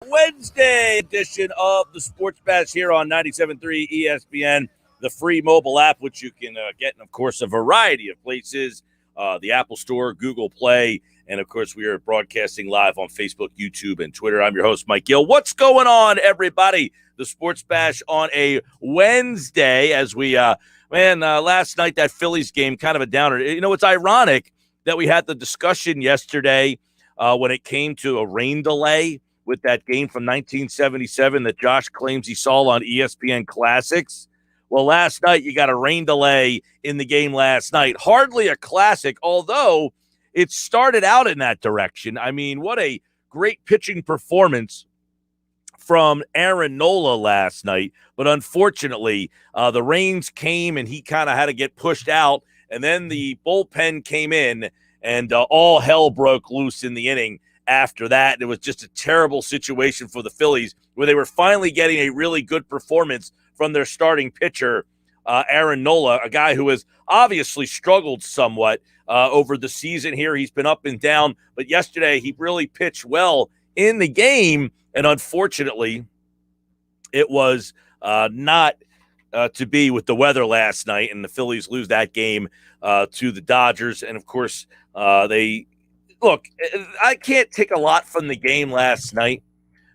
Wednesday edition of the Sports Bash here on 97.3 ESPN, the free mobile app, which you can get in, of course, a variety of places, the Apple Store, Google Play, and, of course, we are broadcasting live on Facebook, YouTube, and Twitter. I'm your host, Mike Gill. What's going on, everybody? The Sports Bash on a Wednesday as we, last night that Phillies game, kind of a downer. You know, it's ironic that we had the discussion yesterday when it came to a rain delay with that game from 1977 that Josh claims he saw on ESPN Classics. Well, last night you got a rain delay in the game last night. Hardly a classic, although it started out in that direction. I mean, what a great pitching performance from Aaron Nola last night. But unfortunately, the rains came and he kind of had to get pushed out. And then the bullpen came in and all hell broke loose in the inning. After that, it was just a terrible situation for the Phillies where they were finally getting a really good performance from their starting pitcher, Aaron Nola, a guy who has obviously struggled somewhat over the season here. He's been up and down, but yesterday he really pitched well in the game, and unfortunately, it was not to be with the weather last night, and the Phillies lose that game to the Dodgers, and of course, Look, I can't take a lot from the game last night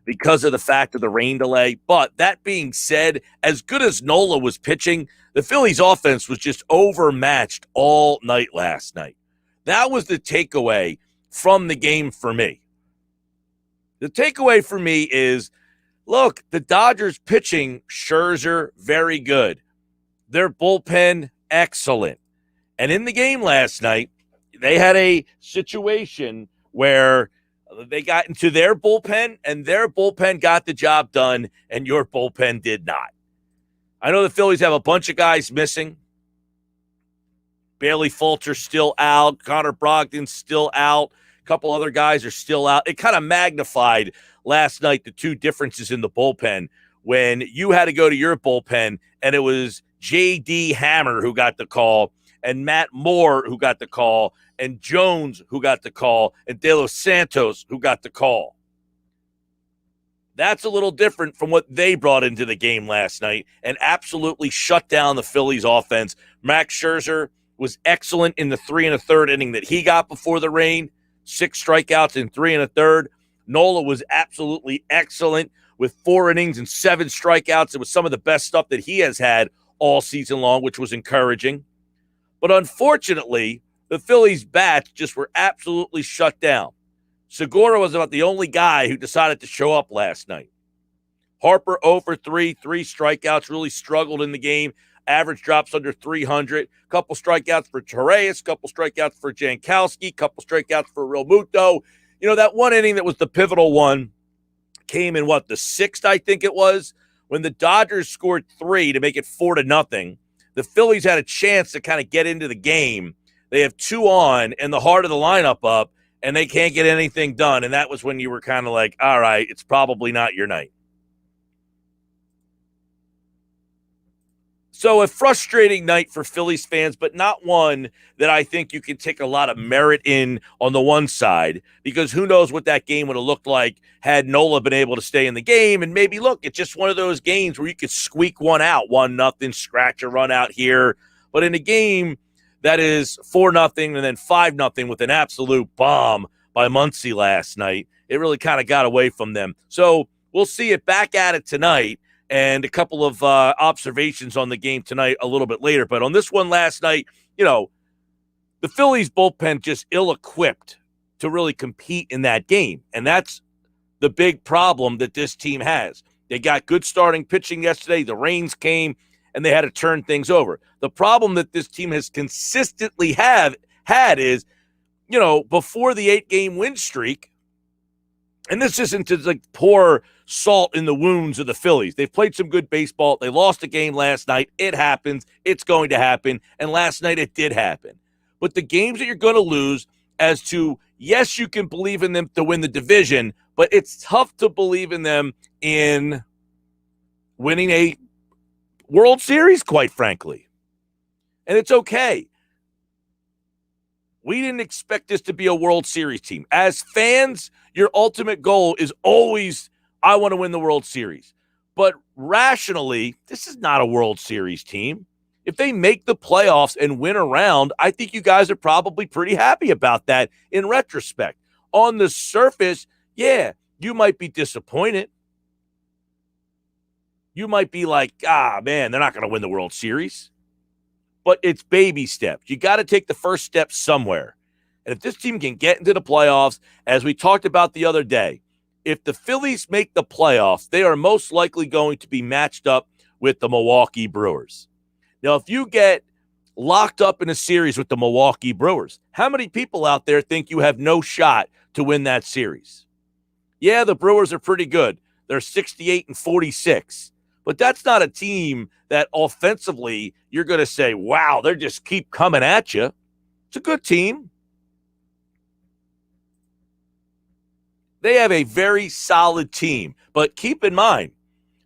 because of the fact of the rain delay. But that being said, as good as Nola was pitching, the Phillies offense was just overmatched all night last night. That was the takeaway from the game for me. The takeaway for me is, look, the Dodgers pitching, Scherzer, very good. Their bullpen, excellent. And in the game last night, they had a situation where they got into their bullpen, and their bullpen got the job done, and your bullpen did not. I know the Phillies have a bunch of guys missing. Bailey Fulcher's still out. Connor Brogdon's still out. A couple other guys are still out. It kind of magnified last night the two differences in the bullpen when you had to go to your bullpen, and it was J.D. Hammer who got the call, and Matt Moore who got the call, and Jones who got the call, and De Los Santos who got the call. That's a little different from what they brought into the game last night and absolutely shut down the Phillies offense. Max Scherzer was excellent in the 3 1/3 inning that he got before the rain. 6 strikeouts in 3 1/3. Nola was absolutely excellent with 4 innings and 7 strikeouts. It was some of the best stuff that he has had all season long, which was encouraging. But unfortunately, the Phillies' bats just were absolutely shut down. Segura was about the only guy who decided to show up last night. Harper 0 for 3, 3 strikeouts, really struggled in the game. Average drops under 300. Couple strikeouts for Torres, couple strikeouts for Jankowski, couple strikeouts for Real Muto. You know, that one inning that was the pivotal one came in, the 6th, I think it was, when the Dodgers scored 3 to make it 4-0. The Phillies had a chance to kind of get into the game. They have 2 on and the heart of the lineup up, and they can't get anything done. And that was when you were kind of like, all right, it's probably not your night. So a frustrating night for Phillies fans, but not one that I think you can take a lot of merit in on the one side, because who knows what that game would have looked like had Nola been able to stay in the game. And maybe, look, it's just one of those games where you could squeak one out, 1-0, scratch a run out here. But in a game that is 4-0 and then 5-0 with an absolute bomb by Muncy last night, it really kind of got away from them. So we'll see it back at it tonight. And a couple of observations on the game tonight a little bit later. But on this one last night, you know, the Phillies bullpen just ill-equipped to really compete in that game. And that's the big problem that this team has. They got good starting pitching yesterday. The rains came, and they had to turn things over. The problem that this team has consistently had is, you know, before the 8-game win streak, and this isn't to like pour salt in the wounds of the Phillies. They've played some good baseball. They lost a game last night. It happens. It's going to happen. And last night it did happen. But the games that you're going to lose, as to, yes, you can believe in them to win the division, but it's tough to believe in them in winning a World Series, quite frankly. And it's okay. We didn't expect this to be a World Series team. As fans, your ultimate goal is always I want to win the World Series. But rationally, this is not a World Series team. If they make the playoffs and win a round, I think you guys are probably pretty happy about that in retrospect. On the surface, yeah, you might be disappointed. You might be like, man, they're not going to win the World Series. But it's baby steps. You got to take the first step somewhere. And if this team can get into the playoffs, as we talked about the other day, if the Phillies make the playoffs, they are most likely going to be matched up with the Milwaukee Brewers. Now, if you get locked up in a series with the Milwaukee Brewers, how many people out there think you have no shot to win that series? Yeah, the Brewers are pretty good. They're 68-46. But that's not a team that offensively you're going to say, wow, they just keep coming at you. It's a good team. They have a very solid team. But keep in mind,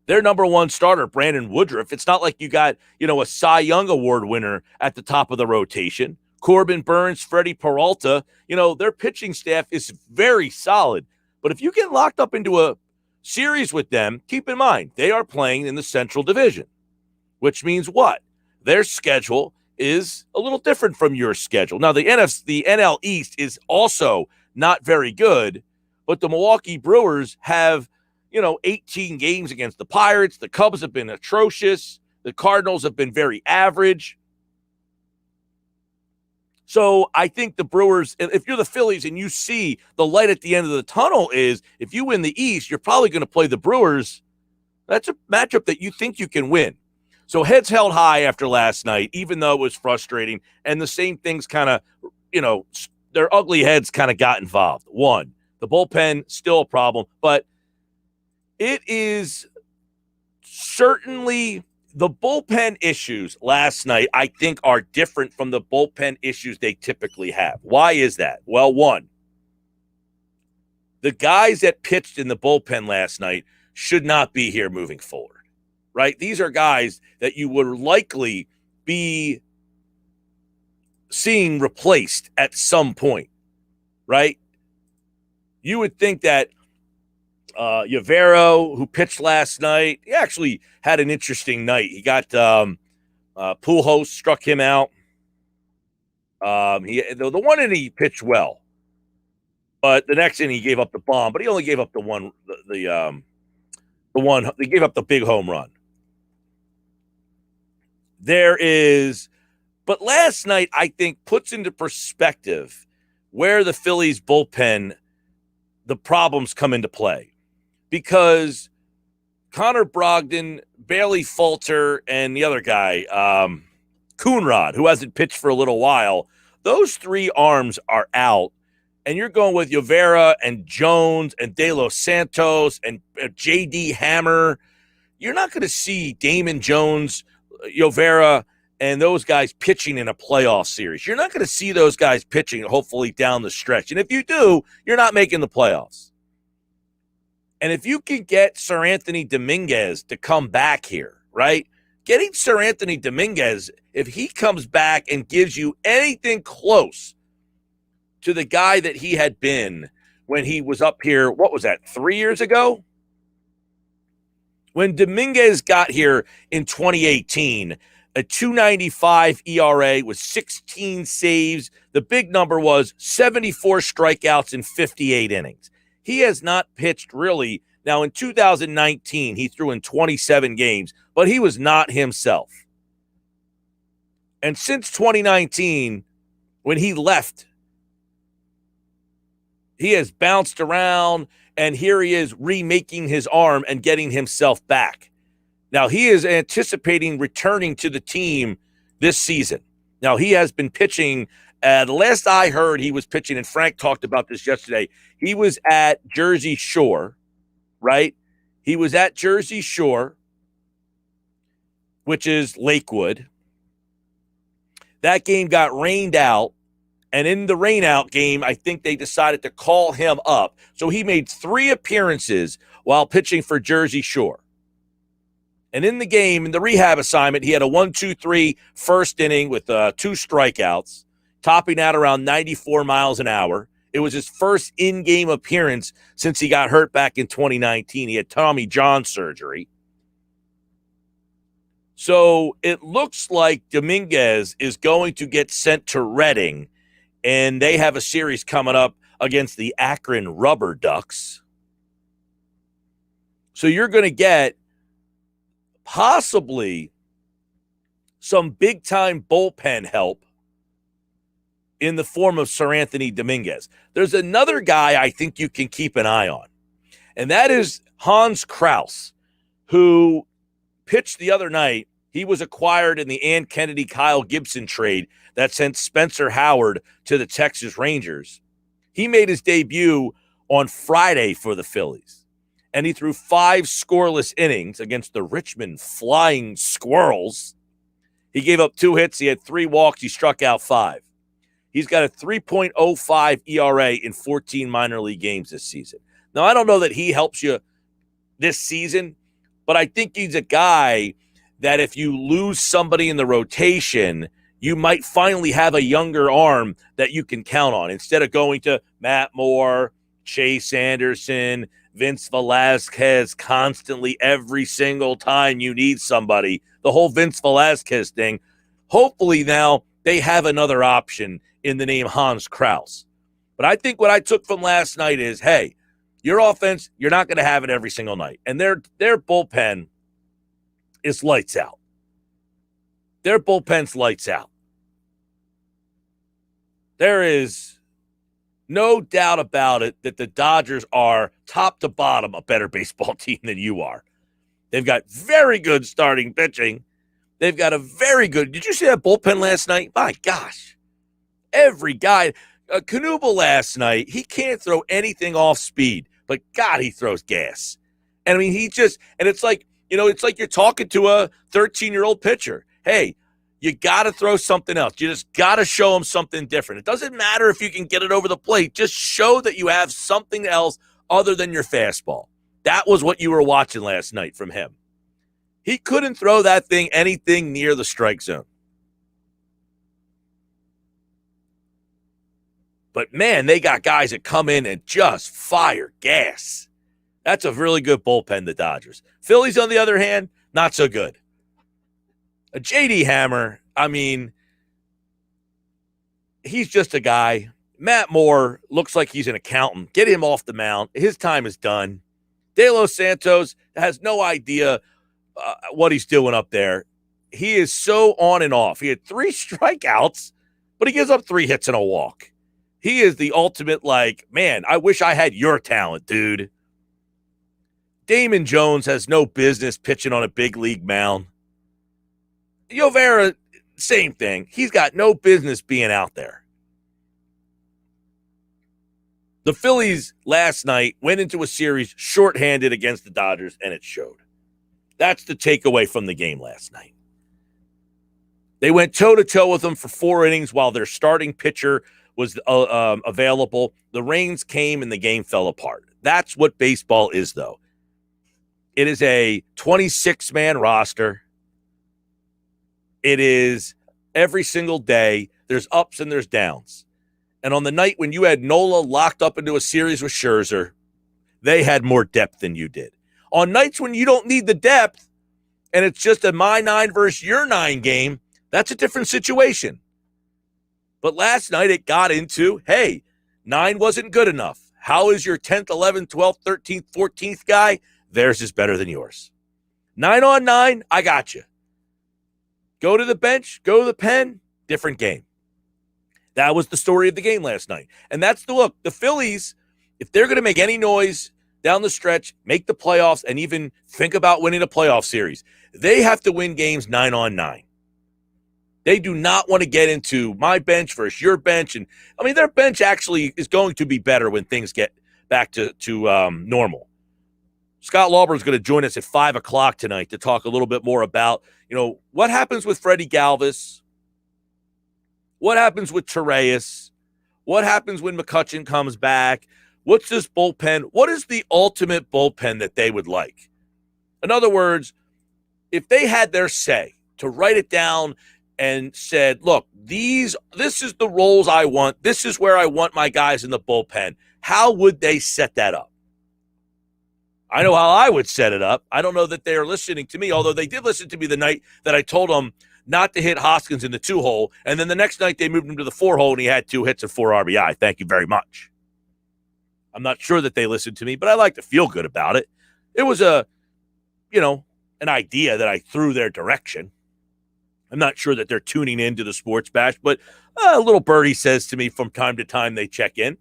their number one starter, Brandon Woodruff, it's not like you got, a Cy Young Award winner at the top of the rotation. Corbin Burns, Freddie Peralta, their pitching staff is very solid. But if you get locked up into a series with them, keep in mind, they are playing in the Central Division, which means what? Their schedule is a little different from your schedule. Now, the NL East is also not very good, but the Milwaukee Brewers have, 18 games against the Pirates. The Cubs have been atrocious. The Cardinals have been very average. So I think the Brewers, if you're the Phillies and you see the light at the end of the tunnel is if you win the East, you're probably going to play the Brewers. That's a matchup that you think you can win. So heads held high after last night, even though it was frustrating. And the same things kind of, their ugly heads kind of got involved. One, the bullpen, still a problem. But it is certainly the bullpen issues last night, I think, are different from the bullpen issues they typically have. Why is that? Well, one, the guys that pitched in the bullpen last night should not be here moving forward, right? These are guys that you would likely be seeing replaced at some point, right? You would think that Yavero, who pitched last night, he actually had an interesting night. He got Pujols struck him out. The one inning he pitched well, but the next inning he gave up the bomb. But he only gave up the one. The one they gave up the big home run. But last night I think puts into perspective where the Phillies bullpen, the problems come into play. Because Connor Brogdon, Bailey Falter, and the other guy, Coonrod, who hasn't pitched for a little while, those three arms are out. And you're going with Yovera and Jones and De Los Santos and J.D. Hammer. You're not going to see Damon Jones, Yovera, and those guys pitching in a playoff series. You're not going to see those guys pitching, hopefully, down the stretch. And if you do, you're not making the playoffs. And if you can get Sir Anthony Dominguez to come back here, right? Getting Sir Anthony Dominguez, if he comes back and gives you anything close to the guy that he had been when he was up here, what was that, 3 years ago? When Dominguez got here in 2018, a 2.95 ERA with 16 saves. The big number was 74 strikeouts in 58 innings. He has not pitched really. Now, in 2019, he threw in 27 games, but he was not himself. And since 2019, when he left, he has bounced around, and here he is remaking his arm and getting himself back. Now, he is anticipating returning to the team this season. Now, he has been pitching. The last I heard, he was pitching, and Frank talked about this yesterday. He was at Jersey Shore, right? He was at Jersey Shore, which is Lakewood. That game got rained out, and in the rain-out game, I think they decided to call him up. So he made 3 appearances while pitching for Jersey Shore. And in the game, in the rehab assignment, he had a 1-2-3 first inning with 2 strikeouts, topping out around 94 miles an hour. It was his first in-game appearance since he got hurt back in 2019. He had Tommy John surgery. So it looks like Dominguez is going to get sent to Reading, and they have a series coming up against the Akron Rubber Ducks. So you're going to get possibly some big-time bullpen help in the form of Sir Anthony Dominguez. There's another guy I think you can keep an eye on, and that is Hans Kraus, who pitched the other night. He was acquired in the Ann Kennedy-Kyle Gibson trade that sent Spencer Howard to the Texas Rangers. He made his debut on Friday for the Phillies, and he threw 5 scoreless innings against the Richmond Flying Squirrels. He gave up 2 hits. He had 3 walks. He struck out 5. He's got a 3.05 ERA in 14 minor league games this season. Now, I don't know that he helps you this season, but I think he's a guy that if you lose somebody in the rotation, you might finally have a younger arm that you can count on instead of going to Matt Moore, Chase Anderson, Vince Velasquez constantly every single time you need somebody. The whole Vince Velasquez thing. Hopefully now they have another option in the name Hans Kraus. But I think what I took from last night is, hey, your offense, you're not going to have it every single night. And their bullpen is lights out. Their bullpen's lights out. There is no doubt about it that the Dodgers are top to bottom a better baseball team than you are. They've got very good starting pitching. They've got a very good – did you see that bullpen last night? My gosh. Every guy – Knuble last night, he can't throw anything off speed, but God, he throws gas. And I mean, he just – and it's like, you know, it's like you're talking to a 13-year-old pitcher. Hey, you got to throw something else. You just got to show him something different. It doesn't matter if you can get it over the plate. Just show that you have something else other than your fastball. That was what you were watching last night from him. He couldn't throw that thing anything near the strike zone. But, man, they got guys that come in and just fire gas. That's a really good bullpen, the Dodgers. Phillies, on the other hand, not so good. A J.D. Hammer, I mean, he's just a guy. Matt Moore looks like he's an accountant. Get him off the mound. His time is done. De Los Santos has no idea what he's doing up there. He is so on and off. He had 3 strikeouts, but he gives up 3 hits and a walk. He is the ultimate, like, man, I wish I had your talent, dude. Damon Jones has no business pitching on a big league mound. Yovera, same thing. He's got no business being out there. The Phillies last night went into a series shorthanded against the Dodgers, and it showed. That's the takeaway from the game last night. They went toe-to-toe with them for 4 innings while their starting pitcher was available. The rains came and the game fell apart. That's what baseball is, though. It is a 26-man roster. It is every single day. There's ups and there's downs. And on the night when you had Nola locked up into a series with Scherzer, they had more depth than you did. On nights when you don't need the depth and it's just a my 9 versus your 9 game, that's a different situation. But last night it got into, hey, 9 wasn't good enough. How is your 10th, 11th, 12th, 13th, 14th guy? Theirs is better than yours. 9 on 9, I got you. Go to the bench, go to the pen, different game. That was the story of the game last night. And that's the look. The Phillies, if they're going to make any noise down the stretch, make the playoffs, and even think about winning a playoff series, they have to win games 9 on 9. They do not want to get into my bench versus your bench. And I mean, their bench actually is going to be better when things get back to normal. Scott Lauber is going to join us at 5 o'clock tonight to talk a little bit more about, what happens with Freddie Galvis, what happens with Torreyes, what happens when McCutchen comes back, what's this bullpen, what is the ultimate bullpen that they would like? In other words, if they had their say to write it down, and said, look, this is the roles I want. This is where I want my guys in the bullpen. How would they set that up? I know how I would set it up. I don't know that they are listening to me, although they did listen to me the night that I told them not to hit Hoskins in the 2-hole. And then the next night they moved him to the 4-hole and he had 2 hits and 4 RBI. Thank you very much. I'm not sure that they listened to me, but I like to feel good about it. It was an idea that I threw their direction. I'm not sure that they're tuning into the Sports Bash, but a little birdie says to me from time to time they check in.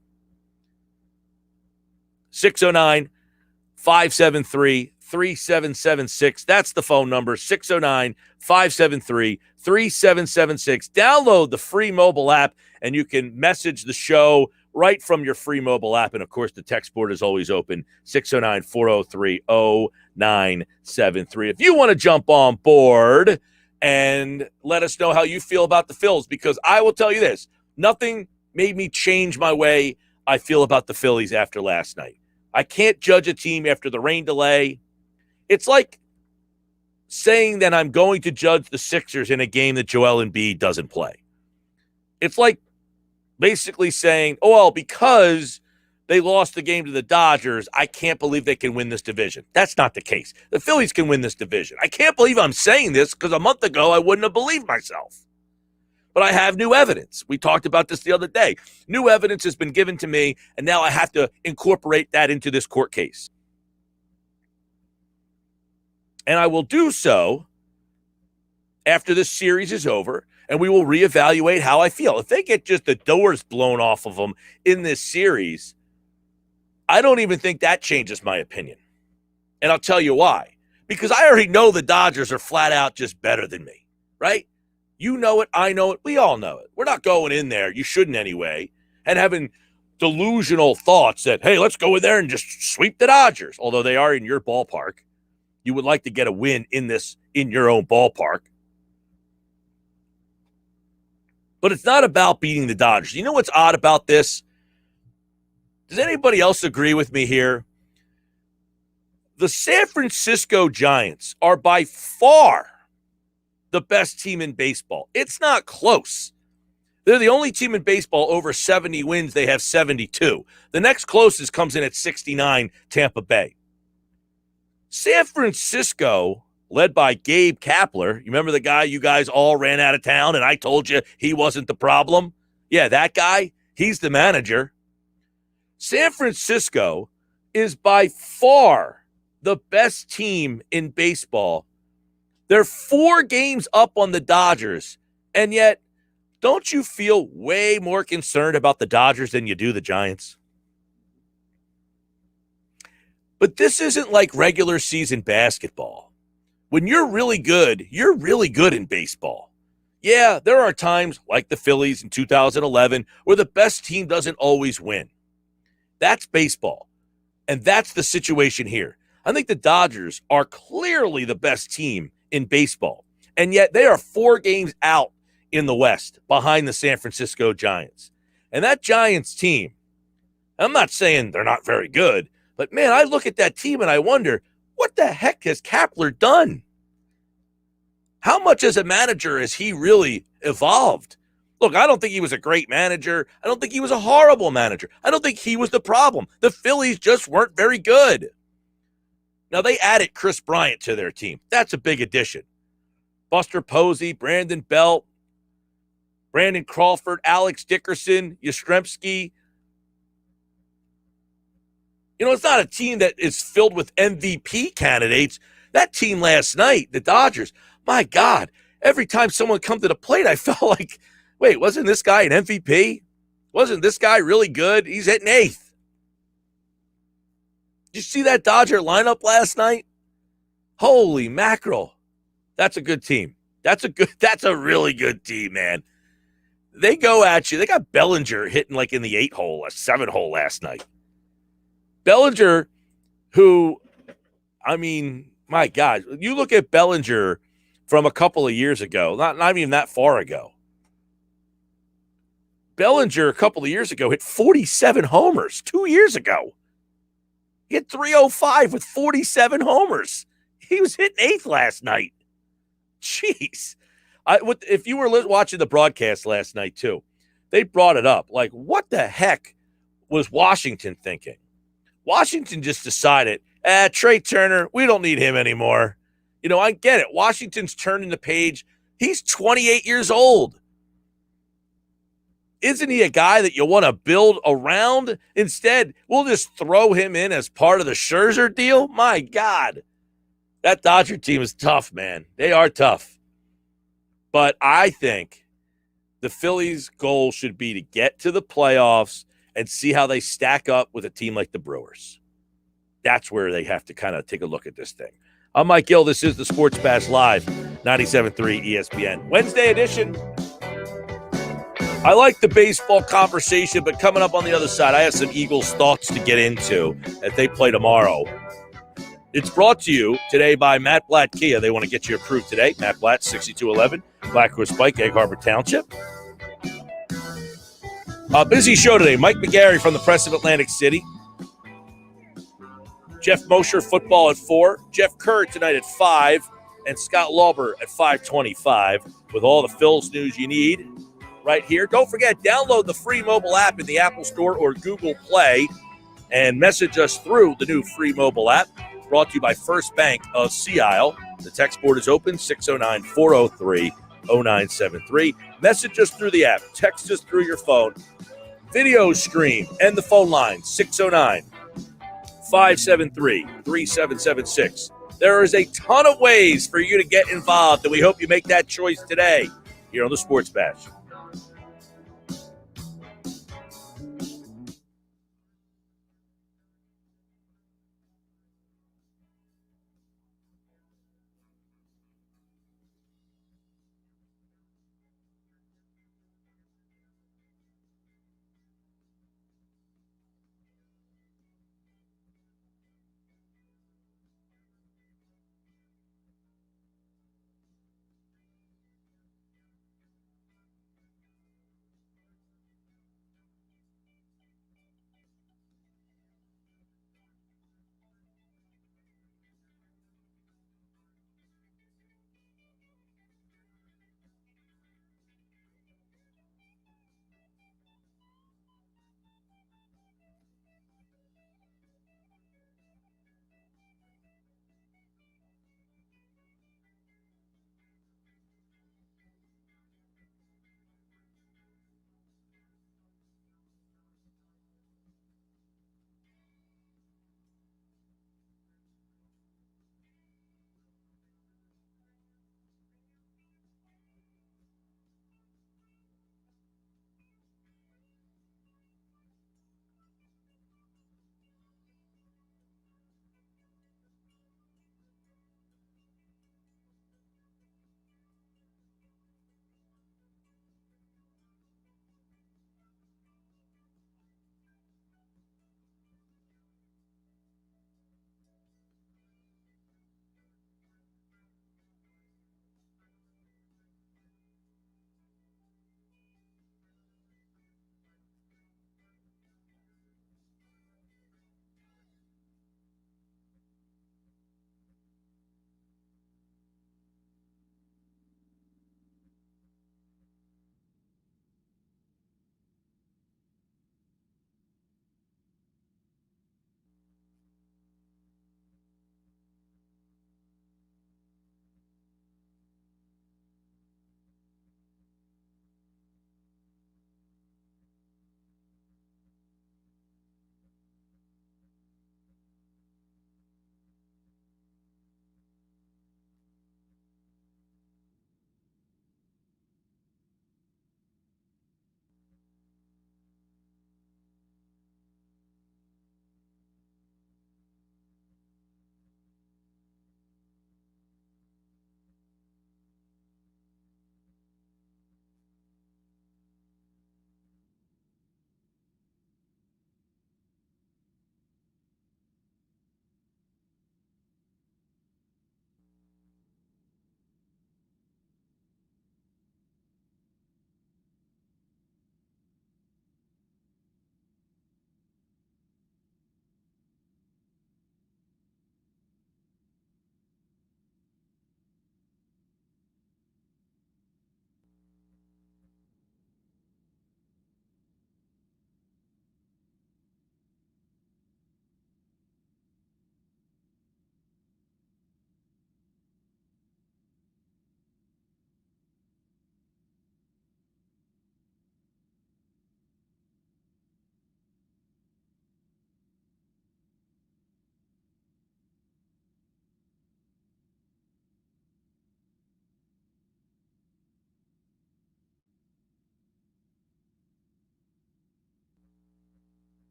609-573-3776. That's the phone number, 609-573-3776. Download the free mobile app, and you can message the show right from your free mobile app. And, of course, the text board is always open, 609-403-0973. If you want to jump on board and let us know how you feel about the Phils, because I will tell you this, nothing made me change my way I feel about the Phillies after last night. I can't judge a team after the rain delay. It's like saying that I'm going to judge the Sixers in a game that Joel Embiid doesn't play. It's like basically saying, oh, well, because they lost the game to the Dodgers, I can't believe they can win this division. That's not the case. The Phillies can win this division. I can't believe I'm saying this because a month ago I wouldn't have believed myself. But I have new evidence. We talked about this the other day. New evidence has been given to me, and now I have to incorporate that into this court case. And I will do so after this series is over, and we will reevaluate how I feel. If they get just the doors blown off of them in this series, I don't even think that changes my opinion. And I'll tell you why. Because I already know the Dodgers are flat out just better than me, right? You know it, I know it, we all know it. We're not going in there, you shouldn't anyway, and having delusional thoughts that, hey, let's go in there and just sweep the Dodgers, although they are in your ballpark. You would like to get a win in your own ballpark. But it's not about beating the Dodgers. You know what's odd about this? Does anybody else agree with me here? The San Francisco Giants are by far the best team in baseball. It's not close. They're the only team in baseball over 70 wins. They have 72. The next closest comes in at 69, Tampa Bay. San Francisco, led by Gabe Kapler. You remember the guy you guys all ran out of town and I told you he wasn't the problem? Yeah, that guy, he's the manager. San Francisco is by far the best team in baseball. They're 4 games up on the Dodgers, and yet don't you feel way more concerned about the Dodgers than you do the Giants? But this isn't like regular season basketball. When you're really good in baseball. Yeah, there are times, like the Phillies in 2011, where the best team doesn't always win. That's baseball, and that's the situation here. I think the Dodgers are clearly the best team in baseball, and yet they are 4 games out in the West behind the San Francisco Giants. And that Giants team, I'm not saying they're not very good, but man, I look at that team and I wonder, what the heck has Kapler done? How much as a manager has he really evolved? Look, I don't think he was a great manager. I don't think he was a horrible manager. I don't think he was the problem. The Phillies just weren't very good. Now, they added Chris Bryant to their team. That's a big addition. Buster Posey, Brandon Belt, Brandon Crawford, Alex Dickerson, Yastrzemski. You know, it's not a team that is filled with MVP candidates. That team last night, the Dodgers, my God, every time someone come to the plate, I felt like, wait, wasn't this guy an MVP? Wasn't this guy really good? He's hitting 8th. Did you see that Dodger lineup last night? Holy mackerel. That's a good team. That's a really good team, man. They go at you. They got Bellinger hitting like in the 8-hole, a 7-hole last night. Bellinger, who, I mean, my God, you look at Bellinger from a couple of years ago, not even that far ago. Bellinger a couple of years ago hit 47 homers 2 years ago. He hit 305 with 47 homers. He was hitting 8th last night. Jeez. If you were watching the broadcast last night too, they brought it up. Like, what the heck was Washington thinking? Washington just decided, Trey Turner, we don't need him anymore. I get it. Washington's turning the page. He's 28 years old. Isn't he a guy that you want to build around? Instead, we'll just throw him in as part of the Scherzer deal? My God. That Dodger team is tough, man. They are tough. But I think the Phillies' goal should be to get to the playoffs and see how they stack up with a team like the Brewers. That's where they have to kind of take a look at this thing. I'm Mike Gill. This is the Sports Bash Live, 97.3 ESPN. Wednesday edition. I like the baseball conversation, but coming up on the other side, I have some Eagles thoughts to get into as they play tomorrow. It's brought to you today by Matt Blatt Kia. They want to get you approved today. Matt Blatt, 6211 Blackhorse Pike, Egg Harbor Township. Busy show today. Mike McGarry from the Press of Atlantic City. Jeff Mosher, football at 4. Jeff Kerr tonight at 5. And Scott Lauber at 5:25 with all the Phil's news you need right here. Don't forget, download the free mobile app in the Apple Store or Google Play and message us through the new free mobile app brought to you by First Bank of Sea Isle. The text board is open, 609-403-0973. Message us through the app. Text us through your phone. Video stream and the phone line, 609-573-3776. There is a ton of ways for you to get involved, and we hope you make that choice today here on the Sports Bash.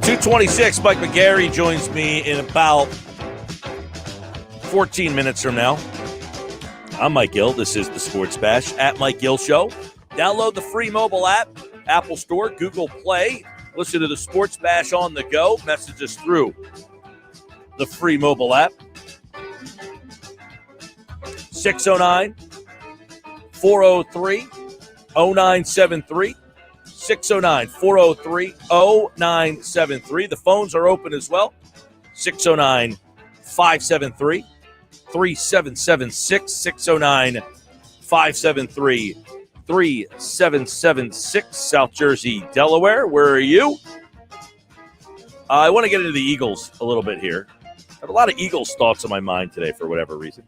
2:26, Mike McGarry joins me in about 14 minutes from now. I'm Mike Gill. This is the Sports Bash at Mike Gill Show. Download the free mobile app, Apple Store, Google Play. Listen to the Sports Bash on the go. Message us through the free mobile app. 609-403-0973. 609-403-0973. The phones are open as well. 609-573-3776. 609-573-3776. South Jersey, Delaware. Where are you? I want to get into the Eagles a little bit here. I have a lot of Eagles thoughts on my mind today for whatever reason.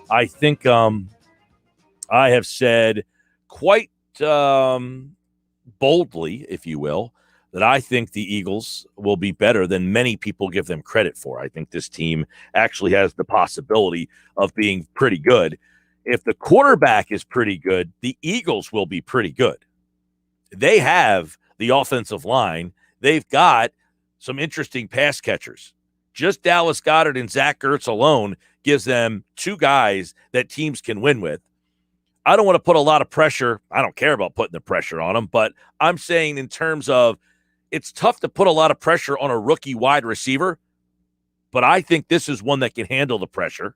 I think I have said quite boldly, if you will, that I think the Eagles will be better than many people give them credit for. I think this team actually has the possibility of being pretty good. If the quarterback is pretty good, the Eagles will be pretty good. They have the offensive line. They've got some interesting pass catchers. Just Dallas Goedert and Zach Ertz alone gives them two guys that teams can win with. I don't want to put a lot of pressure. I don't care about putting the pressure on them, but I'm saying in terms of it's tough to put a lot of pressure on a rookie wide receiver, but I think this is one that can handle the pressure.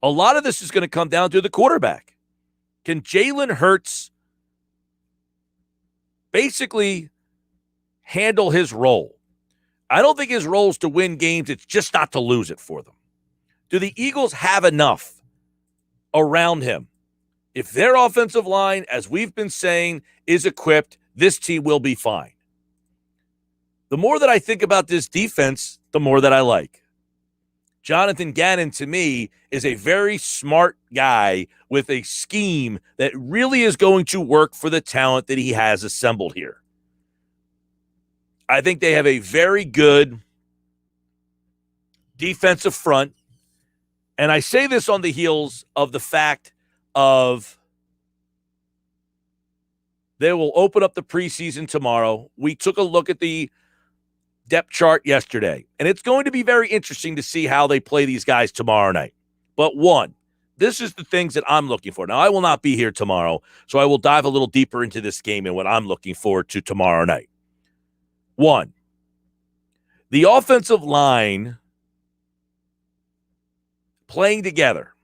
A lot of this is going to come down to the quarterback. Can Jalen Hurts basically handle his role? I don't think his role is to win games. It's just not to lose it for them. Do the Eagles have enough around him? If their offensive line, as we've been saying, is equipped, this team will be fine. The more that I think about this defense, the more that I like. Jonathan Gannon, to me, is a very smart guy with a scheme that really is going to work for the talent that he has assembled here. I think they have a very good defensive front. And I say this on the heels of the fact of they will open up the preseason tomorrow. We took a look at the depth chart yesterday, and it's going to be very interesting to see how they play these guys tomorrow night. But one, this is the things that I'm looking for. Now, I will not be here tomorrow, so I will dive a little deeper into this game and what I'm looking forward to tomorrow night. One, the offensive line playing together.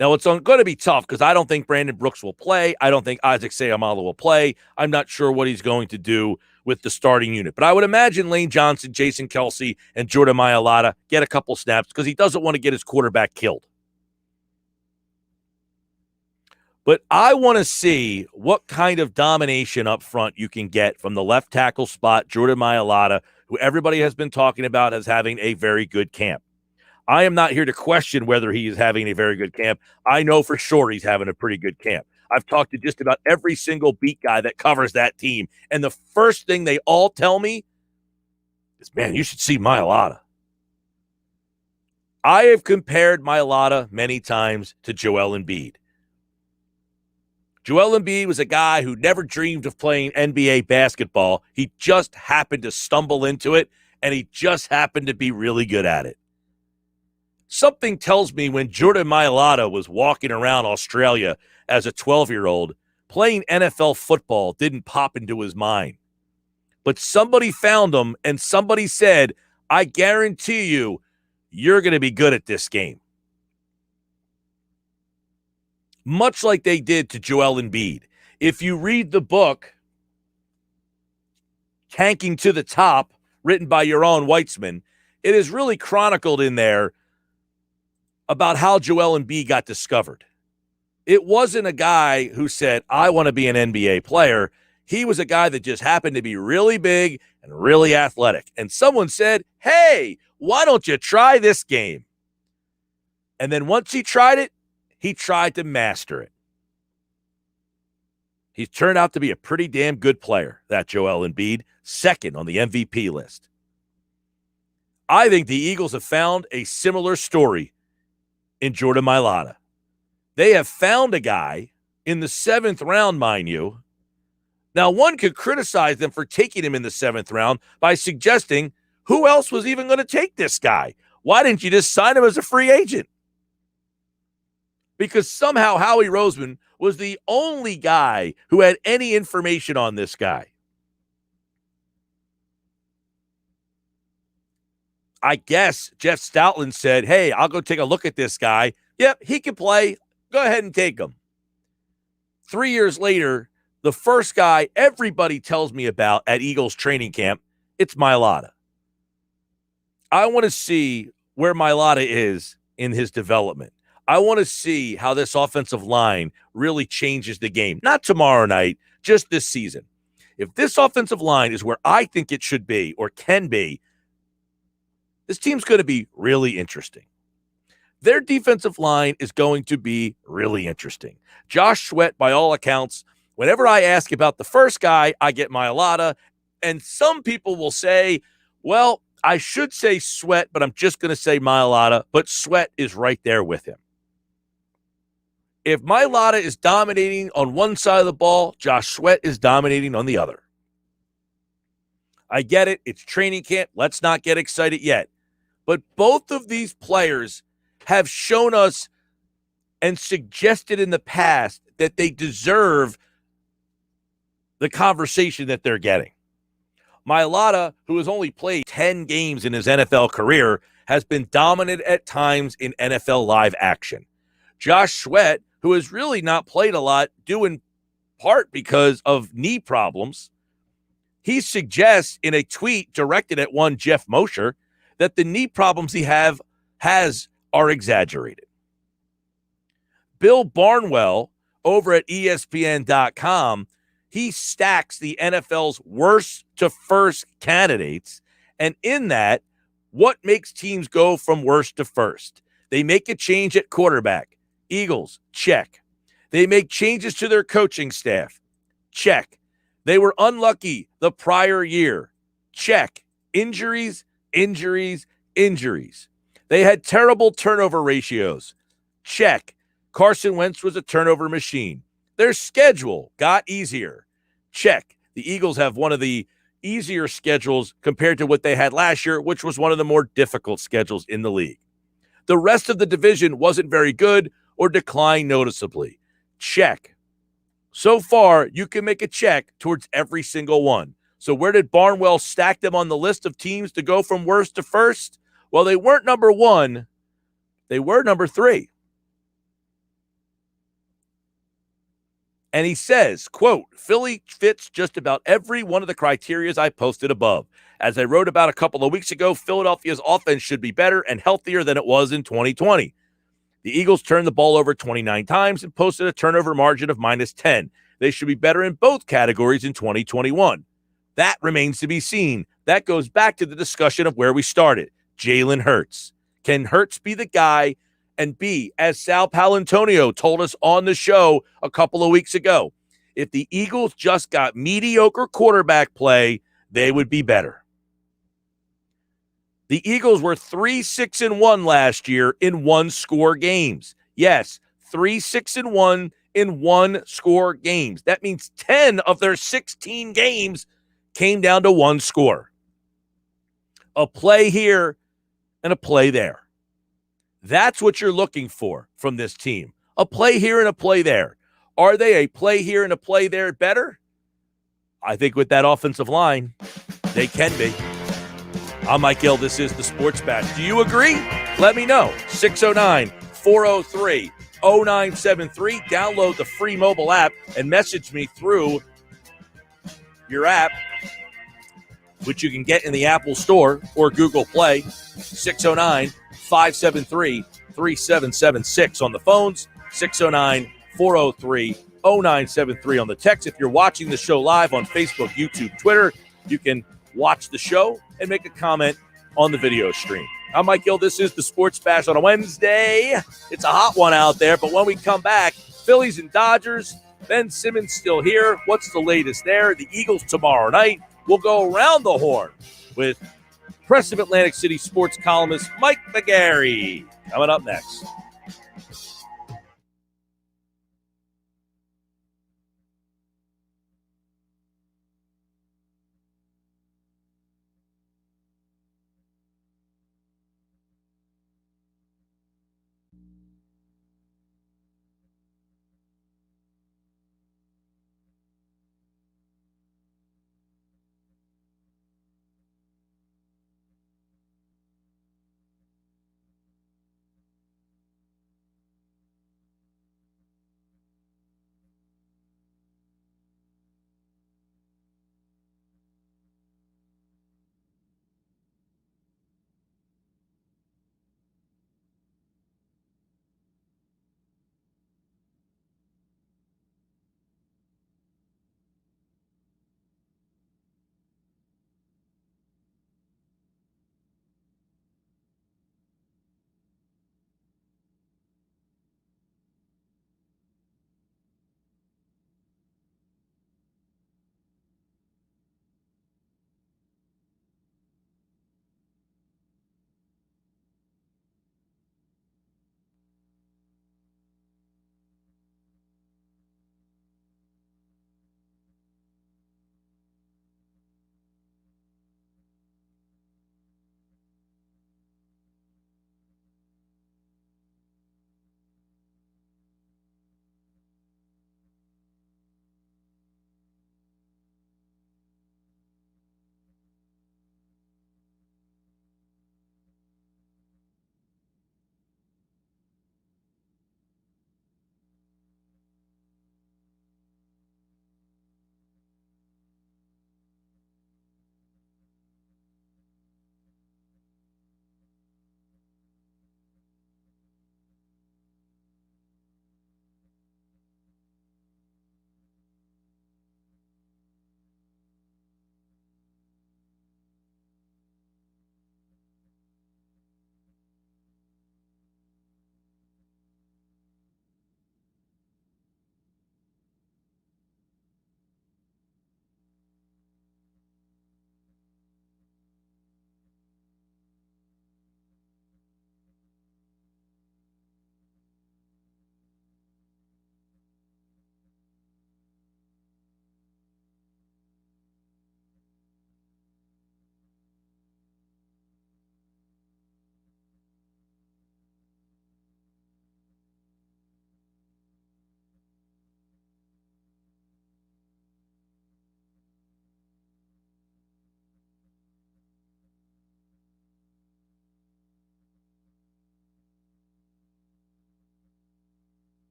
Now, it's going to be tough because I don't think Brandon Brooks will play. I don't think Isaac Seumalo will play. I'm not sure what he's going to do with the starting unit. But I would imagine Lane Johnson, Jason Kelsey, and Jordan Mailata get a couple snaps because he doesn't want to get his quarterback killed. But I want to see what kind of domination up front you can get from the left tackle spot, Jordan Mailata, who everybody has been talking about as having a very good camp. I am not here to question whether he is having a very good camp. I know for sure he's having a pretty good camp. I've talked to just about every single beat guy that covers that team. And the first thing they all tell me is, man, you should see Mailata. I have compared Mailata many times to Joel Embiid. Joel Embiid was a guy who never dreamed of playing NBA basketball. He just happened to stumble into it, and he just happened to be really good at it. Something tells me when Jordan Mailata was walking around Australia as a 12-year-old, playing NFL football didn't pop into his mind. But somebody found him, and somebody said, I guarantee you, you're going to be good at this game. Much like they did to Joel Embiid. If you read the book, Tanking to the Top, written by Yaron Weitzman, it is really chronicled in there about how Joel Embiid got discovered. It wasn't a guy who said, I want to be an NBA player. He was a guy that just happened to be really big and really athletic. And someone said, hey, why don't you try this game? And then once he tried it, he tried to master it. He's turned out to be a pretty damn good player, that Joel Embiid, second on the MVP list. I think the Eagles have found a similar story in Jordan Mailata. They have found a guy in the 7th round, mind you. Now, one could criticize them for taking him in the 7th round by suggesting who else was even going to take this guy? Why didn't you just sign him as a free agent? Because somehow Howie Roseman was the only guy who had any information on this guy. I guess Jeff Stoutland said, hey, I'll go take a look at this guy. Yep, he can play. Go ahead and take him. 3 years later, the first guy everybody tells me about at Eagles training camp, it's Mailata. I want to see where Mailata is in his development. I want to see how this offensive line really changes the game. Not tomorrow night, just this season. If this offensive line is where I think it should be or can be, this team's going to be really interesting. Their defensive line is going to be really interesting. Josh Sweat, by all accounts, whenever I ask about the first guy, I get Mailata. And some people will say, well, I should say Sweat, but I'm just going to say Mailata. But Sweat is right there with him. If Mailata is dominating on one side of the ball, Josh Sweat is dominating on the other. I get it. It's training camp. Let's not get excited yet. But both of these players have shown us and suggested in the past that they deserve the conversation that they're getting. Mailata, who has only played 10 games in his NFL career, has been dominant at times in NFL live action. Josh Sweat, who has really not played a lot, due in part because of knee problems, he suggests in a tweet directed at one Jeff Mosher that the knee problems he has are exaggerated. Bill Barnwell over at ESPN.com, he stacks the NFL's worst to first candidates. And in that, what makes teams go from worst to first? They make a change at quarterback. Eagles, check. They make changes to their coaching staff. Check. They were unlucky the prior year. Check. Injuries. They had terrible turnover ratios. Check. Carson Wentz was a turnover machine. Their schedule got easier. Check. The Eagles have one of the easier schedules compared to what they had last year, which was one of the more difficult schedules in the league. The rest of the division wasn't very good or declined noticeably. Check. So far, you can make a check towards every single one. So where did Barnwell stack them on the list of teams to go from worst to first? Well, they weren't number one. They were number 3. And he says, quote, Philly fits just about every one of the criteria I posted above. As I wrote about a couple of weeks ago, Philadelphia's offense should be better and healthier than it was in 2020. The Eagles turned the ball over 29 times and posted a turnover margin of -10. They should be better in both categories in 2021. That remains to be seen. That goes back to the discussion of where we started. Jalen Hurts. Can Hurts be the guy and be, as Sal Palantonio told us on the show a couple of weeks ago, if the Eagles just got mediocre quarterback play, they would be better. The Eagles were 3-6-1 last year in one-score games. Yes, 3-6-1 in one-score games. That means 10 of their 16 games came down to one score. A play here and a play there. That's what you're looking for from this team. A play here and a play there. Are they a play here and a play there better? I think with that offensive line, they can be. I'm Mike Gill. This is the Sports Bash. Do you agree? Let me know. 609-403-0973. Download the free mobile app and message me through your app, which you can get in the Apple Store or Google Play. 609-573-3776 on the phones. 609-403-0973 on the text. If you're watching the show live on Facebook, YouTube, Twitter, you can watch the show and make a comment on the video stream. I'm Mike Gill. This is the Sports Bash on a Wednesday. It's a hot one out there, but when we come back, Phillies and Dodgers. Ben Simmons still here. What's the latest there? The Eagles tomorrow night. We'll go around the horn with Press of Atlantic City sports columnist Mike McGarry coming up next.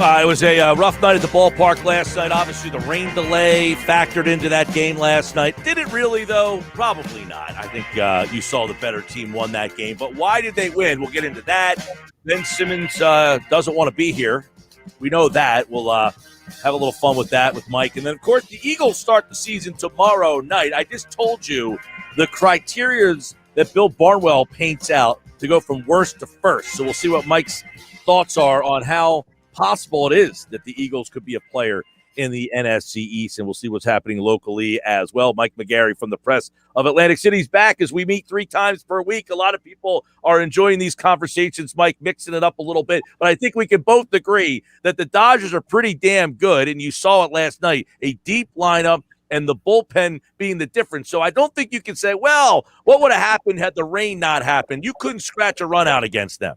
It was a rough night at the ballpark last night. Obviously, the rain delay factored into that game last night. Did it really, though? Probably not. I think you saw the better team won that game. But why did they win? We'll get into that. Ben Simmons doesn't want to be here. We know that. We'll have a little fun with that with Mike. And then, of course, the Eagles start the season tomorrow night. I just told you the criteria that Bill Barnwell paints out to go from worst to first. So we'll see what Mike's thoughts are on how possible it is that the Eagles could be a player in the NFC East, and we'll see what's happening locally as well. Mike McGarry from the Press of Atlantic City is back as we meet 3 times per week. A lot of people are enjoying these conversations, Mike, mixing it up a little bit, but I think we can both agree that the Dodgers are pretty damn good, and you saw it last night, a deep lineup and the bullpen being the difference. So I don't think you can say, well, what would have happened had the rain not happened? You couldn't scratch a run out against them.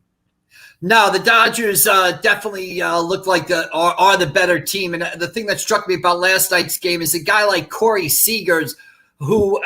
No, the Dodgers definitely look like are the better team. And the thing that struck me about last night's game is a guy like Corey Seager, who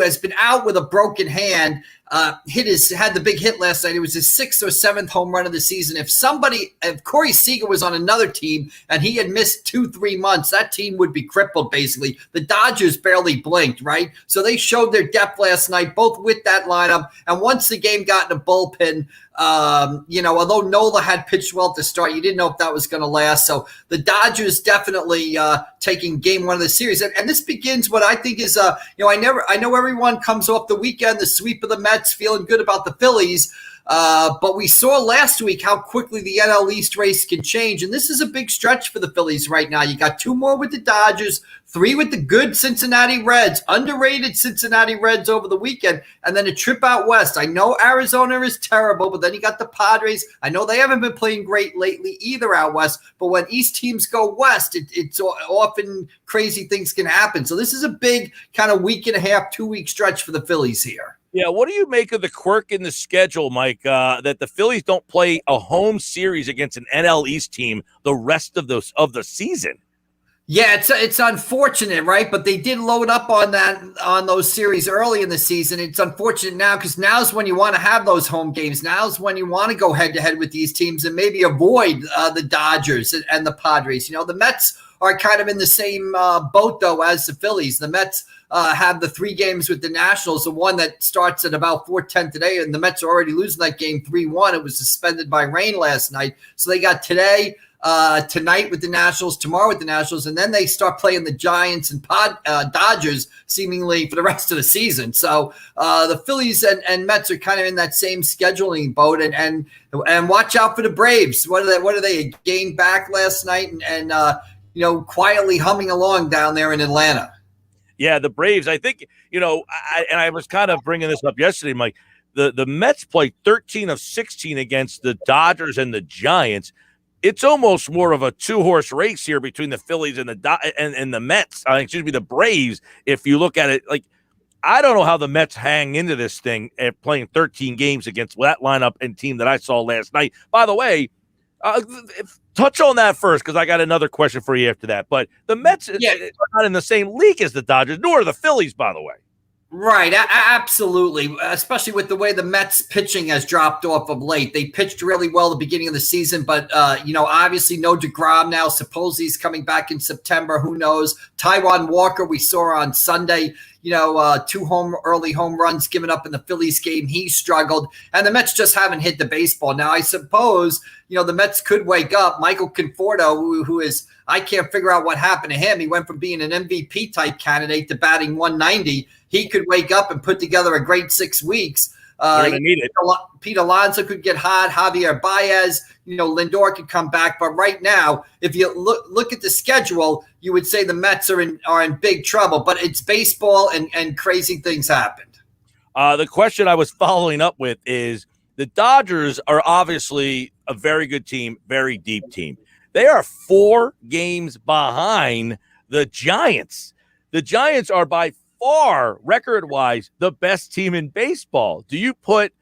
has been out with a broken hand, had the big hit last night. It was his 6th or 7th home run of the season. If Corey Seager was on another team and he had missed 2-3 months, that team would be crippled, basically. The Dodgers barely blinked, right? So they showed their depth last night, both with that lineup. And once the game got in the bullpen, although Nola had pitched well to start, you didn't know if that was going to last. So the Dodgers definitely taking game 1 of the series. And this begins what I think is, I know everyone comes off the weekend, the sweep of the Mets, feeling good about the Phillies. But we saw last week how quickly the NL East race can change. And this is a big stretch for the Phillies right now. You got 2 more with the Dodgers, 3 with the good Cincinnati Reds, underrated Cincinnati Reds over the weekend, and then a trip out west. I know Arizona is terrible, but then you got the Padres. I know they haven't been playing great lately either out west, but when East teams go west, it's often crazy things can happen. So this is a big kind of week and a half, 2-week stretch for the Phillies here. Yeah, what do you make of the quirk in the schedule, Mike, that the Phillies don't play a home series against an NL East team the rest of the season? Yeah, it's unfortunate, right? But they did load up on those series early in the season. It's unfortunate now because now's when you want to have those home games. Now's when you want to go head-to-head with these teams and maybe avoid the Dodgers and the Padres. The Mets are kind of in the same boat, though, as the Phillies. The Mets have the 3 games with the Nationals, the one that starts at about 4:10 today, and the Mets are already losing that game 3-1. It was suspended by rain last night. So they got today, tonight with the Nationals, tomorrow with the Nationals, and then they start playing the Giants and Dodgers seemingly for the rest of the season. So the Phillies and Mets are kind of in that same scheduling boat, and watch out for the Braves. What are they? A game back last night and quietly humming along down there in Atlanta. Yeah, the Braves, I think, I was kind of bringing this up yesterday, Mike. The Mets played 13 of 16 against the Dodgers and the Giants. It's almost more of a 2-horse race here between the Phillies and the Mets. The Braves, if you look at it. Like, I don't know how the Mets hang into this thing at playing 13 games against that lineup and team that I saw last night. By the way, touch on that first, because I got another question for you after that. But the Mets are not in the same league as the Dodgers, nor are the Phillies, by the way. Right, absolutely, especially with the way the Mets pitching has dropped off of late. They pitched really well at the beginning of the season, but, obviously no DeGrom now. Suppose he's coming back in September. Who knows? Taijuan Walker, we saw on Sunday, 2 early home runs given up in the Phillies game. He struggled, and the Mets just haven't hit the baseball. Now, I suppose, the Mets could wake up. Michael Conforto, who is, I can't figure out what happened to him. He went from being an MVP type candidate to batting 190. He could wake up and put together a great 6 weeks. Need it. Pete Alonso could get hot. Javier Baez, Lindor could come back. But right now, if you look at the schedule, you would say the Mets are in big trouble. But it's baseball, and crazy things happened. The question I was following up with is the Dodgers are obviously a very good team, very deep team. They are 4 games behind the Giants. The Giants are by far, record-wise, the best team in baseball. Do you put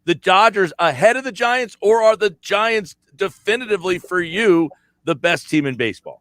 the Dodgers ahead of the Giants, or are the Giants definitively, for you, the best team in baseball?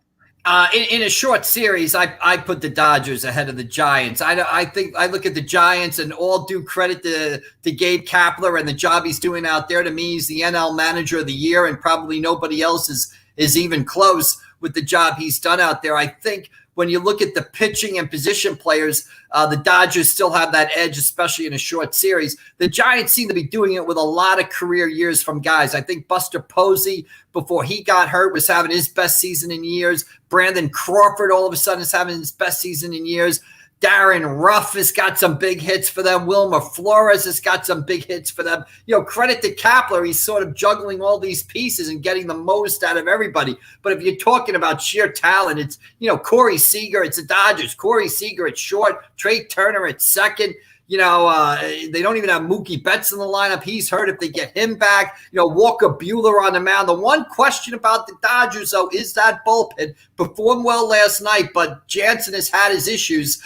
In a short series, I put the Dodgers ahead of the Giants. I think I look at the Giants, and all due credit to Gabe Kapler and the job he's doing out there. To me, he's the NL Manager of the Year, and probably nobody else is even close with the job he's done out there. I think when you look at the pitching and position players, the Dodgers still have that edge, especially in a short series. The Giants seem to be doing it with a lot of career years from guys. I think Buster Posey, before he got hurt, was having his best season in years. Brandon Crawford all of a sudden is having his best season in years. Darren Ruff has got some big hits for them. Wilmer Flores has got some big hits for them. Credit to Kapler. He's sort of juggling all these pieces and getting the most out of everybody. But if you're talking about sheer talent, it's, Corey Seager, it's the Dodgers. Corey Seager at short, Trey Turner at second. They don't even have Mookie Betts in the lineup. He's hurt. If they get him back, Walker Buehler on the mound. The one question about the Dodgers, though, is that bullpen. Performed well last night, but Jansen has had his issues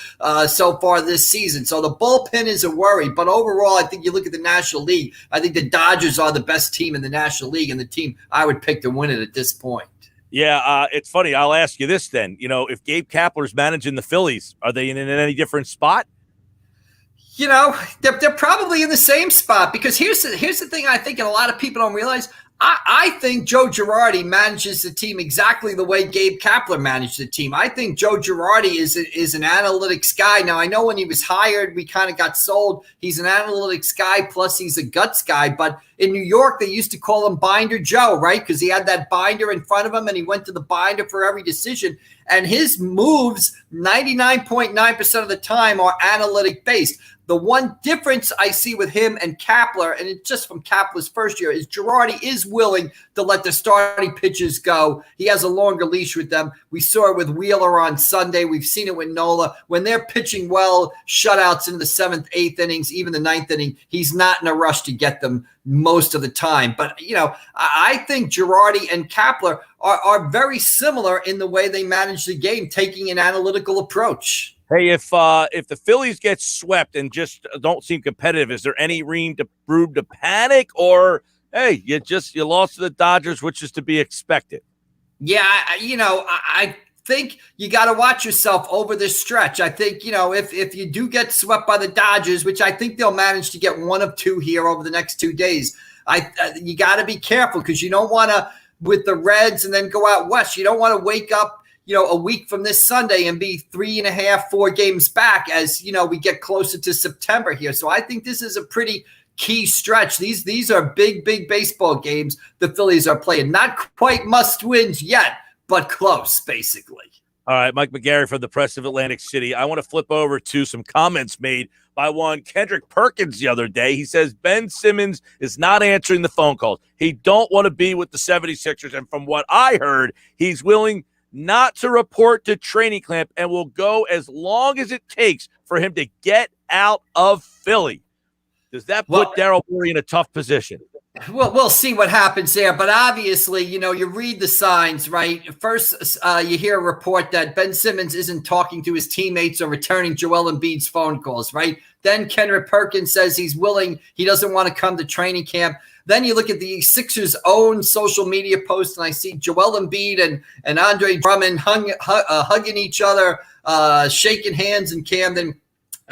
so far this season. So the bullpen is a worry. But overall, I think you look at the National League, I think the Dodgers are the best team in the National League and the team I would pick to win it at this point. Yeah, it's funny. I'll ask you this then. If Gabe Kapler's managing the Phillies, are they in any different spot? They're probably in the same spot, because here's the thing I think, and a lot of people don't realize. I think Joe Girardi manages the team exactly the way Gabe Kapler managed the team. I think Joe Girardi is an analytics guy. Now, I know when he was hired, we kind of got sold. He's an analytics guy, plus he's a guts guy. But in New York, they used to call him Binder Joe, right? Because he had that binder in front of him, and he went to the binder for every decision. And his moves, 99.9% of the time, are analytic-based. The one difference I see with him and Kapler, and it's just from Kapler's first year, is Girardi is willing to let the starting pitchers go. He has a longer leash with them. We saw it with Wheeler on Sunday. We've seen it with Nola. When they're pitching well, shutouts in the 7th, 8th innings, even the 9th inning, he's not in a rush to get them most of the time. But, I think Girardi and Kapler are very similar in the way they manage the game, taking an analytical approach. Hey, if the Phillies get swept and just don't seem competitive, is there any room to panic, or hey, you lost to the Dodgers, which is to be expected? Yeah, I think you got to watch yourself over this stretch. I think, if you do get swept by the Dodgers, which I think they'll manage to get one of two here over the next 2 days, you got to be careful, because you don't want to, with the Reds and then go out west, you don't want to wake up a week from this Sunday and be 3.5, 4 games back as, we get closer to September here. So I think this is a pretty key stretch. These are big baseball games the Phillies are playing. Not quite must-wins yet, but close, basically. All right, Mike McGarry from the Press of Atlantic City. I want to flip over to some comments made by one Kendrick Perkins the other day. He says Ben Simmons is not answering the phone calls. He don't want to be with the 76ers. And from what I heard, he's willing not to report to training camp and will go as long as it takes for him to get out of Philly. Does that put Daryl Morey in a tough position? Well, we'll see what happens there. But obviously, you read the signs, right? First, you hear a report that Ben Simmons isn't talking to his teammates or returning Joel Embiid's phone calls, right? Then Kendrick Perkins says he's willing. He doesn't want to come to training camp. Then you look at the Sixers' own social media post, and I see Joel Embiid and Andre Drummond hugging each other, shaking hands in Camden.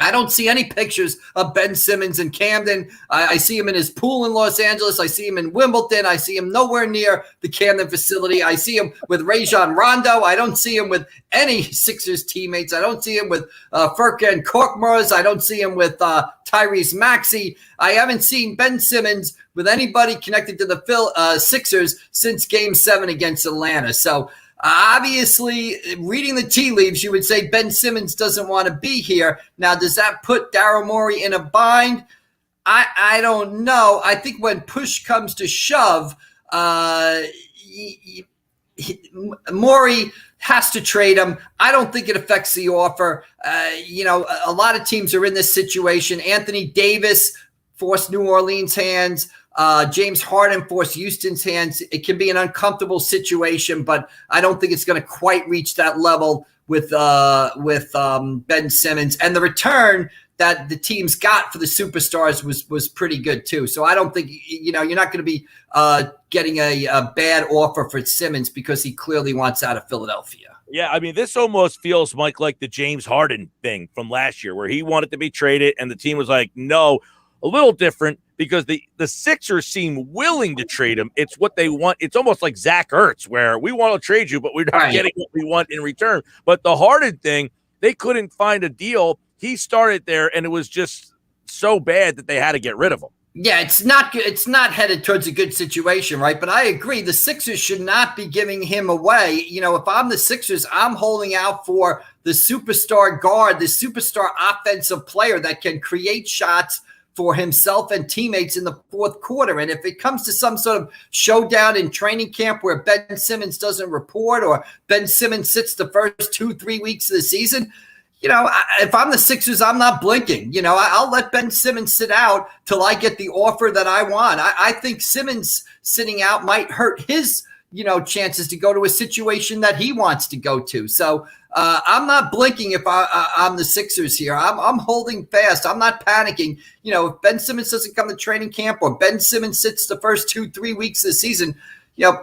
I don't see any pictures of Ben Simmons in Camden. I see him in his pool in Los Angeles. I see him in Wimbledon. I see him nowhere near the Camden facility. I see him with Rajon Rondo. I don't see him with any Sixers teammates. I don't see him with Furkan Korkmaz. I don't see him with Tyrese Maxey. I haven't seen Ben Simmons with anybody connected to the Sixers since Game 7 against Atlanta. So obviously, reading the tea leaves, you would say Ben Simmons doesn't want to be here. Now, does that put Daryl Morey in a bind? I don't know. I think when push comes to shove, Morey has to trade him. I don't think it affects the offer. A lot of teams are in this situation. Anthony Davis forced New Orleans' hands. James Harden forced Houston's hands. It can be an uncomfortable situation, but I don't think it's going to quite reach that level with Ben Simmons. And the return that the teams got for the superstars was pretty good too. So I don't think you're not going to be getting a bad offer for Simmons because he clearly wants out of Philadelphia. Yeah, I mean, this almost feels, Mike, like the James Harden thing from last year where he wanted to be traded and the team was like, no. a little different because the Sixers seem willing to trade him. It's what they want. It's almost like Zach Ertz, where we want to trade you, but we're not getting what we want in return. But the Harden thing, they couldn't find a deal. He started there, and it was just so bad that they had to get rid of him. Yeah, it's not good. It's not headed towards a good situation, right? But I agree. The Sixers should not be giving him away. If I'm the Sixers, I'm holding out for the superstar guard, the superstar offensive player that can create shots for himself and teammates in the fourth quarter. And if it comes to some sort of showdown in training camp where Ben Simmons doesn't report or Ben Simmons sits the first 2-3 weeks of the season, if I'm the Sixers, I'm not blinking. I'll let Ben Simmons sit out till I get the offer that I want. I think Simmons sitting out might hurt his, chances to go to a situation that he wants to go to. So I'm not blinking if I'm the Sixers here. I'm holding fast. I'm not panicking. If Ben Simmons doesn't come to training camp or Ben Simmons sits the first 2-3 weeks of the season,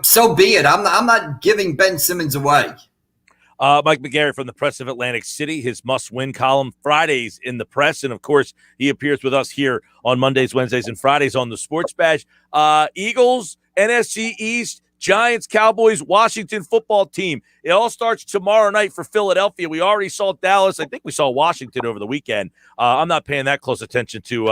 so be it. I'm not giving Ben Simmons away. Mike McGarry from the Press of Atlantic City, his must-win column Fridays in the Press. And, of course, he appears with us here on Mondays, Wednesdays, and Fridays on the Sports Bash. Eagles, NFC East, Giants, Cowboys, Washington football team. It all starts tomorrow night for Philadelphia. We already saw Dallas. I think we saw Washington over the weekend. I'm not paying that close attention to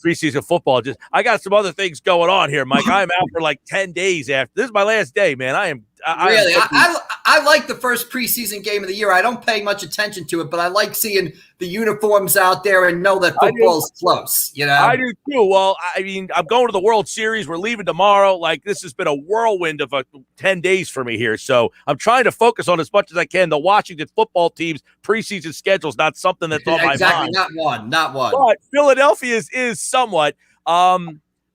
preseason football. I got some other things going on here, Mike. I'm out for like 10 days after. This is my last day, man. I like the first preseason game of the year. I don't pay much attention to it, but I like seeing the uniforms out there and know that football's close. I do too. Well, I mean, I'm going to the World Series. We're leaving tomorrow. Like, this has been a whirlwind of 10 days for me here. So I'm trying to focus on as much as I can. The Washington football team's preseason schedule is not something that's on my mind. Not one. But Philadelphia is somewhat, I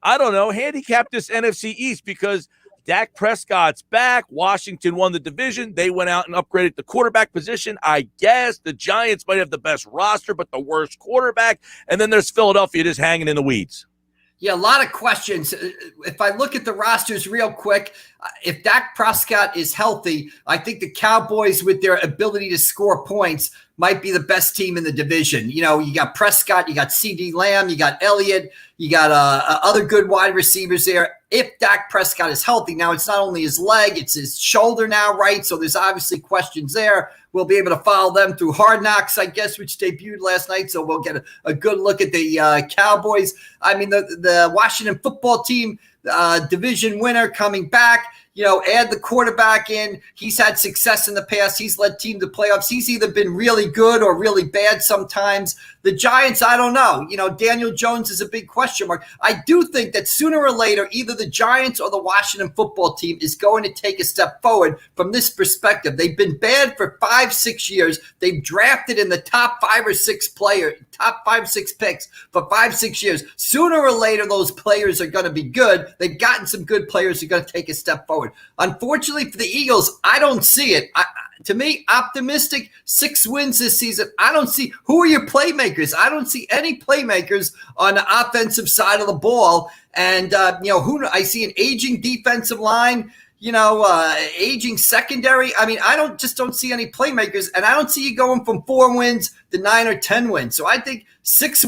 don't know, handicapped this NFC East because Dak Prescott's back. Washington won the division. They went out and upgraded the quarterback position. I guess the Giants might have the best roster, but the worst quarterback. And then there's Philadelphia just hanging in the weeds. Yeah, a lot of questions. If I look at the rosters real quick, if Dak Prescott is healthy, I think the Cowboys, with their ability to score points, might be the best team in the division. You got Prescott, you got CeeDee Lamb, you got Elliott, you got other good wide receivers there. If Dak Prescott is healthy, now it's not only his leg, it's his shoulder now, right? So there's obviously questions there. We'll be able to follow them through Hard Knocks, I guess, which debuted last night. So we'll get a good look at the Cowboys. I mean, the Washington football team, division winner coming back. Add the quarterback in. He's had success in the past. He's led team to playoffs. He's either been really good or really bad sometimes. The Giants, I don't know. Daniel Jones is a big question mark. I do think that sooner or later, either the Giants or the Washington football team is going to take a step forward from this perspective. They've been bad for 5-6 years. They've drafted in the top 5 or 6 picks for 5-6 years. Sooner or later, those players are going to be good. They've gotten some good players who are going to take a step forward. Unfortunately for the Eagles, I don't see it. To me, optimistic, 6 wins this season. I don't see who are your playmakers. I don't see any playmakers on the offensive side of the ball. And I see an aging defensive line. Aging secondary. I mean, I don't see any playmakers, and I don't see you going from 4 wins to 9 or 10 wins. So I think 6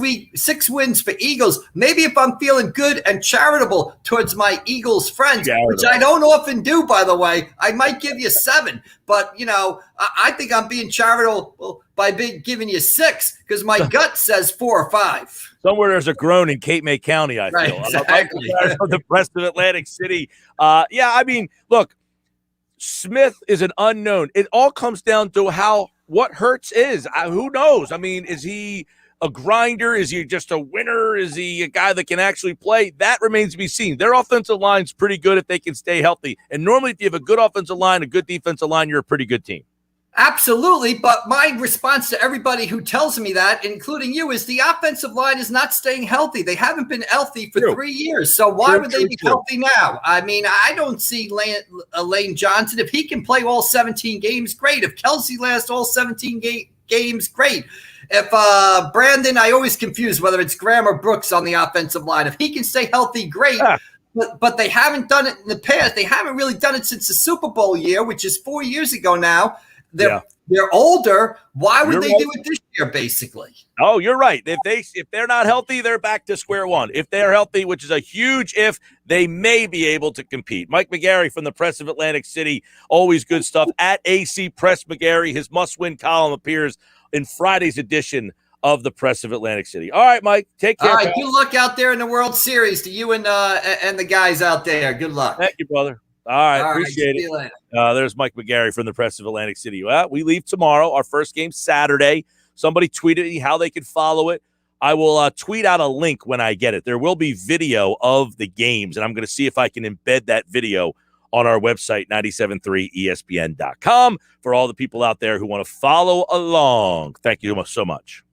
wins for Eagles. Maybe if I'm feeling good and charitable towards my Eagles friends, which I don't often do, by the way, I might give you 7. But, I think I'm being charitable by giving you 6 because my gut says 4 or 5. Somewhere there's a groan in Cape May County, I feel. Exactly. From the Press of Atlantic City. I mean, look, Smith is an unknown. It all comes down to what Hurts is. Who knows? I mean, is he a grinder? Is he just a winner? Is he a guy that can actually play? That remains to be seen. Their offensive line's pretty good if they can stay healthy. And normally if you have a good offensive line, a good defensive line, you're a pretty good team. Absolutely, but my response to everybody who tells me that, including you, is the offensive line is not staying healthy. They haven't been healthy for 3 years, so why would they be healthy now? I mean, I don't see Lane Johnson. If he can play all 17 games, great. If Kelsey lasts all 17 games, great. If Brandon, I always confuse whether it's Graham or Brooks on the offensive line. If he can stay healthy, great. But they haven't done it in the past. They haven't really done it since the Super Bowl year, which is 4 years ago now. They're older. Why would they do it this here, basically. Oh, you're right. If they're not healthy, they're back to square one. If they're healthy, which is a huge if, they may be able to compete. Mike McGarry from the Press of Atlantic City, always good stuff. At AC Press McGarry, his must-win column appears in Friday's edition of the Press of Atlantic City. All right, Mike, take care. All right, good luck out there in the World Series to you and the guys out there. Good luck. Thank you, brother. All right, appreciate see it. you later. There's Mike McGarry from the Press of Atlantic City. Well, we leave tomorrow. Our first game Saturday. Somebody tweeted me how they could follow it. I will tweet out a link when I get it. There will be video of the games, and I'm going to see if I can embed that video on our website, 973ESPN.com, for all the people out there who want to follow along. Thank you so much.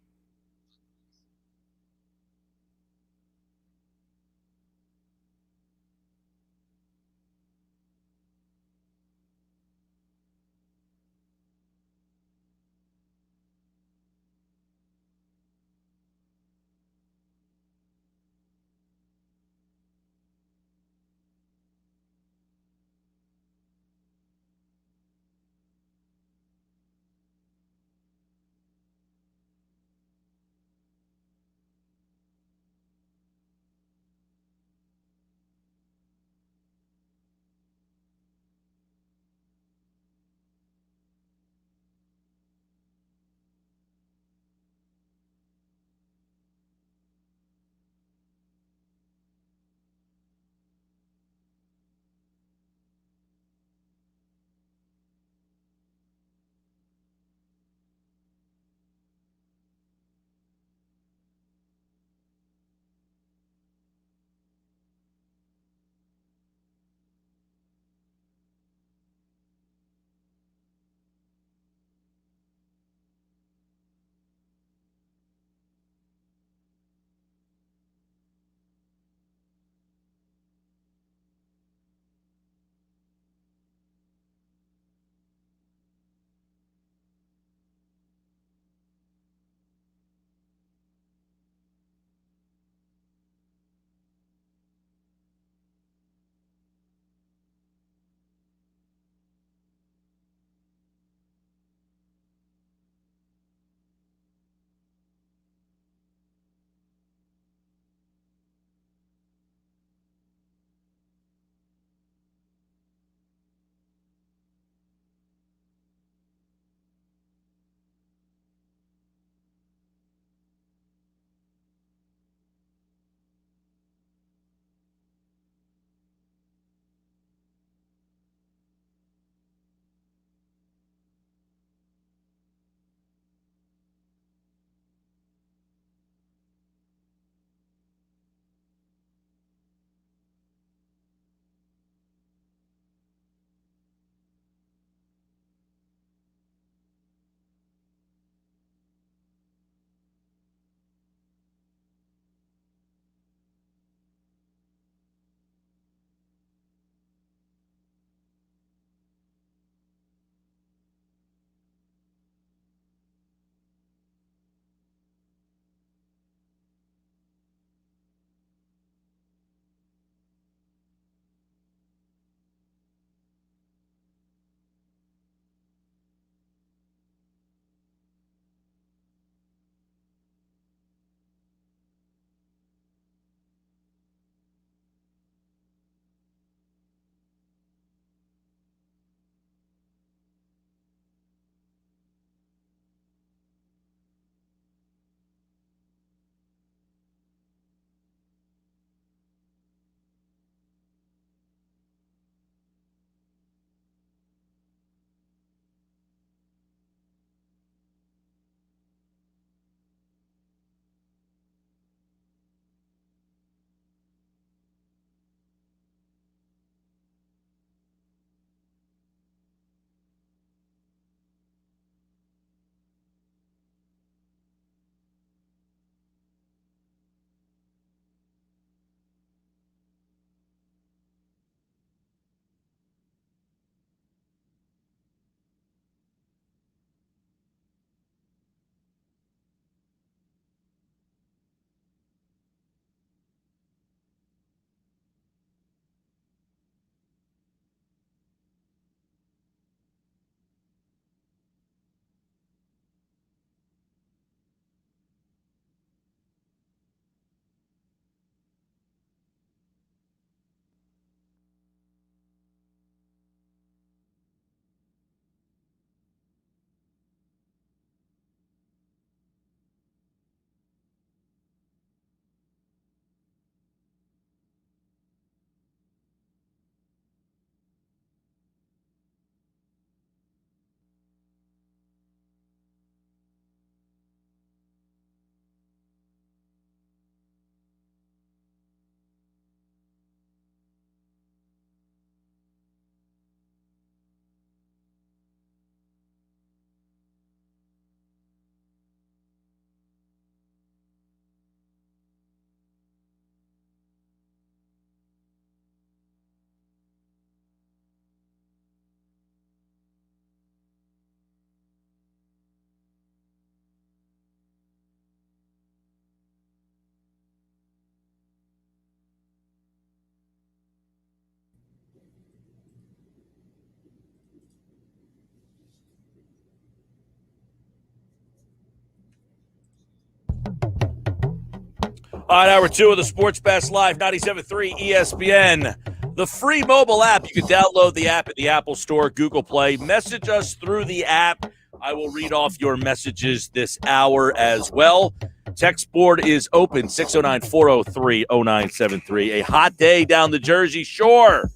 All right, hour two of the Sports Bash Live, 97.3 ESPN. The free mobile app. You can download the app at the Apple Store, Google Play. Message us through the app. I will read off your messages this hour as well. Text board is open, 609-403-0973. A hot day down the Jersey Shore.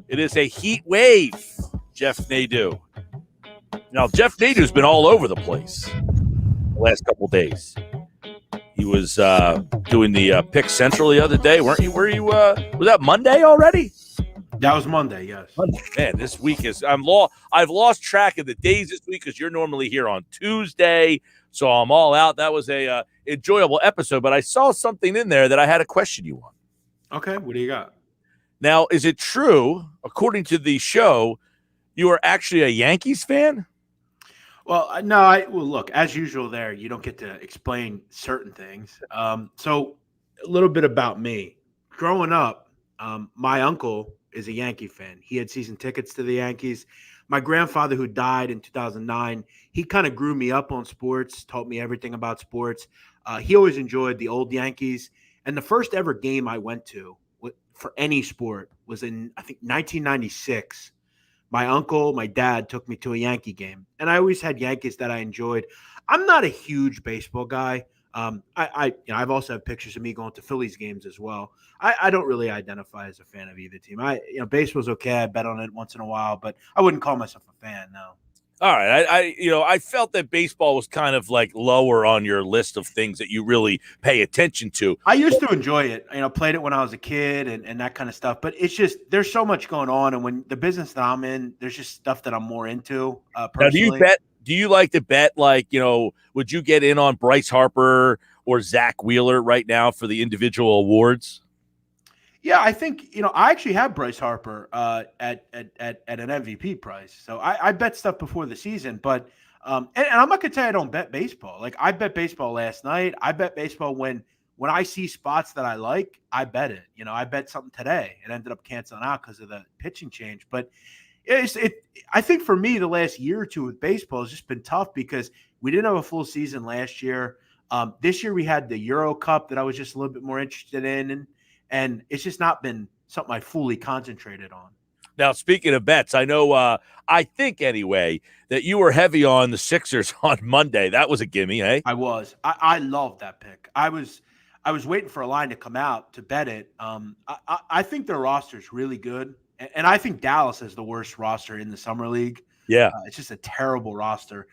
It is a heat wave, Jeff Nadeau. Now, Jeff Nadeau's been all over the place the last couple days. He was doing the Pick Central the other day, weren't you? Was that Monday already? That was Monday, yes. Man, this week is I've lost track of the days this week because you're normally here on Tuesday, so I'm all out. That was a enjoyable episode, but I saw something in there that I had to question you on. Okay, what do you got? Now, is it true, according to the show, you are actually a Yankees fan? Well, no, look, as usual there, you don't get to explain certain things. So a little bit about me. Growing up, my uncle is a Yankee fan. He had season tickets to the Yankees. My grandfather, who died in 2009, he kind of grew me up on sports, taught me everything about sports. He always enjoyed the old Yankees. And the first ever game I went to for any sport was in, I think, 1996. My uncle, my dad took me to a Yankee game, and I always had Yankees that I enjoyed. I'm not a huge baseball guy. I've also had pictures of me going to Phillies games as well. I don't really identify as a fan of either team. Baseball's okay. I bet on it once in a while, but I wouldn't call myself a fan. No. All right. I felt that baseball was kind of like lower on your list of things that you really pay attention to. I used to enjoy it. Played it when I was a kid and that kind of stuff. But it's just there's so much going on, and when the business that I'm in, there's just stuff that I'm more into. Personally. Now, do you like to bet? Would you get in on Bryce Harper or Zach Wheeler right now for the individual awards? Yeah, I think, I actually have Bryce Harper at an MVP price. So I bet stuff before the season, but and I'm not gonna tell you I don't bet baseball. Like, I bet baseball last night. I bet baseball when I see spots that I like, I bet it. I bet something today. It ended up canceling out because of the pitching change. But I think for me, the last year or two with baseball has just been tough because we didn't have a full season last year. This year we had the Euro Cup that I was just a little bit more interested in, and it's just not been something I fully concentrated on. Now, speaking of bets, I know, I think anyway, that you were heavy on the Sixers on Monday. That was a gimme, eh? I was. I loved that pick. I was waiting for a line to come out to bet it. I think their roster is really good, and I think Dallas is the worst roster in the Summer League. Yeah. It's just a terrible roster.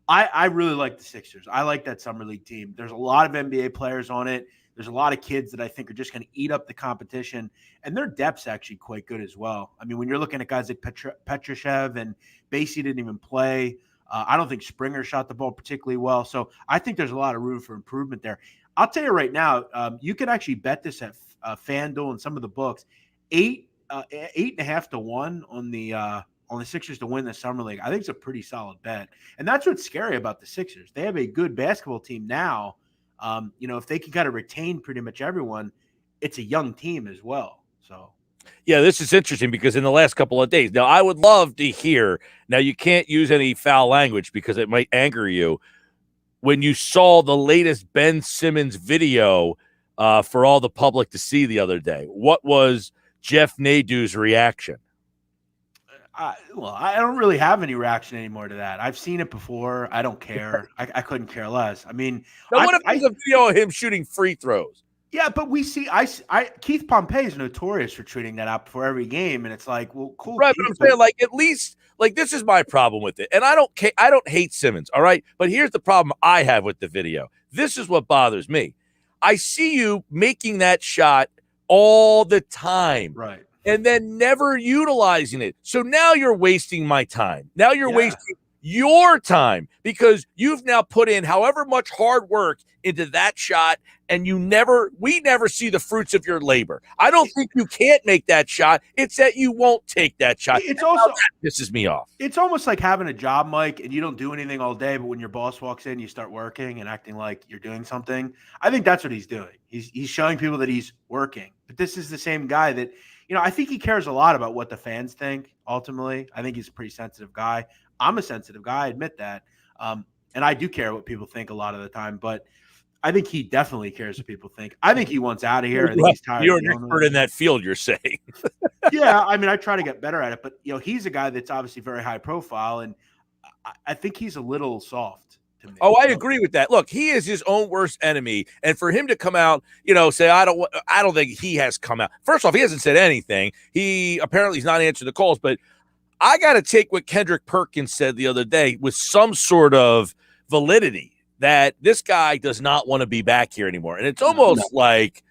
I really like the Sixers. I like that Summer League team. There's a lot of NBA players on it. There's a lot of kids that I think are just going to eat up the competition, and their depth's actually quite good as well. I mean, when you're looking at guys like Petrushev and Basie didn't even play, I don't think Springer shot the ball particularly well. So I think there's a lot of room for improvement there. I'll tell you right now, you can actually bet this at FanDuel and some of the books, 8.5 to 1 on the Sixers to win the Summer League. I think it's a pretty solid bet, and that's what's scary about the Sixers. They have a good basketball team now. If they can kind of retain pretty much everyone, it's a young team as well. So, yeah, this is interesting because in the last couple of days, now I would love to hear, now you can't use any foul language because it might anger you, when you saw the latest Ben Simmons video for all the public to see the other day. What was Jeff Nadeau's reaction? I don't really have any reaction anymore to that. I've seen it before. I don't care. I couldn't care less. I mean, now, what if there's a video of him shooting free throws? Yeah, but we see. Keith Pompey is notorious for tweeting that out before every game, and it's like, well, cool. Right, Keith, but I'm saying, at least, this is my problem with it, and I don't hate Simmons. All right, but here's the problem I have with the video. This is what bothers me. I see you making that shot all the time, right? And then never utilizing it. So now you're wasting my time. Now you're wasting your time because you've now put in however much hard work into that shot, and we never see the fruits of your labor. I don't think you can't make that shot. It's that you won't take that shot. It's also that pisses me off. It's almost like having a job, Mike, and you don't do anything all day, but when your boss walks in, you start working and acting like you're doing something. I think that's what he's doing. He's showing people that he's working. But this is the same guy that, I think he cares a lot about what the fans think, ultimately. I think he's a pretty sensitive guy. I'm a sensitive guy. I admit that. And I do care what people think a lot of the time. But I think he definitely cares what people think. I think he wants out of here. I think he's tired. You're an expert in that field, you're saying. Yeah, I mean, I try to get better at it, but he's a guy that's obviously very high profile, and I think he's a little soft to me. Oh, I agree with that. Look, he is his own worst enemy, and for him to come out, say I don't think he has come out. First off, he hasn't said anything. He apparently he's not answering the calls, but I got to take what Kendrick Perkins said the other day with some sort of validity that this guy does not want to be back here anymore, and it's almost like,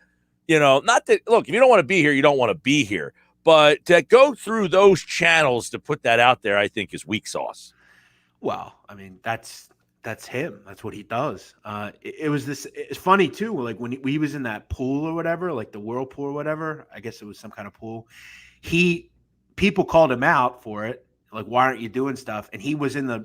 not that. Look, if you don't want to be here, you don't want to be here. But to go through those channels to put that out there, I think is weak sauce. Well, I mean, that's him. That's what he does. It was this. It's funny too. Like when he was in that pool or whatever, like the whirlpool or whatever. I guess it was some kind of pool. People called him out for it. Like, why aren't you doing stuff? And he was in the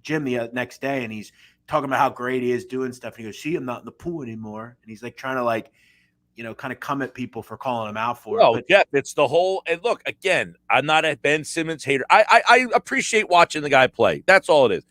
gym the next day, and he's talking about how great he is doing stuff. And he goes, "See, I'm not in the pool anymore." And he's like trying to kind of come at people for calling him out for it. But yeah, it's the whole. And look, again, I'm not a Ben Simmons hater. I appreciate watching the guy play. That's all it is.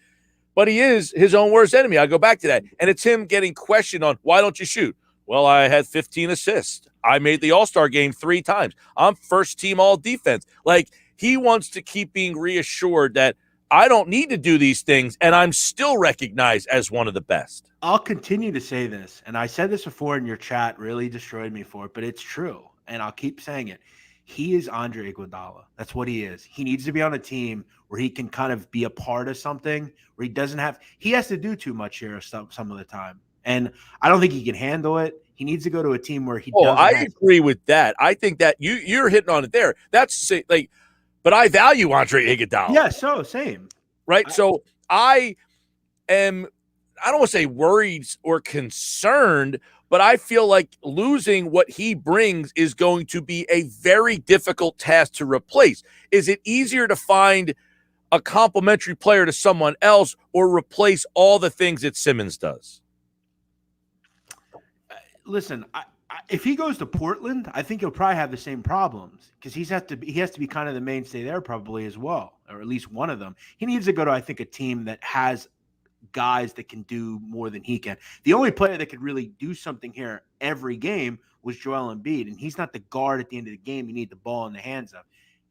But he is his own worst enemy. I go back to that. And it's him getting questioned on, why don't you shoot? Well, I had 15 assists. I made the All-Star game 3 times. I'm first team all defense. Like, he wants to keep being reassured that I don't need to do these things, and I'm still recognized as one of the best. I'll continue to say this, and I said this before in your chat, really destroyed me for it, but it's true, and I'll keep saying it. He is Andre Iguodala. That's what he is. He needs to be on a team where he can kind of be a part of something, where he has to do too much here some of the time. And I don't think he can handle it. He needs to go to a team where he doesn't. I agree with that. I think that you're hitting on it there. That's like, but I value Andre Iguodala. Yeah, so same. Right? So I don't want to say worried or concerned, but I feel like losing what he brings is going to be a very difficult task to replace. Is it easier to find a complementary player to someone else or replace all the things that Simmons does? Listen, if he goes to Portland, I think he'll probably have the same problems because he has to be kind of the mainstay there probably as well, or at least one of them. He needs to go to, I think, a team that has guys that can do more than he can. The only player that could really do something here every game was Joel Embiid, and he's not the guard at the end of the game. You need the ball in the hands of.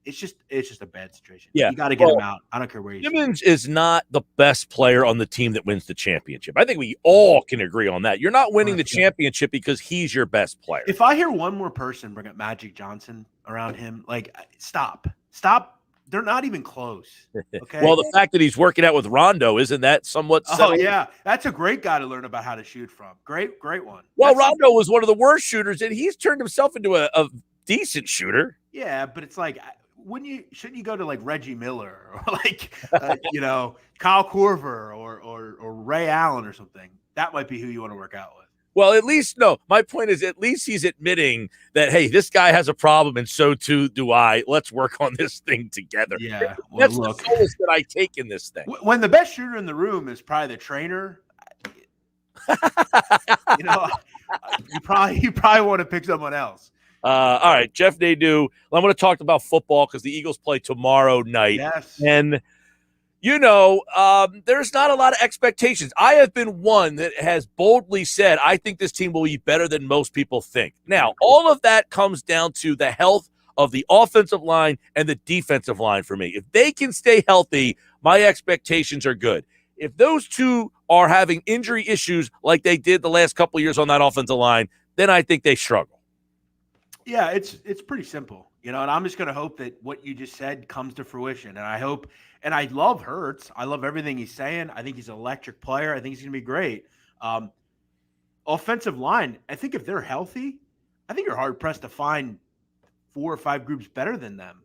It's just a bad situation. Yeah, you got to get him out. I don't care where he's. Simmons is not the best player on the team that wins the championship. I think we all can agree on that. You're not winning the championship because he's your best player. If I hear one more person bring up Magic Johnson around him, like stop. They're not even close. Okay. Well, the fact that he's working out with Rondo, isn't that somewhat? Oh yeah, that's a great guy to learn about how to shoot from. Great one. Well, Rondo was one of the worst shooters, and he's turned himself into a decent shooter. Yeah, but it's like, shouldn't you go to like Reggie Miller or like Kyle Korver or Ray Allen or something? That might be who you want to work out with. Well, at least my point is at least he's admitting that, hey, this guy has a problem and so too do I. Let's work on this thing together. Yeah. Well, that's the focus that I take in this thing. When the best shooter in the room is probably the trainer, you probably want to pick someone else. All right, Jeff Nadeau. I'm going to talk about football because the Eagles play tomorrow night. Yes. And, there's not a lot of expectations. I have been one that has boldly said, I think this team will be better than most people think. Now, all of that comes down to the health of the offensive line and the defensive line for me. If they can stay healthy, my expectations are good. If those two are having injury issues like they did the last couple of years on that offensive line, then I think they struggle. Yeah, it's pretty simple, and I'm just going to hope that what you just said comes to fruition. And I love Hurts. I love everything he's saying. I think he's an electric player. I think he's going to be great. Offensive line, I think if they're healthy, I think you're hard-pressed to find 4 or 5 groups better than them.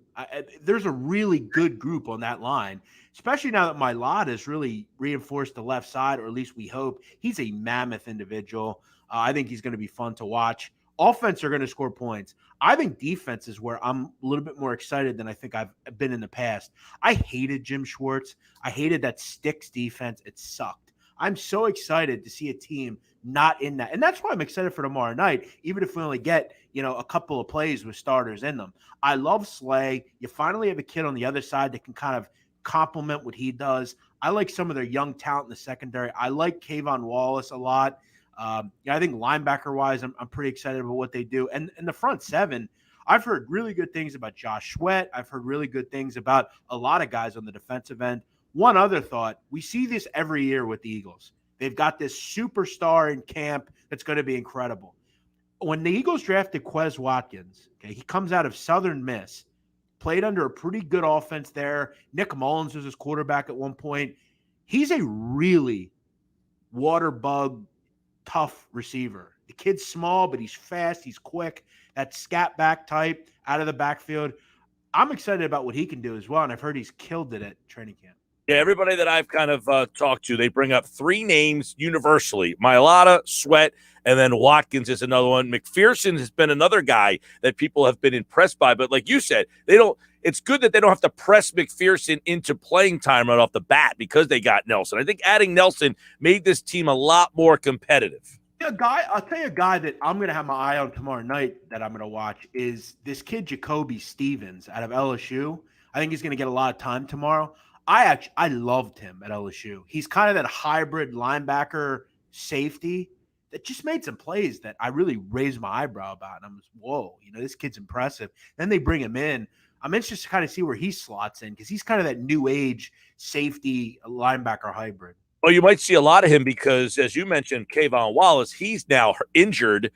There's a really good group on that line, especially now that Mailata has really reinforced the left side, or at least we hope. He's a mammoth individual. I think he's going to be fun to watch. Offense are going to score points. I think defense is where I'm a little bit more excited than I think I've been in the past. I hated Jim Schwartz. I hated that sticks defense. It sucked. I'm so excited to see a team not in that. And that's why I'm excited for tomorrow night, even if we only get, a couple of plays with starters in them. I love Slay. You finally have a kid on the other side that can kind of complement what he does. I like some of their young talent in the secondary. I like Kayvon Wallace a lot. I think linebacker-wise, I'm pretty excited about what they do. And the front seven, I've heard really good things about Josh Sweat. I've heard really good things about a lot of guys on the defensive end. One other thought, we see this every year with the Eagles. They've got this superstar in camp that's going to be incredible. When the Eagles drafted Quez Watkins, he comes out of Southern Miss, played under a pretty good offense there. Nick Mullins was his quarterback at one point. He's a really water bug, tough receiver. The kid's small, but he's fast. He's quick. That scat back type out of the backfield. I'm excited about what he can do as well, and I've heard he's killed it at training camp. Yeah, everybody that I've kind of talked to, they bring up three names universally: Mailata, Sweat, and then Watkins is another one. McPherson has been another guy that people have been impressed by, but like you said, they don't. It's good that they don't have to press McPherson into playing time right off the bat because they got Nelson. I think adding Nelson made this team a lot more competitive. I'll tell you a guy that I'm going to have my eye on tomorrow night that I'm going to watch is this kid Jacoby Stevens out of LSU. I think he's going to get a lot of time tomorrow. I loved him at LSU. He's kind of that hybrid linebacker safety that just made some plays that I really raised my eyebrow about. And I'm just, whoa, this kid's impressive. Then they bring him in. I'm interested to kind of see where he slots in because he's kind of that new age safety linebacker hybrid. Well, you might see a lot of him because, as you mentioned, Kayvon Wallace, he's now injured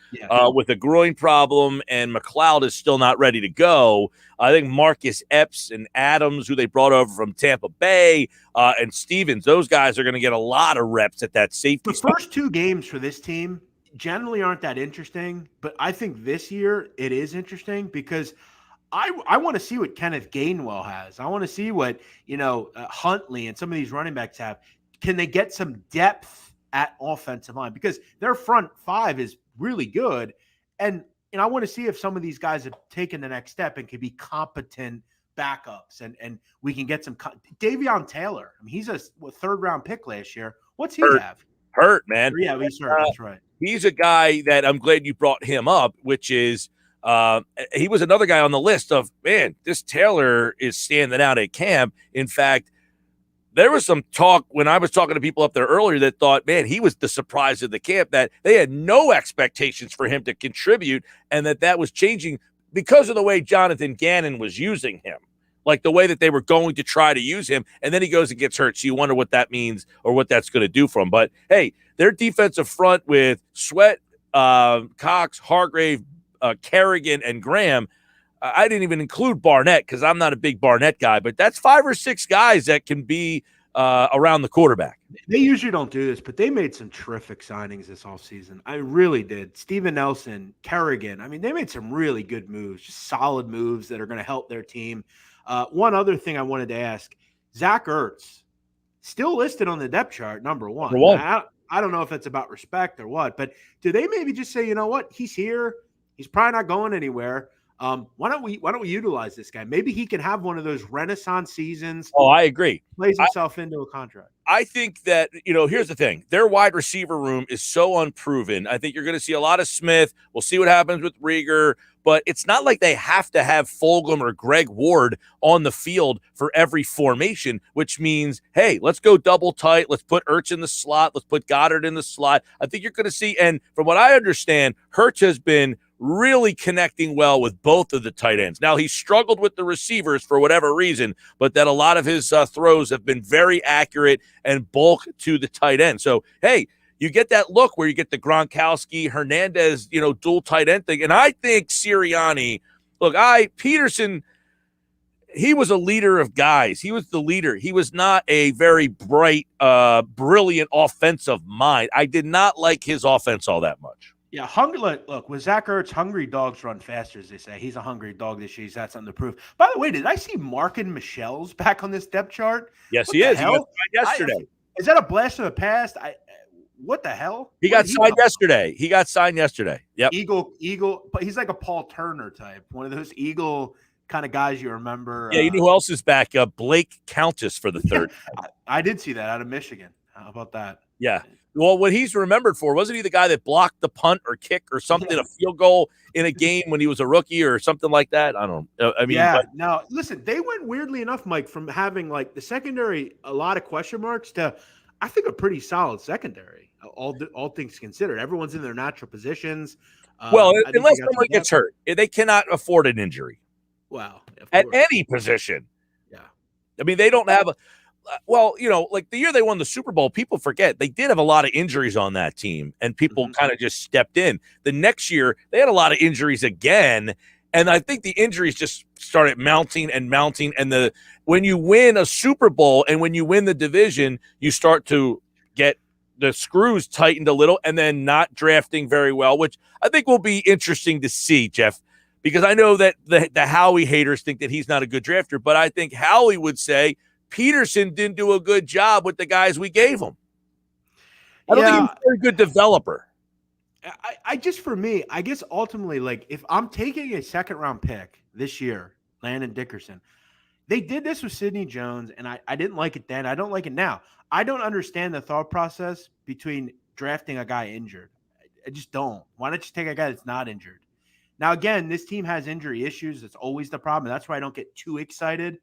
with a groin problem, and McLeod is still not ready to go. I think Marcus Epps and Adams, who they brought over from Tampa Bay, and Stevens, those guys are going to get a lot of reps at that safety spot. The first two games for this team generally aren't that interesting, but I think this year it is interesting because I want to see what Kenneth Gainwell has. I want to see what, Huntley and some of these running backs have. Can they get some depth at offensive line? Because their front five is really good. And I want to see if some of these guys have taken the next step and can be competent backups. And we can get some – Davion Taylor. I mean, he's a third-round pick last year. What's he have? Hurt, man. Yeah, he's hurt. That's right. He's a guy that I'm glad you brought him up, which is he was another guy on the list of, man, this Taylor is standing out at camp. In fact, there was some talk when I was talking to people up there earlier that thought, man, he was the surprise of the camp, that they had no expectations for him to contribute and that was changing because of the way Jonathan Gannon was using him, like the way that they were going to try to use him. And then he goes and gets hurt. So you wonder what that means or what that's going to do for him. But, hey, their defensive front with Sweat, Cox, Hargrave, Kerrigan, and Graham, I didn't even include Barnett because I'm not a big Barnett guy, but that's 5 or 6 guys that can be around the quarterback. They usually don't do this, but they made some terrific signings this offseason. I really did. Steven Nelson, Kerrigan. I mean, they made some really good moves, just solid moves that are going to help their team. One other thing I wanted to ask, Zach Ertz, still listed on the depth chart, number one. I don't know if it's about respect or what, but do they maybe just say, you know what, he's here. He's probably not going anywhere. Why don't we utilize this guy? Maybe he can have one of those renaissance seasons. Oh, I agree. Plays himself into a contract. I think that, here's the thing. Their wide receiver room is so unproven. I think you're going to see a lot of Smith. We'll see what happens with Rieger. But it's not like they have to have Fulgham or Greg Ward on the field for every formation, which means, hey, let's go double tight. Let's put Ertz in the slot. Let's put Goddard in the slot. I think you're going to see, and from what I understand, Hurts has been really connecting well with both of the tight ends. Now, he struggled with the receivers for whatever reason, but that a lot of his throws have been very accurate and bulk to the tight end. So, hey, you get that look where you get the Gronkowski, Hernandez, dual tight end thing. And I think Sirianni, Peterson, he was a leader of guys. He was the leader. He was not a very bright, brilliant offensive mind. I did not like his offense all that much. Yeah, look, with Zach Ertz, hungry dogs run faster, as they say. He's a hungry dog this year. He's got something to prove. By the way, did I see Markin Michel's back on this depth chart? Yes, he is. He got signed yesterday. Is that a blast from the past? What the hell? He got signed yesterday. Yep. Eagle, but he's like a Paul Turner type, one of those Eagle kind of guys you remember. Yeah, you know who else is back? Blake Countess for the third. I did see that out of Michigan. How about that? Yeah. Well, what he's remembered for, wasn't he the guy that blocked the punt or kick or something, a field goal in a game when he was a rookie or something like that? I don't know. I mean, no, listen, they went weirdly enough, Mike, from having like the secondary, a lot of question marks to, I think, a pretty solid secondary, all things considered. Everyone's in their natural positions. Well, unless someone gets hurt, they cannot afford an injury. Wow. At any position. Yeah. I mean, they don't have like the year they won the Super Bowl, people forget they did have a lot of injuries on that team, and people kind of just stepped in. The next year, they had a lot of injuries again, and I think the injuries just started mounting. And when you win a Super Bowl and when you win the division, you start to get the screws tightened a little, and then not drafting very well, which I think will be interesting to see, Jeff, because I know that the Howie haters think that he's not a good drafter, but I think Howie would say Peterson didn't do a good job with the guys we gave him. I don't think he's a very good developer. I guess ultimately, like, if I'm taking a second-round pick this year, Landon Dickerson, they did this with Sidney Jones, and I didn't like it then. I don't like it now. I don't understand the thought process between drafting a guy injured. I just don't. Why not just take a guy that's not injured? Now, again, this team has injury issues. It's always the problem. That's why I don't get too excited.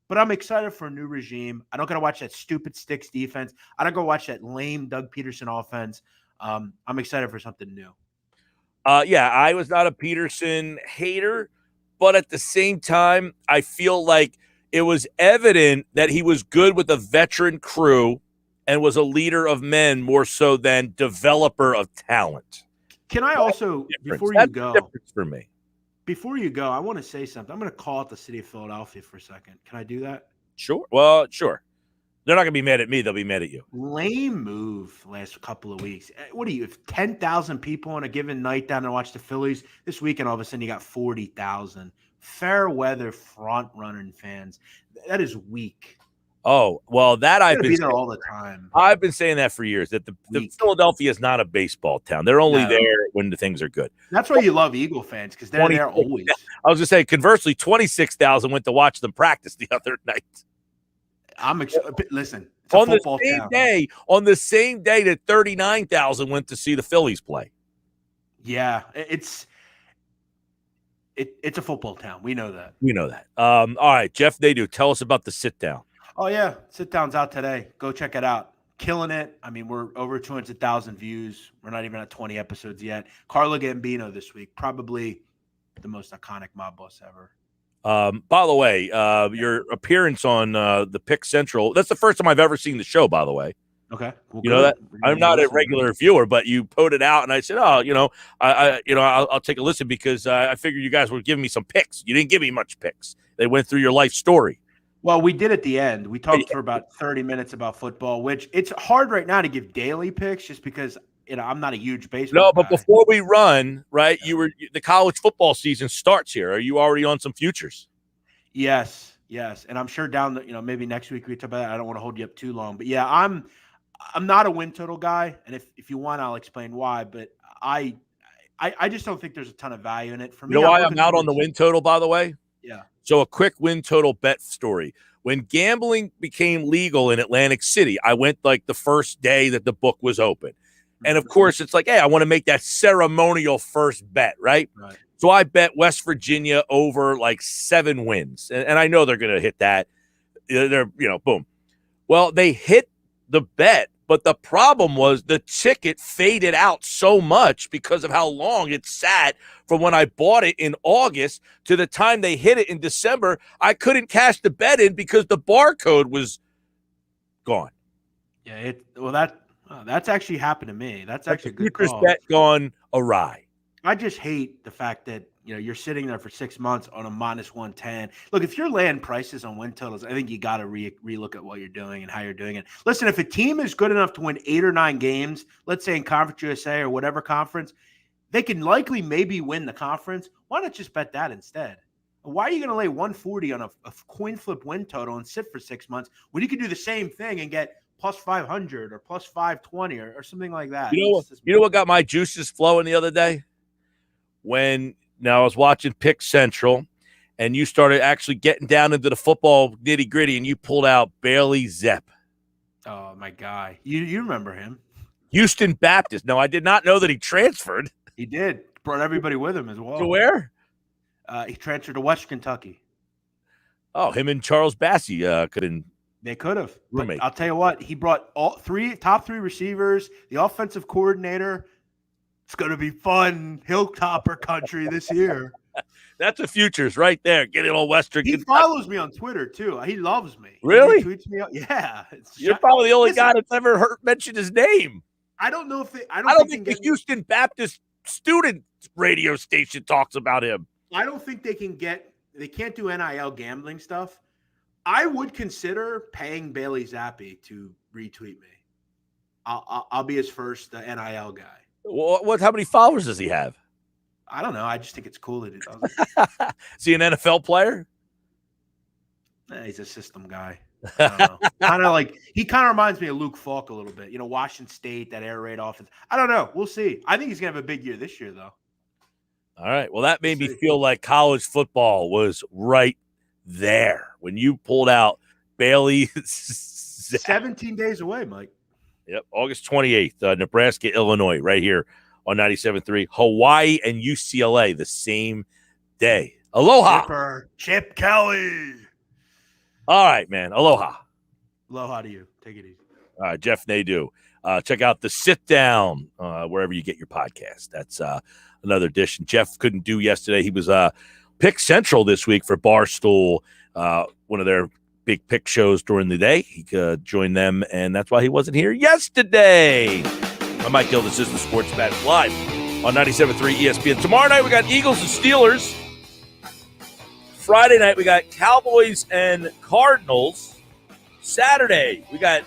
But I'm excited for a new regime. I don't got to watch that stupid Sticks defense. I don't go watch that lame Doug Peterson offense. I'm excited for something new. I was not a Peterson hater, but at the same time, I feel like it was evident that he was good with a veteran crew and was a leader of men more so than developer of talent. Can I also, before you go, for me. Before you go, I want to say something. I'm going to call out the city of Philadelphia for a second. Can I do that? Sure. Well, sure. They're not going to be mad at me. They'll be mad at you. Lame move last couple of weeks. What do you have 10,000 people on a given night down and watch the Phillies? This weekend, all of a sudden, you got 40,000. Fair weather front running fans. That is weak. Oh, well, that I've been there all the time. I've been saying that for years, that the Philadelphia is not a baseball town. They're only there when the things are good. That's why you love Eagle fans, because they're there always. I was going to say, conversely, 26,000 went to watch them practice the other night. Listen, on the same day that 39,000 went to see the Phillies play. Yeah, it's a football town. We know that. All right, Jeff Nadeau, tell us about the sit down. Oh, yeah. Sit down's out today. Go check it out. Killing it. I mean, we're over 200,000 views. We're not even at 20 episodes yet. Carlo Gambino this week, probably the most iconic mob boss ever. By the way, your appearance on the Pick Central, that's the first time I've ever seen the show, by the way. Okay. Well, you know that I'm not a regular viewer, but you put it out and I said, I'll take a listen because I figured you guys were giving me some picks. You didn't give me much picks. They went through your life story. Well, we did at the end. We talked for about 30 minutes about football, which it's hard right now to give daily picks just because, I'm not a huge baseball guy. Before we run, right, the college football season starts here. Are you already on some futures? Yes. And I'm sure down maybe next week we talk about that. I don't want to hold you up too long. But yeah, I'm not a win total guy. And if you want, I'll explain why. But I just don't think there's a ton of value in it. For me, you know why I'm out on the win total, by the way? Yeah. So a quick win total bet story. When gambling became legal in Atlantic City, I went like the first day that the book was open. And of course, it's like, hey, I want to make that ceremonial first bet, right? So I bet West Virginia over like 7 wins. And I know they're going to hit that. They're, boom. Well, they hit the bet. But the problem was the ticket faded out so much because of how long it sat from when I bought it in August to the time they hit it in December. I couldn't cash the bet in because the barcode was gone. Yeah, that's actually happened to me. That's actually a good futures call. Bet gone awry. I just hate the fact that you're sitting there for 6 months on a -110. Look, if you're laying prices on win totals, I think you got to relook at what you're doing and how you're doing it. Listen, if a team is good enough to win 8 or 9 games, let's say in Conference USA or whatever conference, they can likely maybe win the conference. Why not just bet that instead? Why are you going to lay 140 on a coin flip win total and sit for 6 months when you can do the same thing and get plus 500 or plus 520 or something like that? You know what got my juices flowing the other day? Now I was watching Pick Central, and you started actually getting down into the football nitty gritty, and you pulled out Bailey Zepp. Oh, my guy! You remember him? Houston Baptist. No, I did not know that he transferred. He did. Brought everybody with him as well. To where? He transferred to West Kentucky. Oh, him and Charles Bassey couldn't. They could have. Roommate. But I'll tell you what, he brought all top three receivers, the offensive coordinator. It's going to be fun, Hilltopper country this year. That's the futures right there. Get it on Western. He follows me on Twitter, too. He loves me. Really? He tweets me. Yeah. You're probably the only guy that's ever mentioned his name. I don't know if they. I don't think the Houston Baptist student radio station talks about him. I don't think they can get. They can't do NIL gambling stuff. I would consider paying Bailey Zappi to retweet me. I'll be his first NIL guy. What? How many followers does he have? I don't know. I just think it's cool that he does it. Is he an NFL player? He's a system guy. I don't know. He kind of reminds me of Luke Falk a little bit. You know, Washington State, that air raid offense. I don't know. We'll see. I think he's gonna have a big year this year, though. All right. Well, that made me feel like college football was right there when you pulled out Bailey. 17 days away, Mike. Yep, August 28th, Nebraska, Illinois, right here on 97.3. Hawaii and UCLA the same day. Aloha. Chip Kelly. All right, man. Aloha. Aloha to you. Take it easy. All right, Jeff Nadeau. Check out the Sit Down wherever you get your podcast. That's another edition. Jeff couldn't do yesterday. He was Pick Central this week for Barstool, one of their big pick shows during the day. He could join them, and that's why he wasn't here yesterday. I'm Mike Gill. This is the Sports Match Live on 97.3 ESPN. Tomorrow night, we got Eagles and Steelers. Friday night, we got Cowboys and Cardinals. Saturday, we got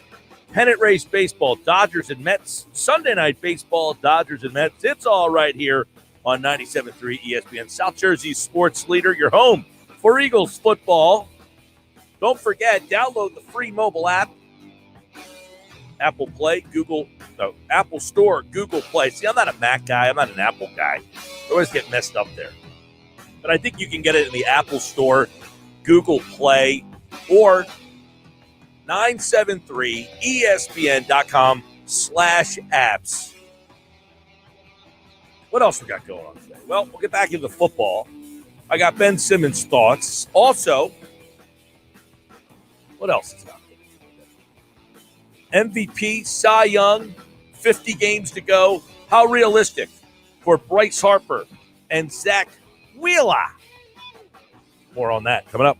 pennant race baseball, Dodgers and Mets. Sunday night baseball, Dodgers and Mets. It's all right here on 97.3 ESPN. South Jersey's sports leader, your home for Eagles football. Don't forget, download the free mobile app. Apple Store, Google Play. See, I'm not a Mac guy. I'm not an Apple guy. I always get messed up there. But I think you can get it in the Apple Store, Google Play, or 973ESPN.com/apps. What else we got going on today? Well, we'll get back into football. I got Ben Simmons' thoughts. Also, what else is out there? MVP, Cy Young, 50 games to go. How realistic for Bryce Harper and Zach Wheeler? More on that coming up.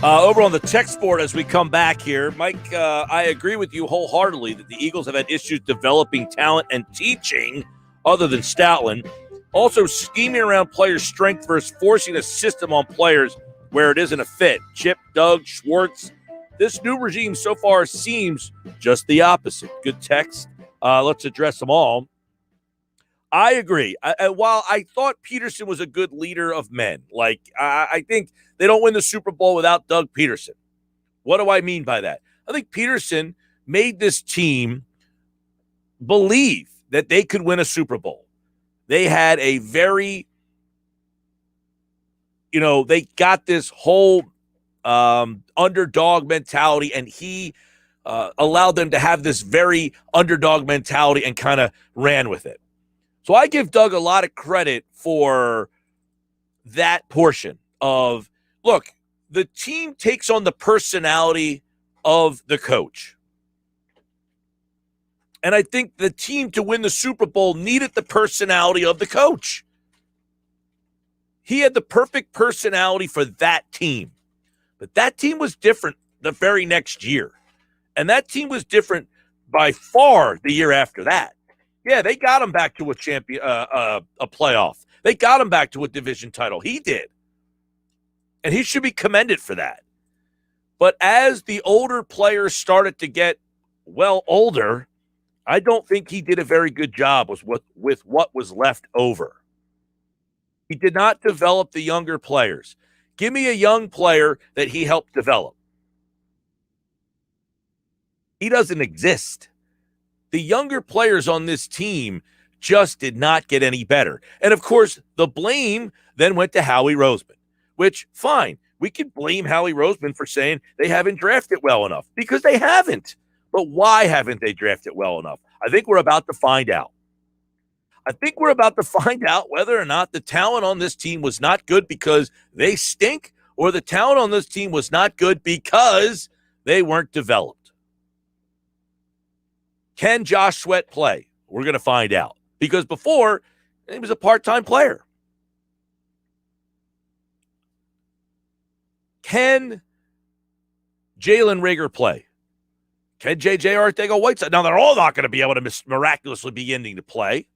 Over on the text board as we come back here, Mike, I agree with you wholeheartedly that the Eagles have had issues developing talent and teaching other than Stoutland. Also, scheming around players' strength versus forcing a system on players where it isn't a fit. Chip, Doug, Schwartz. This new regime so far seems just the opposite. Good text. Let's address them all. I agree. While I thought Peterson was a good leader of men, I think they don't win the Super Bowl without Doug Peterson. What do I mean by that? I think Peterson made this team believe that they could win a Super Bowl. They had a very, they got this whole underdog mentality, and he allowed them to have this very underdog mentality and kind of ran with it. So I give Doug a lot of credit for that portion of, look, the team takes on the personality of the coach. And I think the team to win the Super Bowl needed the personality of the coach. He had the perfect personality for that team. But that team was different the very next year. And that team was different by far the year after that. Yeah, they got him back to a playoff. They got him back to a division title. He did. And he should be commended for that. But as the older players started to get, older, I don't think he did a very good job with what was left over. He did not develop the younger players. Give me a young player that he helped develop. He doesn't exist. The younger players on this team just did not get any better. And, of course, the blame then went to Howie Roseman, which, fine, we can blame Howie Roseman for saying they haven't drafted well enough, because they haven't. But why haven't they drafted well enough? I think we're about to find out. I think we're about to find out whether or not the talent on this team was not good because they stink, or the talent on this team was not good because they weren't developed. Can Josh Sweat play? We're going to find out. Because before, he was a part-time player. Can Jalen Reagor play? Can J.J. Arcega-Whiteside? Now, they're all not going to be able to miraculously beginning to play.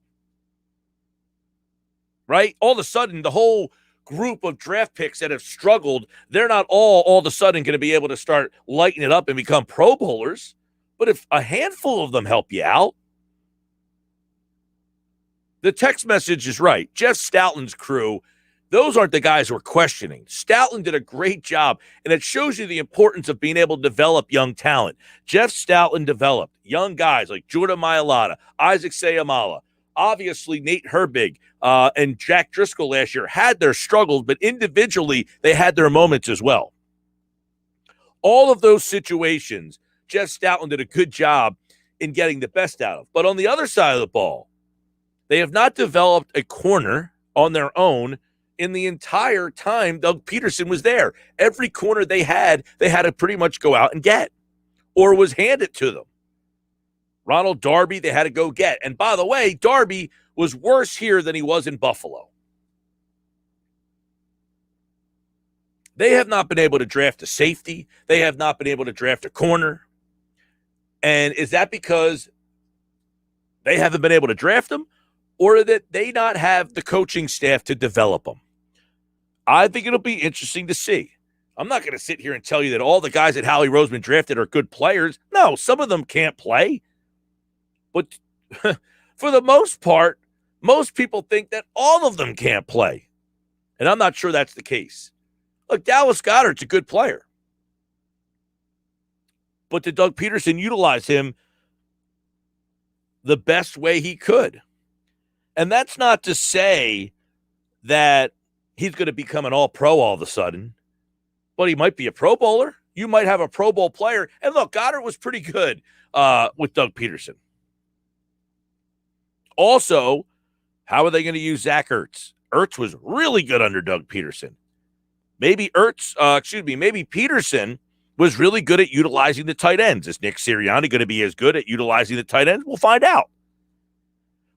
Right? All of a sudden, the whole group of draft picks that have struggled, they're not all of a sudden going to be able to start lighting it up and become Pro Bowlers. But if a handful of them help you out, the text message is right. Jeff Stoutland's crew, those aren't the guys we're questioning. Stoutland did a great job, and it shows you the importance of being able to develop young talent. Jeff Stoutland developed young guys like Jordan Mailata, Isaac Seumalo. Obviously, Nate Herbig and Jack Driscoll last year had their struggles, but individually, they had their moments as well. All of those situations, Jeff Stoutland did a good job in getting the best out of. But on the other side of the ball, they have not developed a corner on their own in the entire time Doug Peterson was there. Every corner they had to pretty much go out and get, or was handed to them. Ronald Darby, they had to go get. And by the way, Darby was worse here than he was in Buffalo. They have not been able to draft a safety. They have not been able to draft a corner. And is that because they haven't been able to draft them, or that they not have the coaching staff to develop them? I think it'll be interesting to see. I'm not going to sit here and tell you that all the guys that Howie Roseman drafted are good players. No, some of them can't play. But for the most part, most people think that all of them can't play. And I'm not sure that's the case. Look, Dallas Goedert's a good player. But did Doug Peterson utilize him the best way he could? And that's not to say that he's going to become an all-pro all of a sudden, but he might be a Pro Bowler. You might have a Pro Bowl player. And look, Goddard was pretty good with Doug Peterson. Also, how are they going to use Zach Ertz? Ertz was really good under Doug Peterson. Maybe Peterson was really good at utilizing the tight ends. Is Nick Sirianni going to be as good at utilizing the tight ends? We'll find out.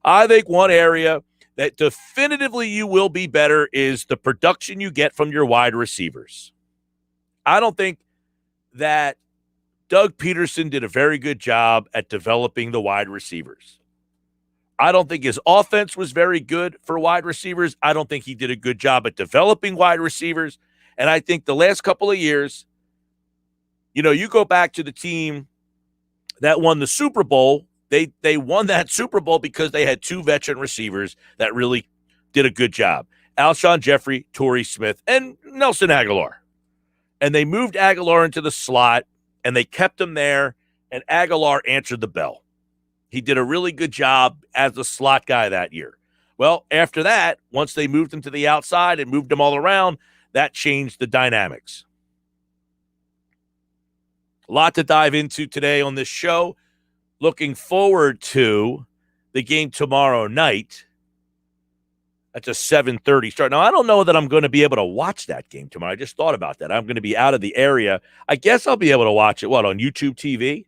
I think one area that definitively you will be better is the production you get from your wide receivers. I don't think that Doug Peterson did a very good job at developing the wide receivers. I don't think his offense was very good for wide receivers. I don't think he did a good job at developing wide receivers. And I think the last couple of years, you go back to the team that won the Super Bowl. They won that Super Bowl because they had two veteran receivers that really did a good job. Alshon Jeffrey, Torrey Smith, and Nelson Aguilar. And they moved Aguilar into the slot, and they kept him there, and Aguilar answered the bell. He did a really good job as the slot guy that year. Well, after that, once they moved him to the outside and moved him all around, that changed the dynamics. A lot to dive into today on this show. Looking forward to the game tomorrow night. That's a 7:30 start. Now, I don't know that I'm going to be able to watch that game tomorrow. I just thought about that. I'm going to be out of the area. I guess I'll be able to watch it, on YouTube TV?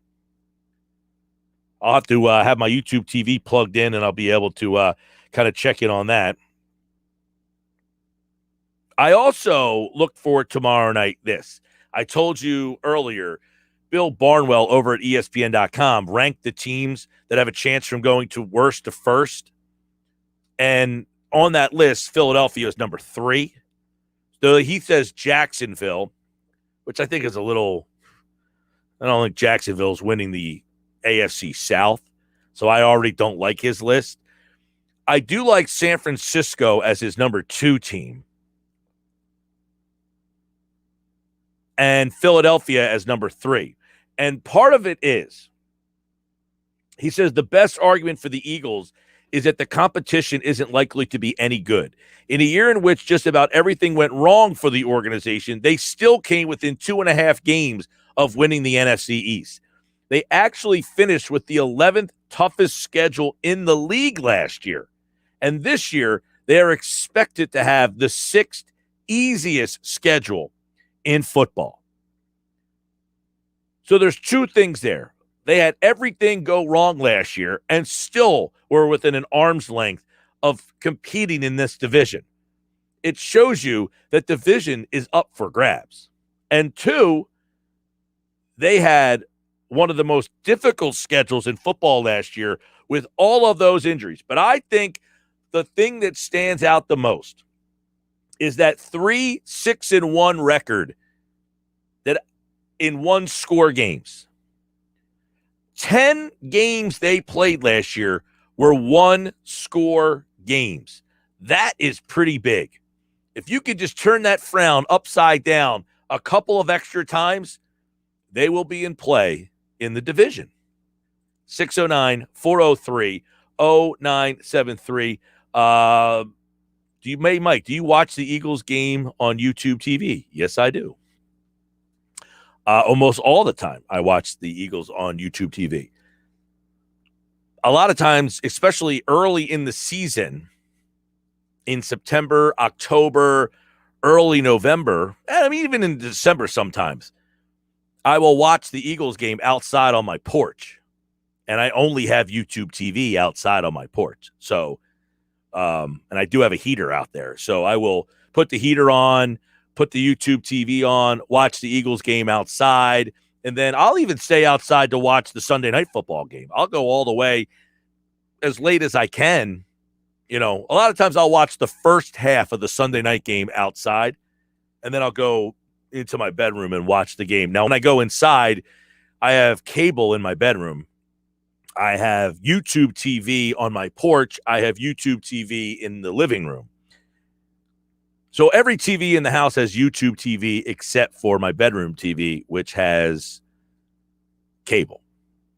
I'll have to have my YouTube TV plugged in, and I'll be able to kind of check in on that. I also look forward tomorrow night this. I told you earlier, Bill Barnwell over at ESPN.com ranked the teams that have a chance from going to worst to first. And on that list, Philadelphia is number 3. So he says Jacksonville, which I think is a little – I don't think Jacksonville's winning the AFC South. So I already don't like his list. I do like San Francisco as his number 2 team. And Philadelphia as number 3. And part of it is, he says the best argument for the Eagles is that the competition isn't likely to be any good. In a year in which just about everything went wrong for the organization, they still came within 2.5 games of winning the NFC East. They actually finished with the 11th toughest schedule in the league last year. And this year, they are expected to have the 6th easiest schedule in football. So there's 2 things there. They had everything go wrong last year and still were within an arm's length of competing in this division. It shows you that division is up for grabs. And 2, they had one of the most difficult schedules in football last year with all of those injuries. But I think the thing that stands out the most is that 3-6-1 record that in 1-score games. 10 games they played last year were 1-score games. That is pretty big. If you could just turn that frown upside down a couple of extra times, they will be in play in the division. 609-403-0973. Mike, do you watch the Eagles game on YouTube TV? Yes, I do. Almost all the time I watch the Eagles on YouTube TV. A lot of times, especially early in the season, in September, October, early November, and even in December sometimes, I will watch the Eagles game outside on my porch. And I only have YouTube TV outside on my porch. So, and I do have a heater out there. So I will put the heater on, put the YouTube TV on, watch the Eagles game outside, and then I'll even stay outside to watch the Sunday night football game. I'll go all the way as late as I can. A lot of times I'll watch the first half of the Sunday night game outside, and then I'll go into my bedroom and watch the game. Now, when I go inside, I have cable in my bedroom. I have YouTube TV on my porch. I have YouTube TV in the living room. So every TV in the house has YouTube TV except for my bedroom TV, which has cable.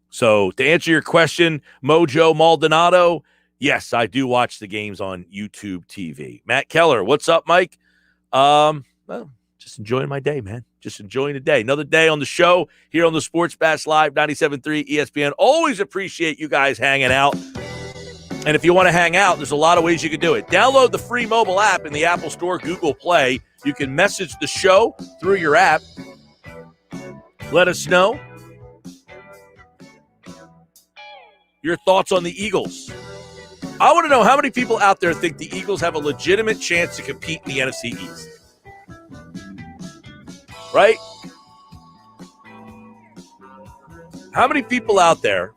So to answer your question, Mojo Maldonado, yes, I do watch the games on YouTube TV. Matt Keller, what's up, Mike? Well, just enjoying my day, man. Just enjoying the day. Another day on the show here on the Sports Bash Live, 97.3 ESPN. Always appreciate you guys hanging out. And if you want to hang out, there's a lot of ways you can do it. Download the free mobile app in the Apple Store, Google Play. You can message the show through your app. Let us know your thoughts on the Eagles. I want to know how many people out there think the Eagles have a legitimate chance to compete in the NFC East. Right? How many people out there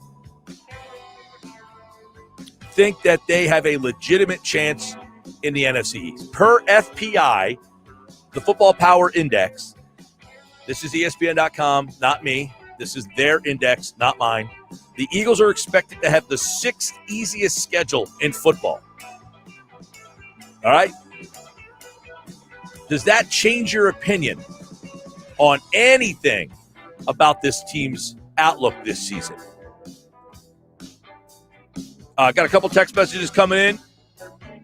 think that they have a legitimate chance in the NFC East? Per FPI, the Football Power Index, this is ESPN.com, not me. This is their index, not mine. The Eagles are expected to have the 6th easiest schedule in football. All right? Does that change your opinion on anything about this team's outlook this season? Got a couple text messages coming in.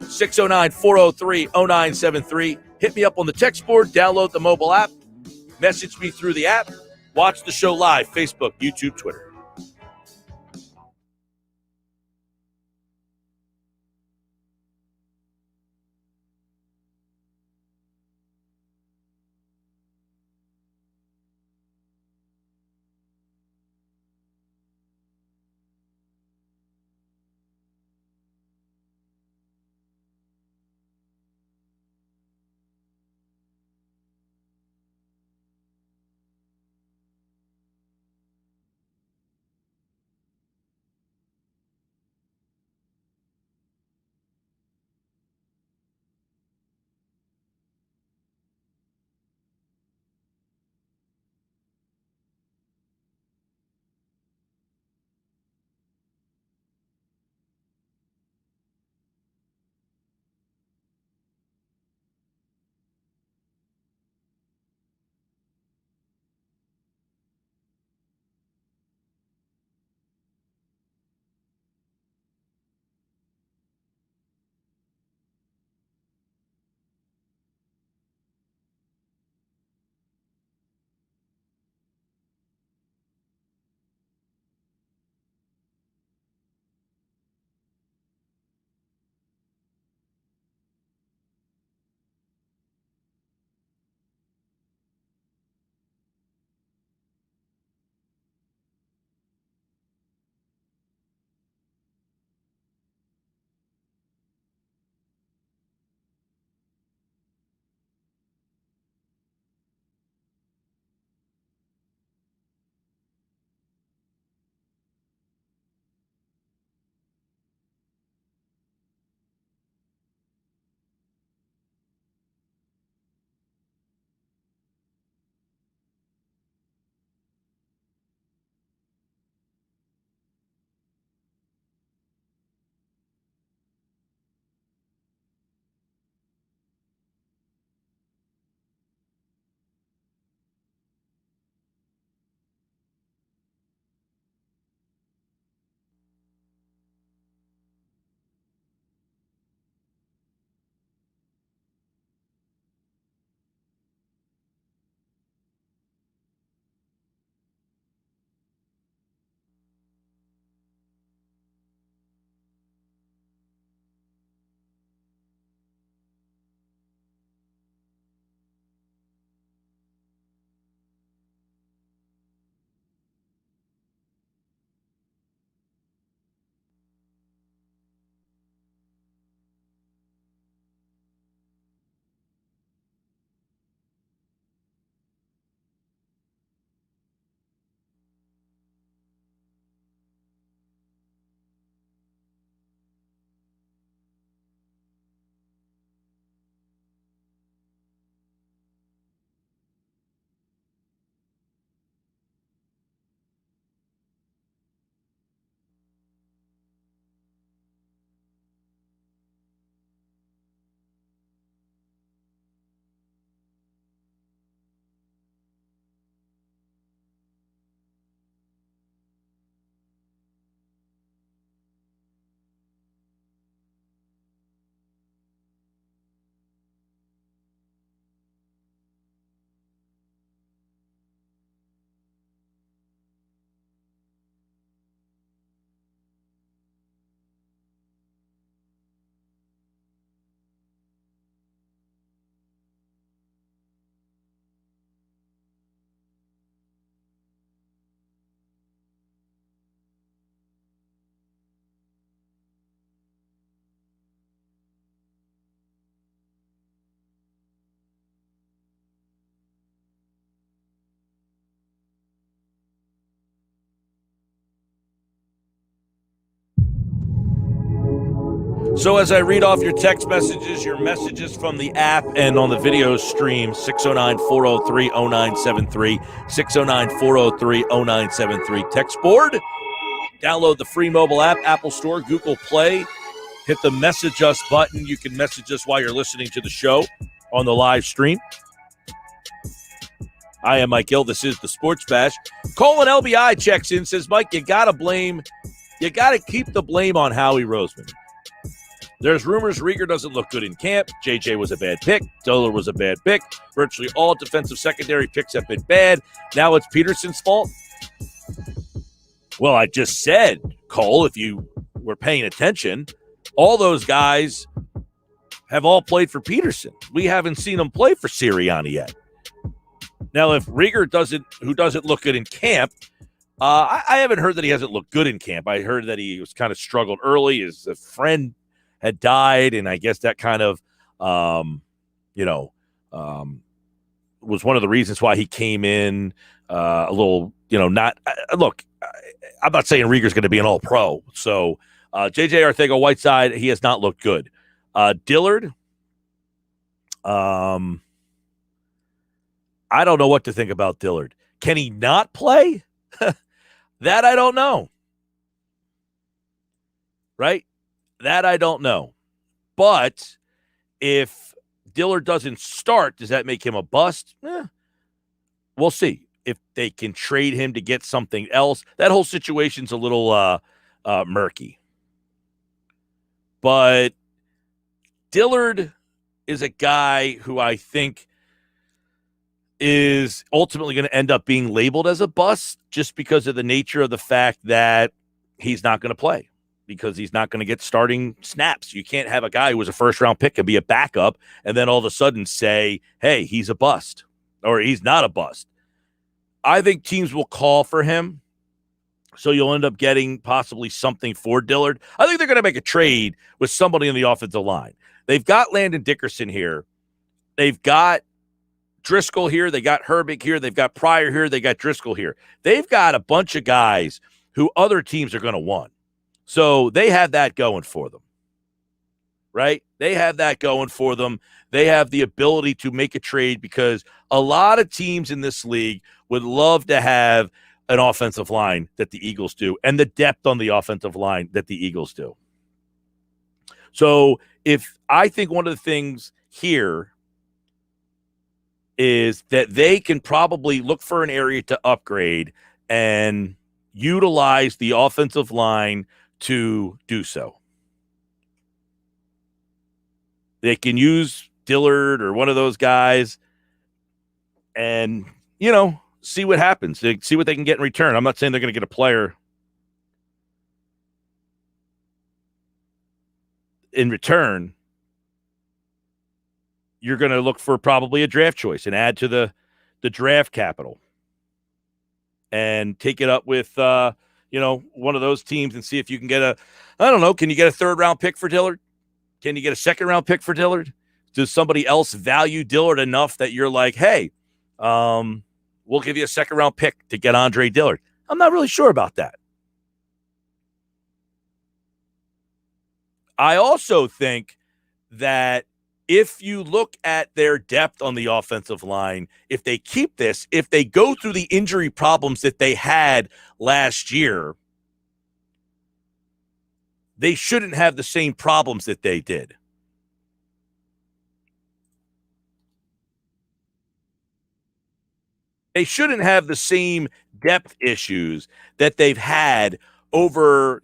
609-403-0973. Hit me up on the text board. Download the mobile app. Message me through the app. Watch the show live. Facebook, YouTube, Twitter. So as I read off your text messages, your messages from the app and on the video stream, 609-403-0973, 609-403-0973 text board. Download the free mobile app, Apple Store, Google Play. Hit the message us button. You can message us while you're listening to the show on the live stream. I am Mike Gill. This is the Sports Bash. Colin LBI checks in, says, Mike, you got to keep the blame on Howie Roseman. There's rumors Rieger doesn't look good in camp. JJ was a bad pick. Diller was a bad pick. Virtually all defensive secondary picks have been bad. Now it's Peterson's fault. Well, I just said, Cole, if you were paying attention, all those guys have all played for Peterson. We haven't seen them play for Sirianni yet. Now, if Rieger doesn't look good in camp, I haven't heard that he hasn't looked good in camp. I heard that he was kind of struggled early. His friend had died, and I guess that kind of, was one of the reasons why he came in a little, not – look, I'm not saying Rieger's going to be an all-pro. So, J.J. Arcega-Whiteside, he has not looked good. Dillard, I don't know what to think about Dillard. Can he not play? That I don't know. Right? That I don't know. But if Dillard doesn't start, does that make him a bust? We'll see. If they can trade him to get something else, that whole situation's a little murky. But Dillard is a guy who I think is ultimately going to end up being labeled as a bust just because of the nature of the fact that he's not going to play, because he's not going to get starting snaps. You can't have a guy who was a first-round pick and be a backup and then all of a sudden say, hey, he's a bust or he's not a bust. I think teams will call for him, so you'll end up getting possibly something for Dillard. I think they're going to make a trade with somebody in the offensive line. They've got Landon Dickerson here. They've got Driscoll here. They got Herbig here. They've got Pryor here. They got Driscoll here. They've got a bunch of guys who other teams are going to want. So they have that going for them, right? They have that going for them. They have the ability to make a trade because a lot of teams in this league would love to have an offensive line that the Eagles do and the depth on the offensive line that the Eagles do. So if I think one of the things here is that they can probably look for an area to upgrade and utilize the offensive line to do so. They can use Dillard or one of those guys and, see what happens. See what they can get in return. I'm not saying they're going to get a player in return. You're going to look for probably a draft choice and add to the draft capital and take it up with, one of those teams and see if you can get can you get a third-round pick for Dillard? Can you get a second-round pick for Dillard? Does somebody else value Dillard enough that you're like, hey, we'll give you a second-round pick to get Andre Dillard? I'm not really sure about that. I also think that if you look at their depth on the offensive line, if they keep this, if they go through the injury problems that they had last year, they shouldn't have the same problems that they did. They shouldn't have the same depth issues that they've had over,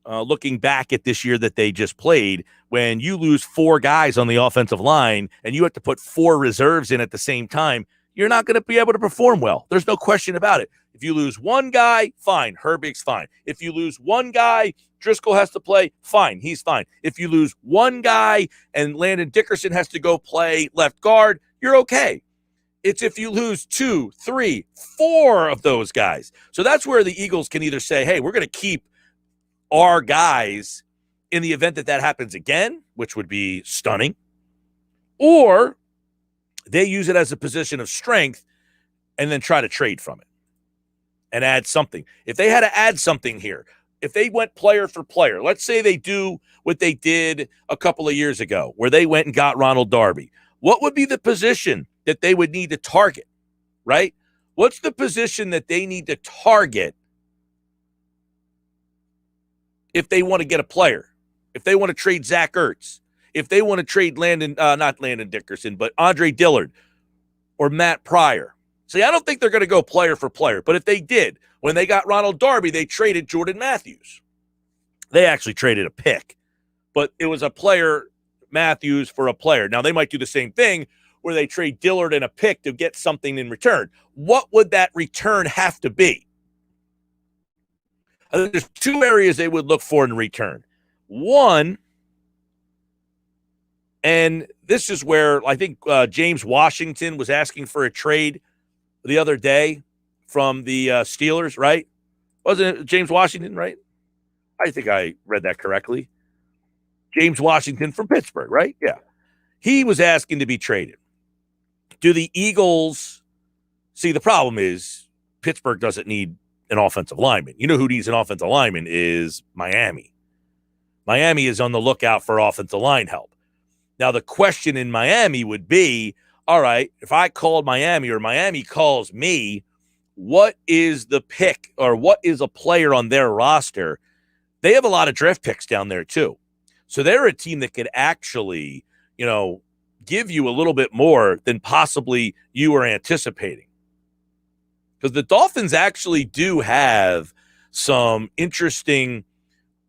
looking back at this year that they just played, when you lose 4 guys on the offensive line and you have to put 4 reserves in at the same time, you're not going to be able to perform well. There's no question about it. If you lose one guy, fine, Herbig's fine. If you lose one guy, Driscoll has to play, fine, he's fine. If you lose one guy and Landon Dickerson has to go play left guard, you're okay. It's if you lose 2, 3, 4 of those guys. So that's where the Eagles can either say, hey, we're going to keep our guys in the event that happens again, which would be stunning, or they use it as a position of strength and then try to trade from it and add something. If they had to add something here, if they went player for player, let's say they do what they did a couple of years ago, where they went and got Ronald Darby, what would be the position that they would need to target, right? What's the position that they need to target if they want to get a player, if they want to trade Zach Ertz, if they want to trade not Landon Dickerson, but Andre Dillard or Matt Pryor? See, I don't think they're going to go player for player, but if they did, when they got Ronald Darby, they traded Jordan Matthews. They actually traded a pick, but it was a player, Matthews, for a player. Now, they might do the same thing where they trade Dillard and a pick to get something in return. What would that return have to be? I think there's two areas they would look for in return. One, and this is where I think James Washington was asking for a trade the other day from the Steelers, right? Wasn't it James Washington, right? I think I read that correctly. James Washington from Pittsburgh, right? Yeah. He was asking to be traded. Do the Eagles see? The problem is Pittsburgh doesn't need an offensive lineman. You know who needs an offensive lineman is Miami. Miami is on the lookout for offensive line help. Now, the question in Miami would be, all right, if I called Miami or Miami calls me, what is the pick or what is a player on their roster? They have a lot of draft picks down there too. So they're a team that could actually, give you a little bit more than possibly you were anticipating. Because the Dolphins actually do have some interesting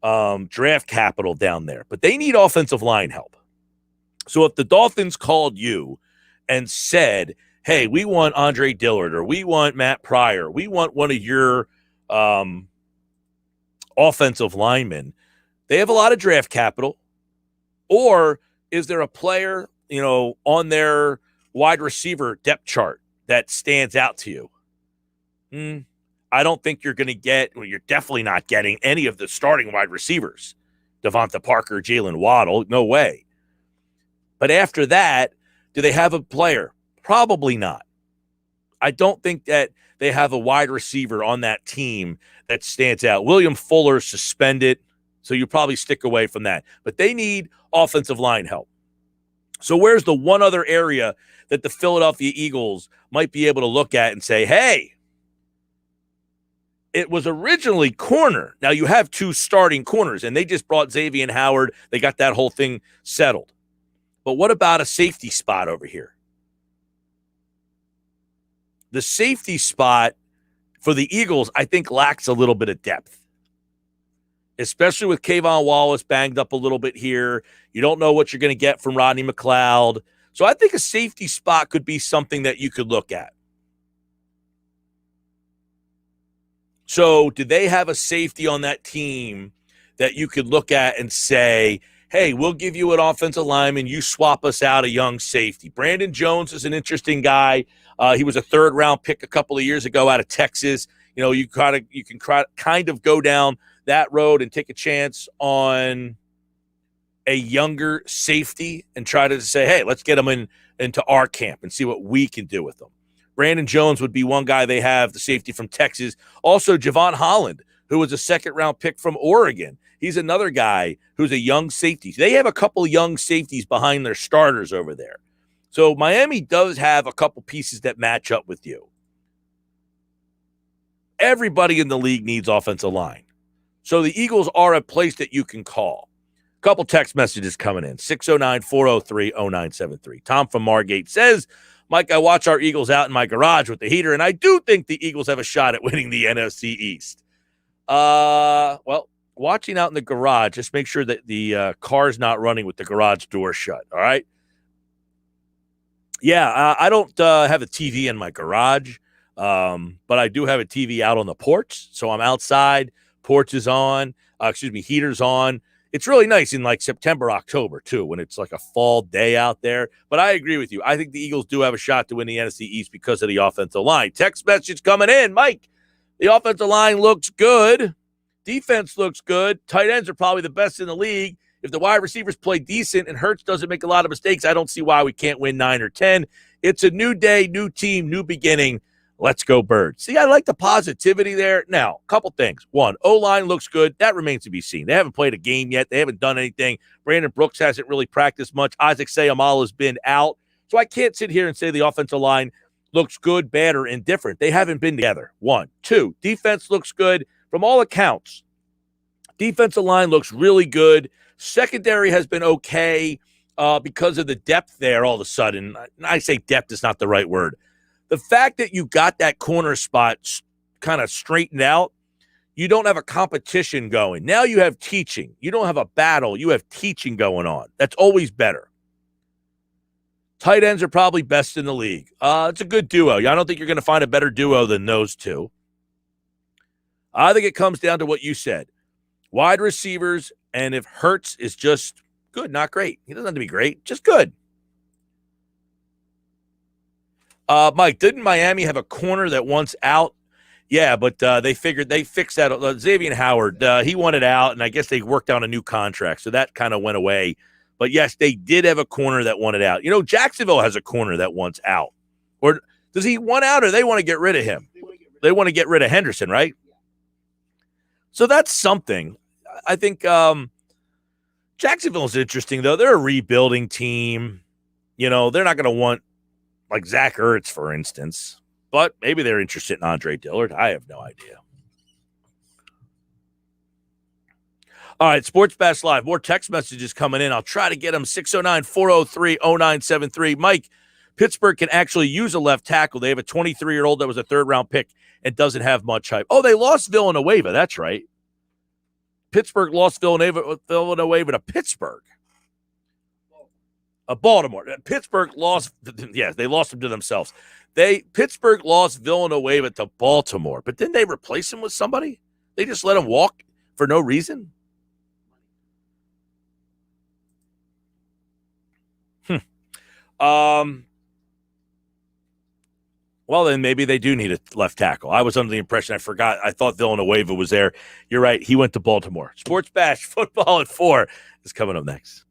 draft capital down there, but they need offensive line help. So if the Dolphins called you and said, hey, we want Andre Dillard or we want Matt Pryor, we want one of your offensive linemen, they have a lot of draft capital. Or is there a player, on their wide receiver depth chart that stands out to you? I don't think you're going to you're definitely not getting any of the starting wide receivers. Devonta Parker, Jalen Waddle, no way. But after that, do they have a player? Probably not. I don't think that they have a wide receiver on that team that stands out. William Fuller suspended, so you probably stick away from that. But they need offensive line help. So where's the one other area that the Philadelphia Eagles might be able to look at and say, hey, it was originally corner. Now you have two starting corners, and they just brought Xavier Howard. They got that whole thing settled. But what about a safety spot over here? The safety spot for the Eagles, I think, lacks a little bit of depth, especially with Kayvon Wallace banged up a little bit here. You don't know what you're going to get from Rodney McLeod. So I think a safety spot could be something that you could look at. So do they have a safety on that team that you could look at and say, hey, we'll give you an offensive lineman, you swap us out a young safety? Brandon Jones is an interesting guy. He was a third-round pick a couple of years ago out of Texas. You can kind of go down that road and take a chance on a younger safety and try to say, hey, let's get him into our camp and see what we can do with them. Brandon Jones would be one guy they have, the safety from Texas. Also, Javon Holland, who was a second-round pick from Oregon. He's another guy who's a young safety. They have a couple young safeties behind their starters over there. So Miami does have a couple pieces that match up with you. Everybody in the league needs offensive line. So the Eagles are a place that you can call. A couple text messages coming in. 609-403-0973. Tom from Margate says, Mike, I watch our Eagles out in my garage with the heater, and I do think the Eagles have a shot at winning the NFC East. Well, watching out in the garage, just make sure that the car's not running with the garage door shut, all right? Yeah, I don't have a TV in my garage, but I do have a TV out on the porch. So I'm outside, porch is on, heater's on. It's really nice in like September, October, too, when it's like a fall day out there. But I agree with you. I think the Eagles do have a shot to win the NFC East because of the offensive line. Text message coming in. Mike, the offensive line looks good. Defense looks good. Tight ends are probably the best in the league. If the wide receivers play decent and Hurts doesn't make a lot of mistakes, I don't see why we can't win 9 or 10. It's a new day, new team, new beginning. Let's go Birds. See, I like the positivity there. Now, a couple things. One, O-line looks good. That remains to be seen. They haven't played a game yet. They haven't done anything. Brandon Brooks hasn't really practiced much. Isaac Seumalo has been out. So I can't sit here and say the offensive line looks good, bad, or indifferent. They haven't been together. One. Two, defense looks good from all accounts. Defensive line looks really good. Secondary has been okay because of the depth there all of a sudden. I say depth is not the right word. The fact that you got that corner spot kind of straightened out, you don't have a competition going. Now you have teaching. You don't have a battle. You have teaching going on. That's always better. Tight ends are probably best in the league. It's a good duo. I don't think you're going to find a better duo than those two. I think it comes down to what you said. Wide receivers, and if Hurts is just good, not great. He doesn't have to be great, just good. Mike, didn't Miami have a corner that wants out? Yeah, but they figured they fixed that. Xavier Howard, he wanted out, and I guess they worked out a new contract, so that kind of went away. But, yes, they did have a corner that wanted out. Jacksonville has a corner that wants out. Or does he want out, or they want to get rid of him? They want to get rid of Henderson, right? So that's something. I think Jacksonville's interesting, though. They're a rebuilding team. They're not going to want, like Zach Ertz, for instance. But maybe they're interested in Andre Dillard. I have no idea. All right, Sports Bash Live. More text messages coming in. I'll try to get them. 609-403-0973. Mike, Pittsburgh can actually use a left tackle. They have a 23-year-old that was a third-round pick and doesn't have much hype. Oh, they lost Villanueva. That's right. Pittsburgh lost Villanueva to Pittsburgh. Baltimore. Pittsburgh lost. Yes, they lost him to themselves. Pittsburgh lost Villanueva to Baltimore, but didn't they replace him with somebody? They just let him walk for no reason. Well, then maybe they do need a left tackle. I was under the impression, I thought Villanueva was there. You're right. He went to Baltimore. Sports Bash Football at 4 is coming up next.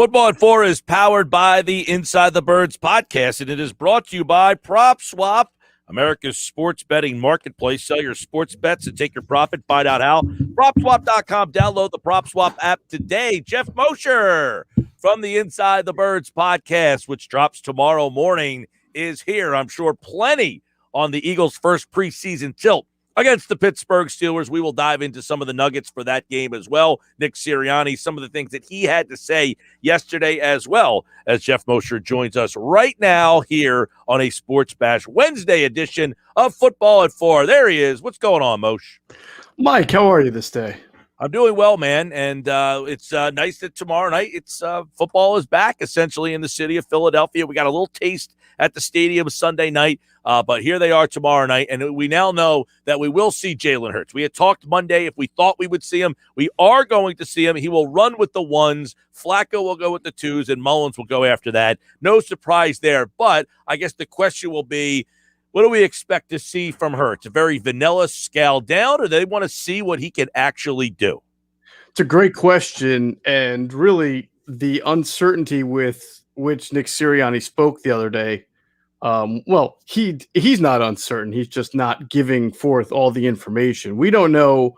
Football at 4 is powered by the Inside the Birds podcast, and it is brought to you by Prop Swap, America's sports betting marketplace. Sell your sports bets and take your profit. Find out how. PropSwap.com. Download the Prop Swap app today. Jeff Mosher from the Inside the Birds podcast, which drops tomorrow morning, is here. I'm sure plenty on the Eagles' first preseason tilt against the Pittsburgh Steelers. We will dive into some of the nuggets for that game as well. Nick Sirianni, some of the things that he had to say yesterday, as well as Jeff Mosher joins us right now here on a Sports Bash Wednesday edition of Football at 4. There he is. What's going on, Moshe? Mike, how are you this day? I'm doing well, man, and it's nice that tomorrow night football is back essentially in the city of Philadelphia. We got a little taste at the stadium Sunday night, but here they are tomorrow night, and we now know that we will see Jalen Hurts. We had talked Monday if we thought we would see him. We are going to see him. He will run with the ones. Flacco will go with the twos, and Mullins will go after that. No surprise there, but I guess the question will be, what do we expect to see from Hurts? A very vanilla scale down, or they want to see what he can actually do? It's a great question, and really the uncertainty with which Nick Sirianni spoke the other day. He's not uncertain. He's just not giving forth all the information. We don't know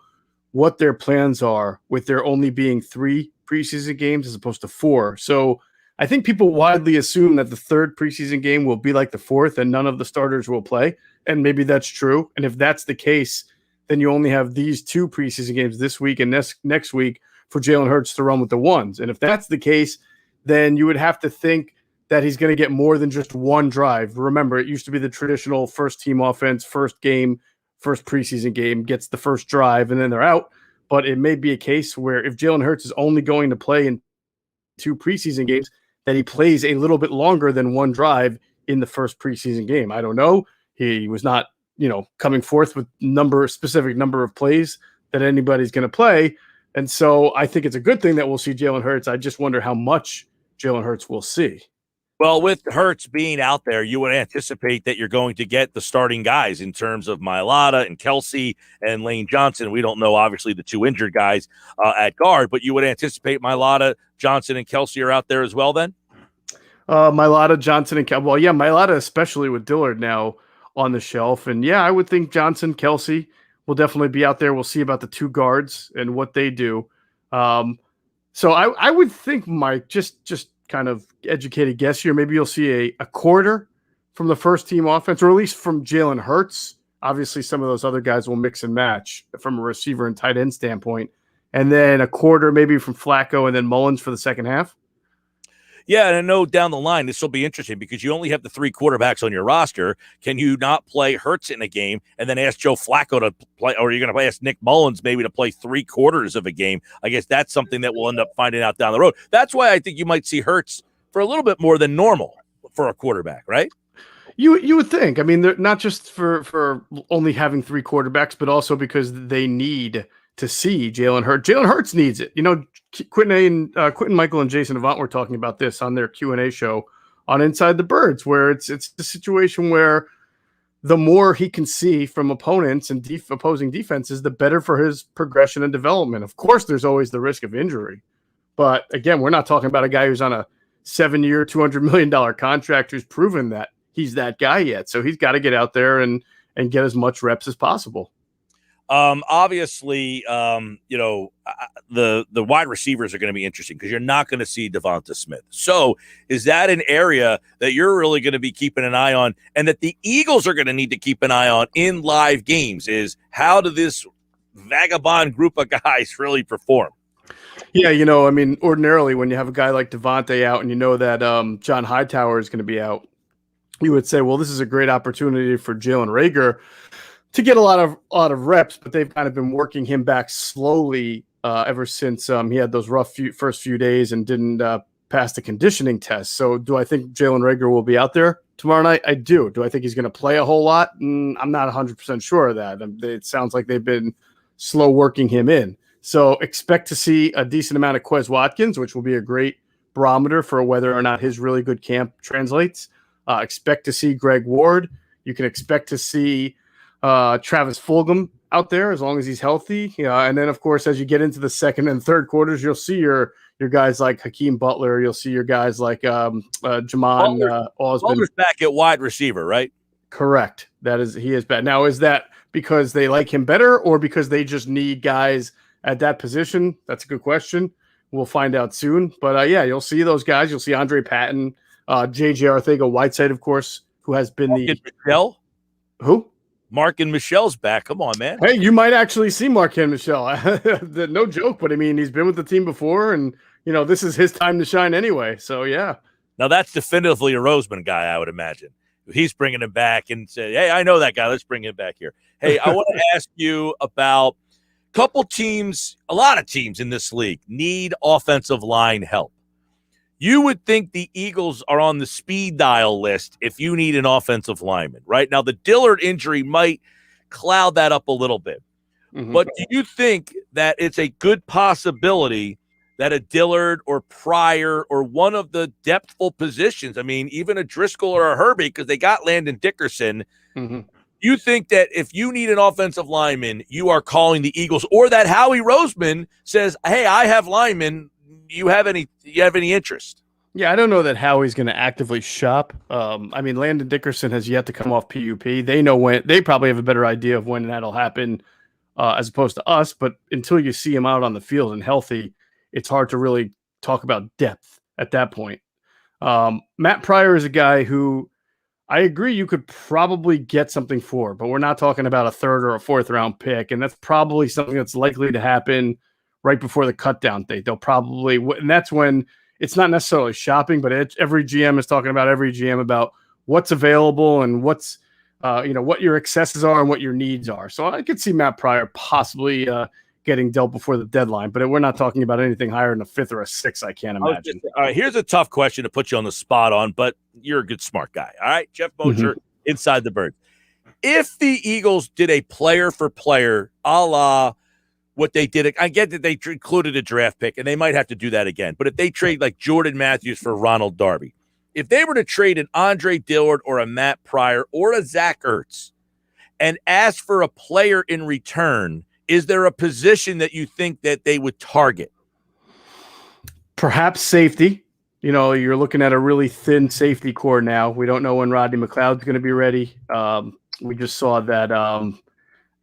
what their plans are with there only being 3 preseason games as opposed to 4. So I think people widely assume that the 3rd preseason game will be like the 4th and none of the starters will play. And maybe that's true. And if that's the case, then you only have these 2 preseason games this week and next week for Jalen Hurts to run with the ones. And if that's the case, then you would have to think that he's going to get more than just one drive. Remember, it used to be the traditional first team offense, first game, first preseason game gets the first drive and then they're out. But it may be a case where if Jalen Hurts is only going to play in 2 preseason games, that he plays a little bit longer than one drive in the first preseason game. I don't know. He was not, coming forth with specific number of plays that anybody's going to play. And so I think it's a good thing that we'll see Jalen Hurts. I just wonder how much Jalen Hurts will see. Well, with Hurts being out there, you would anticipate that you're going to get the starting guys in terms of Mailata and Kelsey and Lane Johnson. We don't know, obviously, the 2 injured guys at guard, but you would anticipate Mailata, Johnson, and Kelsey are out there as well then? Mailata, Johnson, and Kelsey. Well, yeah, Mailata, especially with Dillard now on the shelf. And, yeah, I would think Johnson, Kelsey will definitely be out there. We'll see about the 2 guards and what they do. So I would think, Mike, just kind of educated guess here, maybe you'll see a quarter from the first team offense, or at least from Jalen Hurts. Obviously, some of those other guys will mix and match from a receiver and tight end standpoint. And then a quarter maybe from Flacco and then Mullins for the second half. Yeah, and I know down the line this will be interesting because you only have the 3 quarterbacks on your roster. Can you not play Hurts in a game and then ask Joe Flacco to play, or are you going to ask Nick Mullins maybe to play 3 quarters of a game? I guess that's something that we'll end up finding out down the road. That's why I think you might see Hurts for a little bit more than normal for a quarterback, right? You would think. I mean, they're not just for only having 3 quarterbacks, but also because they need to see Jalen Hurts. Jalen Hurts needs it. Quentin Michael and Jason Avant were talking about this on their Q&A show on Inside the Birds, where it's a situation where the more he can see from opponents and opposing defenses, the better for his progression and development. Of course, there's always the risk of injury. But again, we're not talking about a guy who's on a 7-year, $200 million contract who's proven that he's that guy yet. So he's got to get out there and get as much reps as possible. Obviously, the wide receivers are going to be interesting because you're not going to see Devonta Smith. So is that an area that you're really going to be keeping an eye on and that the Eagles are going to need to keep an eye on in live games? Is how do this vagabond group of guys really perform? Yeah, ordinarily when you have a guy like Devontae out and you know that John Hightower is going to be out, you would say, well, this is a great opportunity for Jalen Reagor to get a lot of reps, but they've kind of been working him back slowly ever since he had those rough first few days and didn't pass the conditioning test. So do I think Jalen Reagor will be out there tomorrow night? I do. Do I think he's going to play a whole lot? I'm not 100% sure of that. It sounds like they've been slow working him in. So expect to see a decent amount of Quez Watkins, which will be a great barometer for whether or not his really good camp translates. Expect to see Greg Ward. You can expect to see Travis Fulgham out there as long as he's healthy. And then, of course, as you get into the second and third quarters, you'll see your your guys like Hakeem Butler. You'll see your guys like Jamon Osmond. Butler's back at wide receiver, right? Correct. He is bad. Now, is that because they like him better or because they just need guys at that position? That's a good question. We'll find out soon. But you'll see those guys. You'll see Andre Patton, J.J. Arcega-Whiteside, of course, who has been Michelle? Who? Mark and Michelle's back. Come on, man. Hey, you might actually see Mark and Michelle. No joke, but I mean, he's been with the team before, and this is his time to shine anyway. So yeah. Now that's definitively a Roseman guy, I would imagine. He's bringing him back and say, "Hey, I know that guy. Let's bring him back here." Hey, I want to ask you about a lot of teams in this league need offensive line help. You would think the Eagles are on the speed dial list if you need an offensive lineman, right? Now, the Dillard injury might cloud that up a little bit. Mm-hmm. But do you think that it's a good possibility that a Dillard or Pryor or one of the depthful positions, I mean, even a Driscoll or a Herbie, because they got Landon Dickerson, you think that if you need an offensive lineman, you are calling the Eagles, or that Howie Roseman says, "Hey, I have linemen. You have any interest?" Yeah, I don't know that Howie's going to actively shop. I mean, Landon Dickerson has yet to come off PUP. They know when. They probably have a better idea of when that'll happen, as opposed to us. But until you see him out on the field and healthy, it's hard to really talk about depth at that point. Matt Pryor is a guy who I agree you could probably get something for, but we're not talking about a third or a fourth round pick, and that's probably something that's likely to happen right before the cut down date. They'll probably, and that's when it's not necessarily shopping, but every GM is talking about what's available and what's, what your excesses are and what your needs are. So I could see Matt Pryor possibly getting dealt before the deadline, but we're not talking about anything higher than a fifth or a sixth, I can't imagine. All right, here's a tough question to put you on the spot on, but you're a good, smart guy. All right, Jeff Mosher, Inside the Bird. If the Eagles did a player for player, a la what they did, I get that they included a draft pick, and they might have to do that again. But if they trade like Jordan Matthews for Ronald Darby, if they were to trade an Andre Dillard or a Matt Pryor or a Zach Ertz and ask for a player in return, is there a position that you think that they would target? Perhaps safety. You're looking at a really thin safety core now. We don't know when Rodney McLeod's going to be ready. We just saw that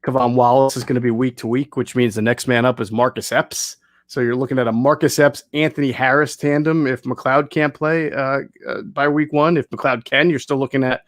Kavon Wallace is going to be week to week, which means the next man up is Marcus Epps. So you're looking at a Marcus Epps, Anthony Harris tandem. If McLeod can't play by week one, if McLeod can, you're still looking at,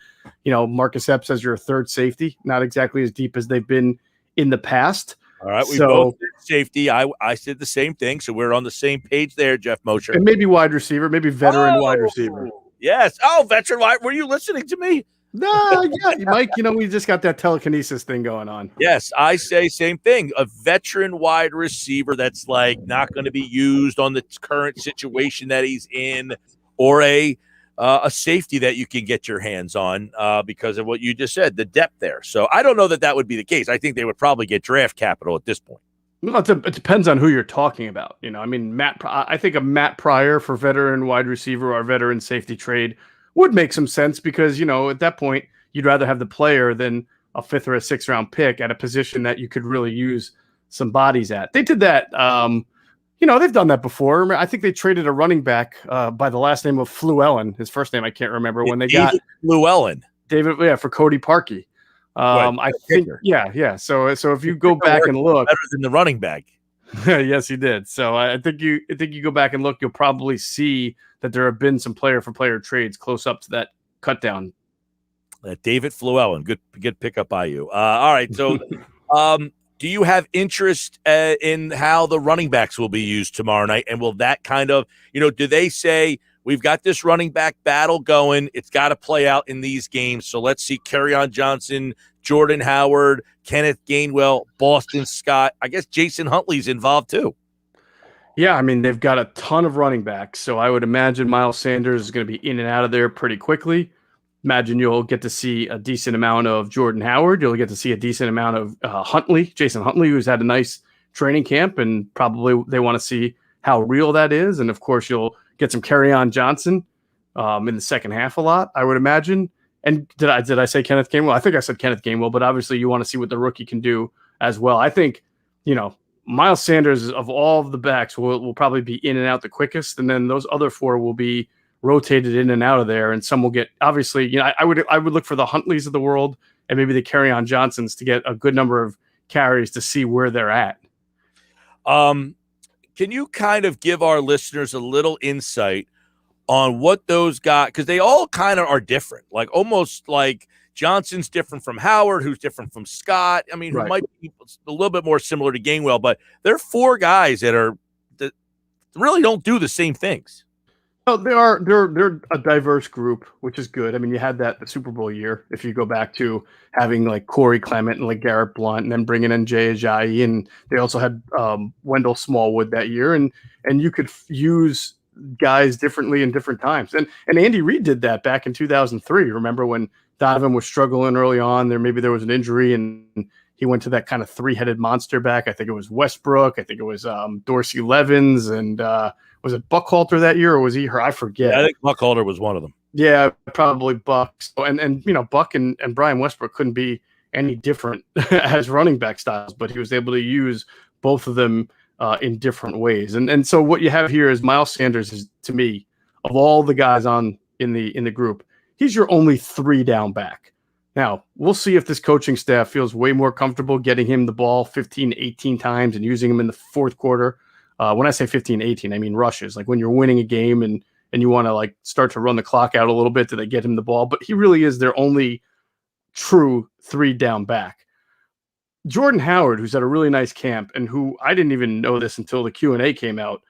Marcus Epps as your third safety. Not exactly as deep as they've been in the past. All right, we both did safety. I said the same thing, so we're on the same page there, Jeff Mosher. And maybe wide receiver, maybe veteran wide receiver. Yes. Oh, veteran wide. Were you listening to me? No, yeah, Mike, we just got that telekinesis thing going on. Yes, I say same thing. A veteran wide receiver that's like not going to be used on the current situation that he's in, or a safety that you can get your hands on because of what you just said, the depth there. So I don't know that would be the case. I think they would probably get draft capital at this point. Well, it depends on who you're talking about. I mean, I think a Matt Pryor for veteran wide receiver or veteran safety trade would make some sense because, at that point, you'd rather have the player than a fifth or a sixth round pick at a position that you could really use some bodies at. They did that. They've done that before. I think they traded a running back by the last name of Fluellen. His first name I can't remember. When they got Fluellen, David, for Cody Parkey. I think, yeah. So if you go back and look, better than the running back. Yes, he did. So I think you go back and look, you'll probably see that there have been some player for player trades close up to that cut down. David Fluellen, good pickup by you. All right, so. Do you have interest in how the running backs will be used tomorrow night? And will that kind of, do they say, we've got this running back battle going, it's got to play out in these games, so let's see Kerryon Johnson, Jordan Howard, Kenneth Gainwell, Boston Scott. I guess Jason Huntley's involved too. Yeah, I mean, they've got a ton of running backs, so I would imagine Miles Sanders is going to be in and out of there pretty quickly. Imagine you'll get to see a decent amount of Jordan Howard. You'll get to see a decent amount of Jason Huntley, who's had a nice training camp, and probably they want to see how real that is. And, of course, you'll get some Kerryon Johnson in the second half a lot, I would imagine. And did I say Kenneth Gainwell? I think I said Kenneth Gainwell, but obviously you want to see what the rookie can do as well. I think, Miles Sanders of all of the backs will probably be in and out the quickest, and then those other four will be rotated in and out of there, and some will get obviously. I would look for the Huntleys of the world and maybe the Kerryon Johnsons to get a good number of carries to see where they're at. Can you kind of give our listeners a little insight on what those guys, because they all kind of are different, like almost like Johnson's different from Howard, who's different from Scott. I mean, who might be a little bit more similar to Gainwell, but they're four guys that really don't do the same things. Oh, they're a diverse group, which is good. I mean, you had that the Super Bowl year. If you go back to having like Corey Clement and like Garrett Blunt, and then bringing in Jay Ajayi, and they also had Wendell Smallwood that year, and you could use guys differently in different times. And Andy Reid did that back in 2003. Remember when Donovan was struggling early on? Maybe there was an injury, and he went to that kind of three-headed monster back. I think it was Westbrook. I think it was Dorsey Levens, and was it Buckhalter that year, or was he her? I forget. Yeah, I think Buckhalter was one of them. Yeah, probably Buck. So, and Buck and Brian Westbrook couldn't be any different as running back styles, but he was able to use both of them in different ways. And so what you have here is Miles Sanders is, to me, of all the guys in the group, he's your only 3-down back. Now, we'll see if this coaching staff feels way more comfortable getting him the ball 15, 18 times and using him in the fourth quarter. When I say 15, 18, I mean rushes. Like when you're winning a game and you want to like start to run the clock out a little bit, do they get him the ball? But he really is their only true 3-down back. Jordan Howard, who's at a really nice camp, and who I didn't even know this until the Q&A came out.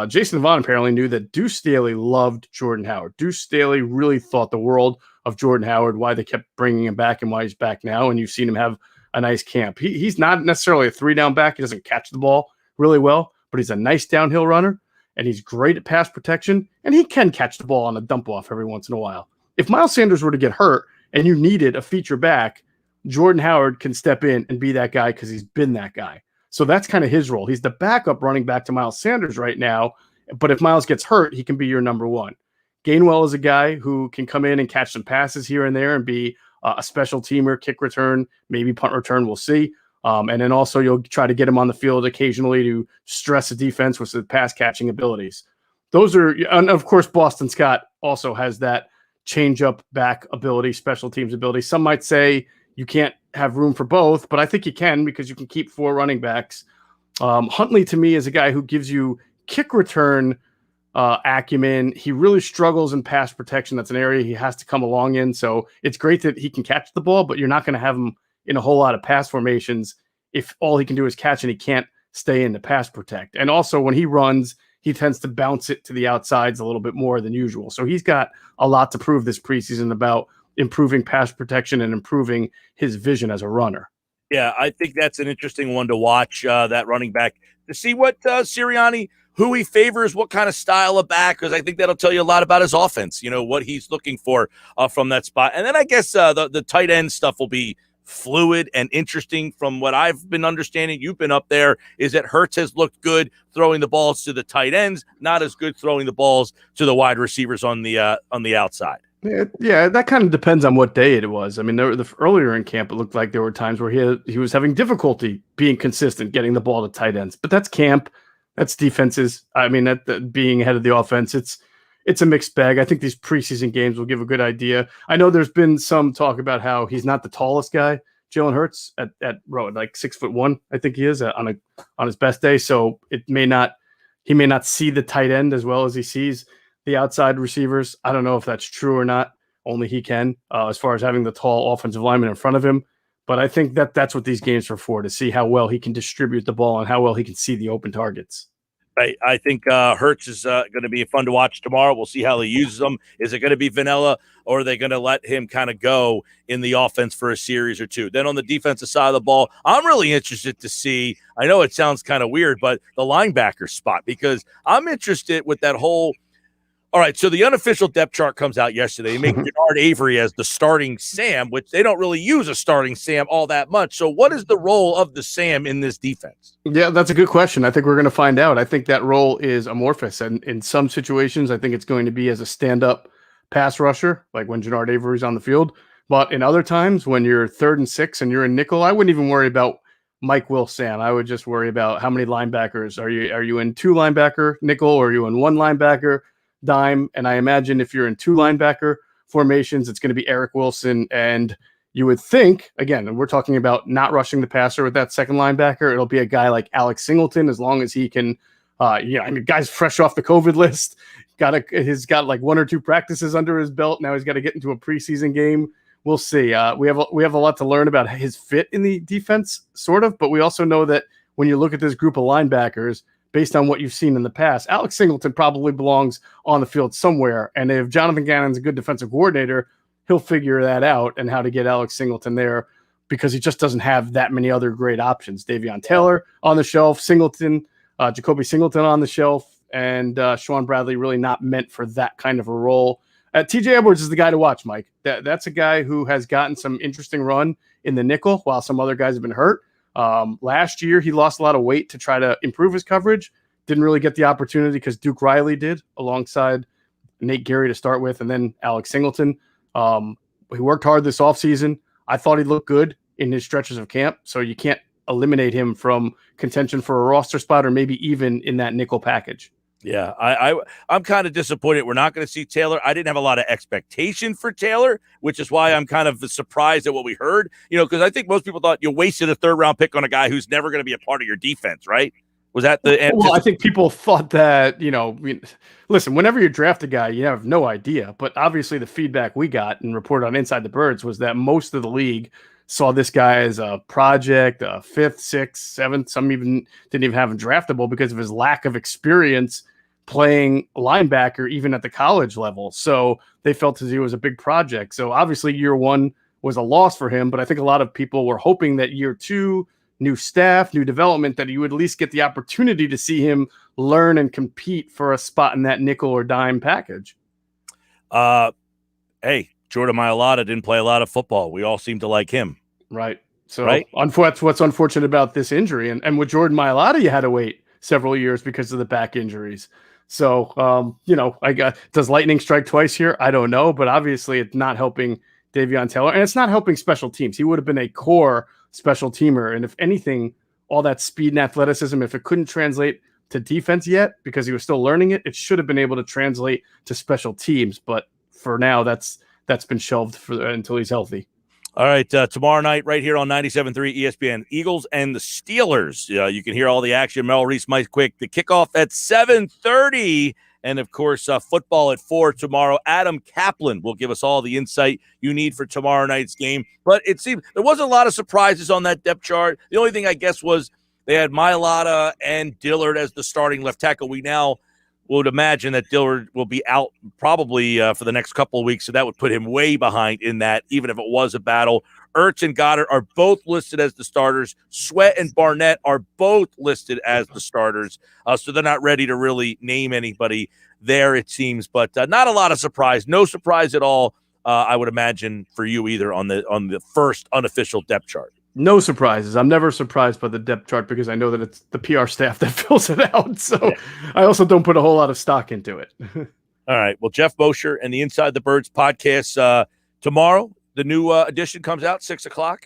Jason Vaughn apparently knew that Deuce Staley loved Jordan Howard. Deuce Staley really thought the world of Jordan Howard, why they kept bringing him back and why he's back now. And you've seen him have a nice camp. He's not necessarily a 3-down back. He doesn't catch the ball really well, but he's a nice downhill runner, and he's great at pass protection, and he can catch the ball on a dump off every once in a while. If Miles Sanders were to get hurt and you needed a feature back, Jordan Howard can step in and be that guy because he's been that guy. So that's kind of his role. He's the backup running back to Miles Sanders right now, but if Miles gets hurt, he can be your number one. Gainwell is a guy who can come in and catch some passes here and there and be a special teamer, kick return, maybe punt return, we'll see. And then also you'll try to get him on the field occasionally to stress the defense with the pass catching abilities. Those are, and of course, Boston Scott also has that change up back ability, special teams ability. Some might say you can't have room for both, but I think you can because you can keep 4 running backs. Huntley to me is a guy who gives you kick return acumen. He really struggles in pass protection. That's an area he has to come along in. So it's great that he can catch the ball, but you're not going to have him in a whole lot of pass formations if all he can do is catch and he can't stay in the pass protect. And also when he runs, he tends to bounce it to the outsides a little bit more than usual. So he's got a lot to prove this preseason about improving pass protection and improving his vision as a runner. Yeah, I think that's an interesting one to watch, that running back, to see what Sirianni, who he favors, what kind of style of back, because I think that'll tell you a lot about his offense, what he's looking for from that spot. And then I guess the tight end stuff will be fluid and interesting. From what I've been understanding, you've been up there, is that Hurts has looked good throwing the balls to the tight ends, not as good throwing the balls to the wide receivers on the outside. Yeah, that kind of depends on what day it was. I mean, earlier in camp, it looked like there were times where he was having difficulty being consistent, getting the ball to tight ends. But that's camp, that's defenses. I mean, that being ahead of the offense, it's a mixed bag. I think these preseason games will give a good idea. I know there's been some talk about how he's not the tallest guy, Jalen Hurts, at like 6'1", I think he is on his best day. So he may not see the tight end as well as he sees the outside receivers. I don't know if that's true or not. Only he can, as far as having the tall offensive lineman in front of him. But I think that's what these games are for, to see how well he can distribute the ball and how well he can see the open targets. I think Hurts is going to be fun to watch tomorrow. We'll see how he uses them. Is it going to be vanilla, or are they going to let him kind of go in the offense for a series or two? Then on the defensive side of the ball, I'm really interested to see, I know it sounds kind of weird, but the linebacker spot, because I'm interested with that whole. All right, so the unofficial depth chart comes out yesterday. They make Bernard Avery as the starting Sam, which they don't really use a starting Sam all that much. So what is the role of the Sam in this defense? Yeah, that's a good question. I think we're going to find out. I think that role is amorphous. And in some situations, I think it's going to be as a stand-up pass rusher, like when Bernard Avery's on the field. But in other times, when you're 3rd and 6 and you're in nickel, I wouldn't even worry about Mike Will Sam. I would just worry about how many linebackers are you in 2 linebacker nickel, or are you in 1 linebacker dime? And I imagine if you're in 2 linebacker formations, it's going to be Eric Wilson. And you would think, again, we're talking about not rushing the passer with that second linebacker. It'll be a guy like Alex Singleton, as long as he can, guy's fresh off the COVID list. He's got like 1 or 2 practices under his belt. Now he's got to get into a preseason game. We'll see. We have a lot to learn about his fit in the defense, sort of. But we also know that when you look at this group of linebackers, based on what you've seen in the past, Alex Singleton probably belongs on the field somewhere. And if Jonathan Gannon's a good defensive coordinator, he'll figure that out and how to get Alex Singleton there, because he just doesn't have that many other great options. Davion Taylor on the shelf, Jacoby Singleton on the shelf, and Sean Bradley really not meant for that kind of a role. TJ Edwards is the guy to watch, Mike. That's a guy who has gotten some interesting run in the nickel while some other guys have been hurt. Last year, he lost a lot of weight to try to improve his coverage. Didn't really get the opportunity because Duke Riley did, alongside Nate Gary to start with, and then Alex Singleton. He worked hard this offseason. I thought he looked good in his stretches of camp, so you can't eliminate him from contention for a roster spot, or maybe even in that nickel package. Yeah, I'm kind of disappointed we're not going to see Taylor. I didn't have a lot of expectation for Taylor, which is why I'm kind of surprised at what we heard. Because I think most people thought you wasted a 3rd-round pick on a guy who's never going to be a part of your defense, right? Was that the end? Well, I think people thought that, listen, whenever you draft a guy, you have no idea. But obviously the feedback we got and reported on Inside the Birds was that most of the league saw this guy as a project, a 5th, 6th, 7th. Some even didn't even have him draftable because of his lack of experience playing linebacker, even at the college level. So they felt as he was a big project. So obviously year 1 was a loss for him. But I think a lot of people were hoping that year 2, new staff, new development, that you would at least get the opportunity to see him learn and compete for a spot in that nickel or dime package. Hey, Jordan Mailata didn't play a lot of football. We all seem to like him. Right. So that's what's unfortunate about this injury. And with Jordan Mailata, you had to wait several years because of the back injuries. So, does lightning strike twice here? I don't know, but obviously it's not helping Davion Taylor, and it's not helping special teams. He would have been a core special teamer. And if anything, all that speed and athleticism, if it couldn't translate to defense yet, because he was still learning it, it should have been able to translate to special teams. But for now, that's been shelved until he's healthy. All right, tomorrow night right here on 97.3 ESPN, Eagles and the Steelers. You can hear all the action. Mel Reese, Mike Quick. The kickoff at 7:30, and, of course, football at 4 tomorrow. Adam Kaplan will give us all the insight you need for tomorrow night's game. But it seemed there wasn't a lot of surprises on that depth chart. The only thing, I guess, was they had Mailata and Dillard as the starting left tackle. We now would imagine that Dillard will be out probably for the next couple of weeks, so that would put him way behind in that, even if it was a battle. Ertz and Goddard are both listed as the starters. Sweat and Barnett are both listed as the starters, so they're not ready to really name anybody there, it seems. But not a lot of surprise. No surprise at all, I would imagine, for you either on the first unofficial depth chart. No surprises. I'm never surprised by the depth chart because I know that it's the PR staff that fills it out. So yeah. I also don't put a whole lot of stock into it. All right. Well, Jeff Mosher and the Inside the Birds podcast tomorrow. The new edition comes out 6:00.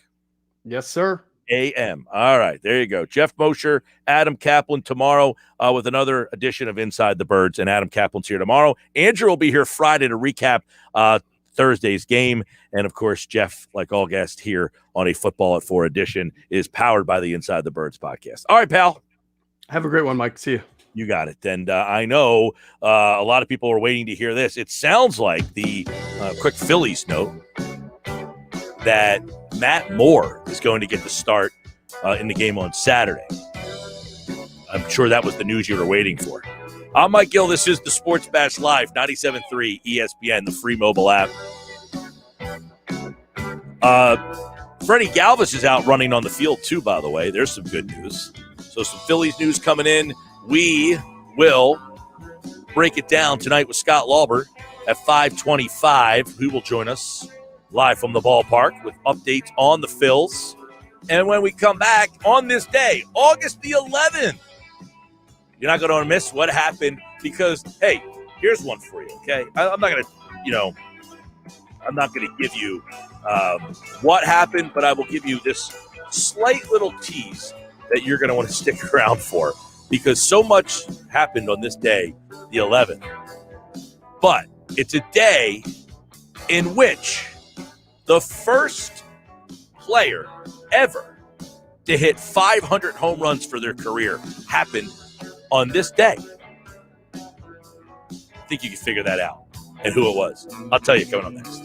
Yes, sir. a.m. All right. There you go. Jeff Mosher, Adam Kaplan tomorrow with another edition of Inside the Birds. And Adam Kaplan's here tomorrow. Andrew will be here Friday to recap Thursday's game. And, of course, Jeff, like all guests here on a Football at 4 edition, is powered by the Inside the Birds podcast. All right, pal. Have a great one, Mike. See you. You got it. And I know a lot of people are waiting to hear this. It sounds like the quick Phillies note that Matt Moore is going to get the start in the game on Saturday. I'm sure that was the news you were waiting for. I'm Mike Gill. This is the Sports Bash Live, 97.3 ESPN, the free mobile app. Freddie Galvis is out running on the field, too, by the way. There's some good news. So some Phillies news coming in. We will break it down tonight with Scott Lauber at 5:25, who will join us live from the ballpark with updates on the Phils. And when we come back on this day, August the 11th, you're not going to miss what happened because, hey, here's one for you, okay? I'm not going to give you what happened, but I will give you this slight little tease that you're going to want to stick around for, because so much happened on this day, the 11th. But it's a day in which the first player ever to hit 500 home runs for their career happened on this day. I think you can figure that out and who it was. I'll tell you coming up next.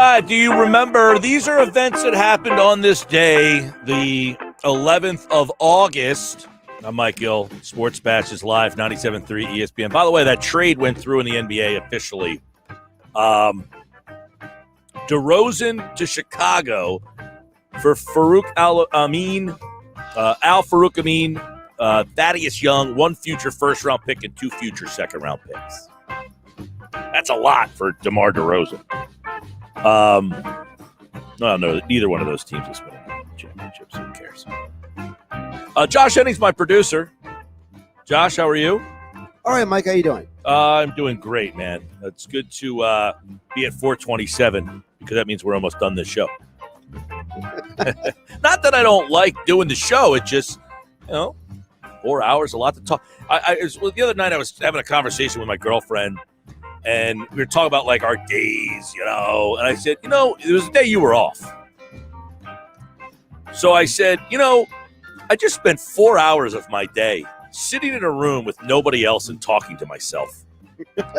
Do you remember? These are events that happened on this day, the 11th of August. I'm Mike Gill. Sports Bash is live, 97.3 ESPN. By the way, that trade went through in the NBA officially. DeRozan to Chicago for Al Farouk Amin, Thaddeus Young, 1 future first-round pick and 2 future second-round picks. That's a lot for DeMar DeRozan. No, neither one of those teams is winning championships. Who cares? Josh Henning's my producer. Josh, how are you? All right, Mike, how you doing? I'm doing great, man. It's good to be at 4:27 because that means we're almost done this show. Not that I don't like doing the show. It just, 4 hours, a lot to talk. The other night I was having a conversation with my girlfriend, and we were talking about, like, our days, and I said, it was the day you were off. So I said, I just spent 4 hours of my day sitting in a room with nobody else and talking to myself.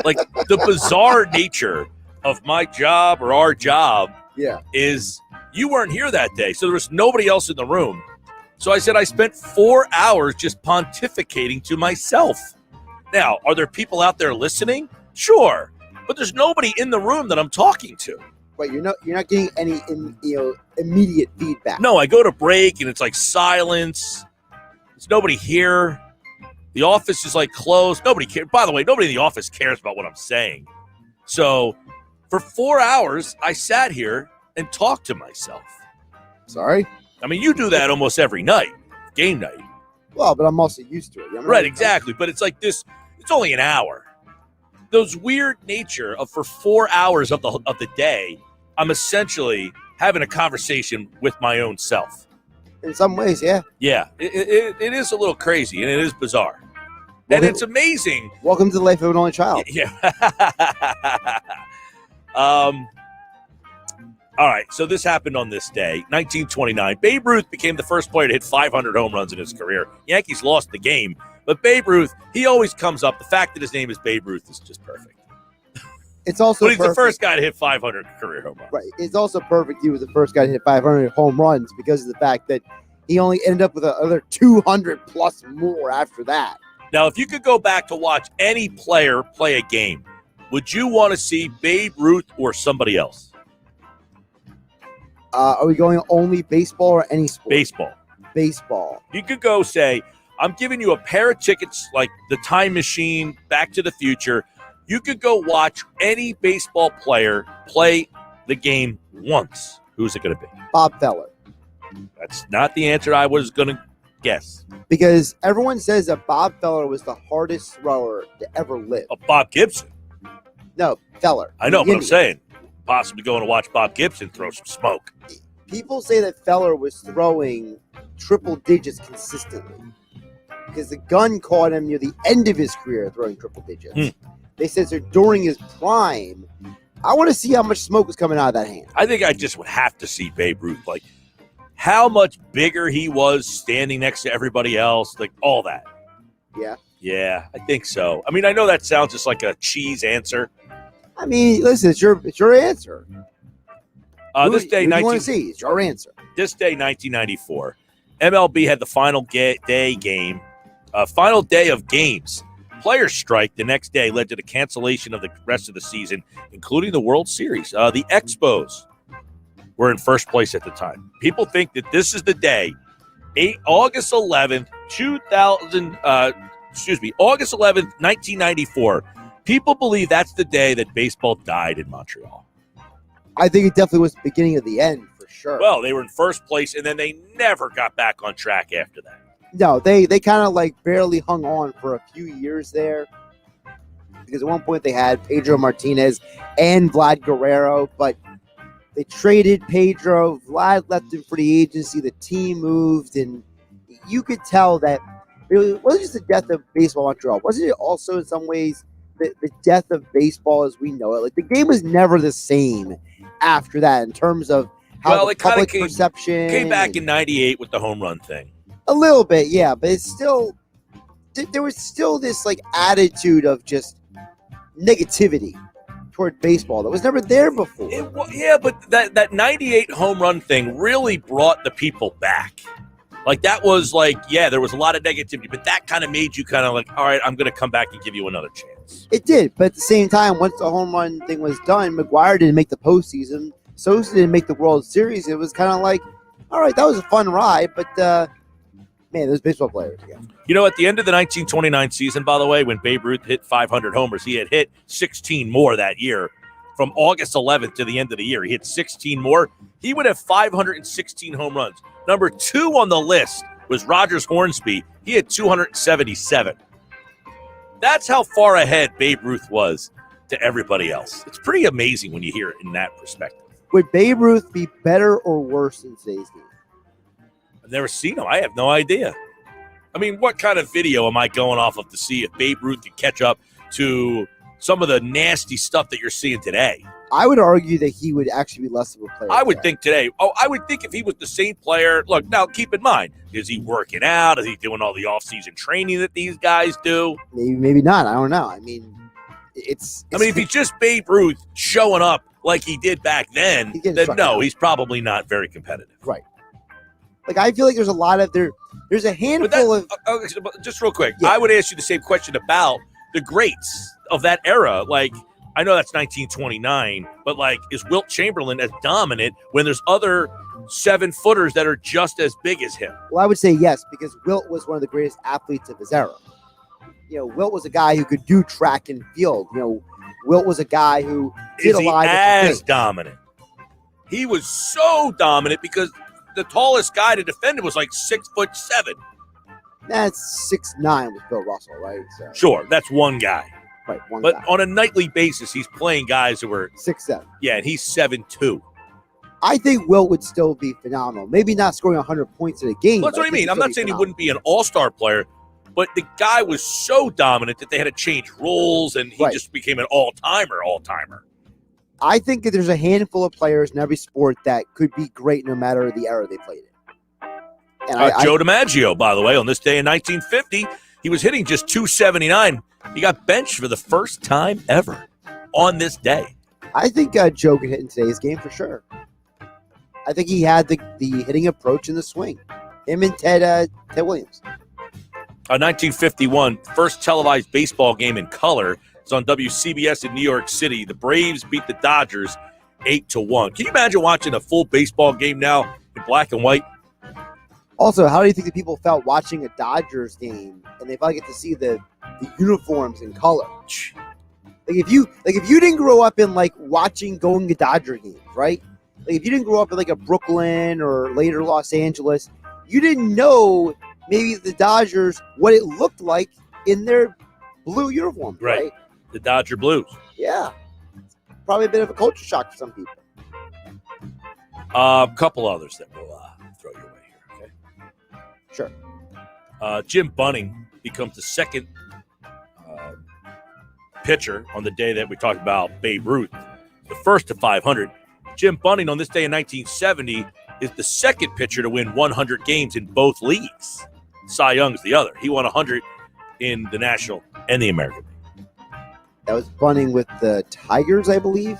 Like, the bizarre nature of my job or our job is you weren't here that day, so there was nobody else in the room. So I said I spent 4 hours just pontificating to myself. Now, are there people out there listening? Sure, but there's nobody in the room that I'm talking to. But you're not getting any immediate feedback. No, I go to break and it's like silence. There's nobody here. The office is like closed. Nobody cares. By the way, nobody in the office cares about what I'm saying. So for 4 hours, I sat here and talked to myself. Sorry? I mean, you do that almost every night, game night. Well, but I'm also used to it. Right, exactly. But it's like this, it's only an hour. Those weird nature of for 4 hours of the day, I'm essentially having a conversation with my own self. In some ways, yeah. Yeah, it is a little crazy, and it is bizarre. And it's amazing. Welcome to the life of an only child. Yeah. All right, so this happened on this day, 1929. Babe Ruth became the first player to hit 500 home runs in his career. Yankees lost the game, but Babe Ruth, he always comes up. The fact that his name is Babe Ruth is just perfect. It's also but he's the first guy to hit 500 career home runs. Right. It's also perfect he was the first guy to hit 500 home runs because of the fact that he only ended up with another 200 plus more after that. Now, if you could go back to watch any player play a game, would you want to see Babe Ruth or somebody else? Are we going only baseball or any sport? Baseball. You could go say, I'm giving you a pair of tickets like the Time Machine, Back to the Future. You could go watch any baseball player play the game once. Who's it going to be? Bob Feller. That's not the answer I was going to guess. Because everyone says that Bob Feller was the hardest thrower to ever live. Bob Gibson? No, Feller. I know, but I'm saying possibly going to watch Bob Gibson throw some smoke. People say that Feller was throwing triple digits consistently because the gun caught him near the end of his career throwing triple digits. They said so during his prime. I want to see how much smoke was coming out of that hand. I think I just would have to see Babe Ruth, like how much bigger he was standing next to everybody else, like all that. Yeah. Yeah, I think so. I mean, I know that sounds just like a cheese answer. I mean, listen, it's your answer. This day, you want to see? It's your answer. This day, 1994, MLB had the final day of games. Players' strike the next day led to the cancellation of the rest of the season, including the World Series. The Expos were in first place at the time. People think that this is the day, August 11th, 1994. People believe that's the day that baseball died in Montreal. I think it definitely was the beginning of the end for sure. Well, they were in first place, and then they never got back on track after that. No, they kind of like barely hung on for a few years there. Because at one point they had Pedro Martinez and Vlad Guerrero, but they traded Pedro. Vlad left in free agency. The team moved, and you could tell that it wasn't just the death of baseball in Montreal. Wasn't it also in some ways the death of baseball as we know it? Like the game was never the same after that in terms of how the public perception came back in '98 with the home run thing. A little bit, yeah, but it's still there was still this like attitude of just negativity toward baseball that was never there before. Yeah, but that 98 home run thing really brought the people back. Like, that was like, yeah, there was a lot of negativity, but that kind of made you kind of like, all right, I'm going to come back and give you another chance. It did, but at the same time, once the home run thing was done, McGuire didn't make the postseason. Sosa didn't make the World Series. It was kind of like, all right, that was a fun ride, but man, those baseball players again. You know, at the end of the 1929 season, by the way, when Babe Ruth hit 500 homers, he had hit 16 more that year. From August 11th to the end of the year, he hit 16 more. He would have 516 home runs. Number 2 on the list was Rogers Hornsby. He had 277. That's how far ahead Babe Ruth was to everybody else. It's pretty amazing when you hear it in that perspective. Would Babe Ruth be better or worse in today's game? I've never seen him. I have no idea. I mean, what kind of video am I going off of to see if Babe Ruth could catch up to some of the nasty stuff that you're seeing today? I would argue that he would actually be less of a player. I would think today. I would think if he was the same player. Look, now keep in mind, is he working out? Is he doing all the off-season training that these guys do? Maybe not. I don't know. I mean, it's I mean, if he's just Babe Ruth showing up like he did back then no, he's probably not very competitive. Right. Like, I feel like there's a lot of there's a handful of. Just real quick, yeah. I would ask you the same question about the greats of that era. Like, I know that's 1929, but like, is Wilt Chamberlain as dominant when there's other 7-footers that are just as big as him? Well, I would say yes, because Wilt was one of the greatest athletes of his era. You know, Wilt was a guy who could do track and field. You know, Wilt was a guy who did a lot of as dominant. He was so dominant because the tallest guy to defend him was like 6'7". That's 6'9" with Bill Russell, right? So, sure, that's one guy. Right, one but guy. On a nightly basis, he's playing guys who were 6'7". Yeah, and he's 7'2". I think Wilt would still be phenomenal. Maybe not scoring 100 points in a game. Well, that's what I mean. I'm not saying he wouldn't be an all-star player, but the guy was so dominant that they had to change rules, and he just became an all-timer. I think that there's a handful of players in every sport that could be great no matter the era they played in. And Joe DiMaggio, by the way, on this day in 1950, he was hitting just 279. He got benched for the first time ever on this day. I think Joe could hit in today's game for sure. I think he had the hitting approach and the swing. Him and Ted Williams. 1951, first televised baseball game in color. It's on WCBS in New York City. The Braves beat the Dodgers 8-1. Can you imagine watching a full baseball game now in black and white? Also, how do you think the people felt watching a Dodgers game and they finally get to see the uniforms in color? Like if you didn't grow up in like going to Dodger games, right? Like if you didn't grow up in like a Brooklyn or later Los Angeles, you didn't know maybe the Dodgers what it looked like in their blue uniform, right? The Dodger Blues. Yeah. Probably a bit of a culture shock for some people. A couple others that will throw you away here, okay? Sure. Jim Bunning becomes the second pitcher on the day that we talked about Babe Ruth, the first to 500. Jim Bunning on this day in 1970 is the second pitcher to win 100 games in both leagues. Cy Young's the other. He won 100 in the National and the American League. That was Bunning with the Tigers, I believe.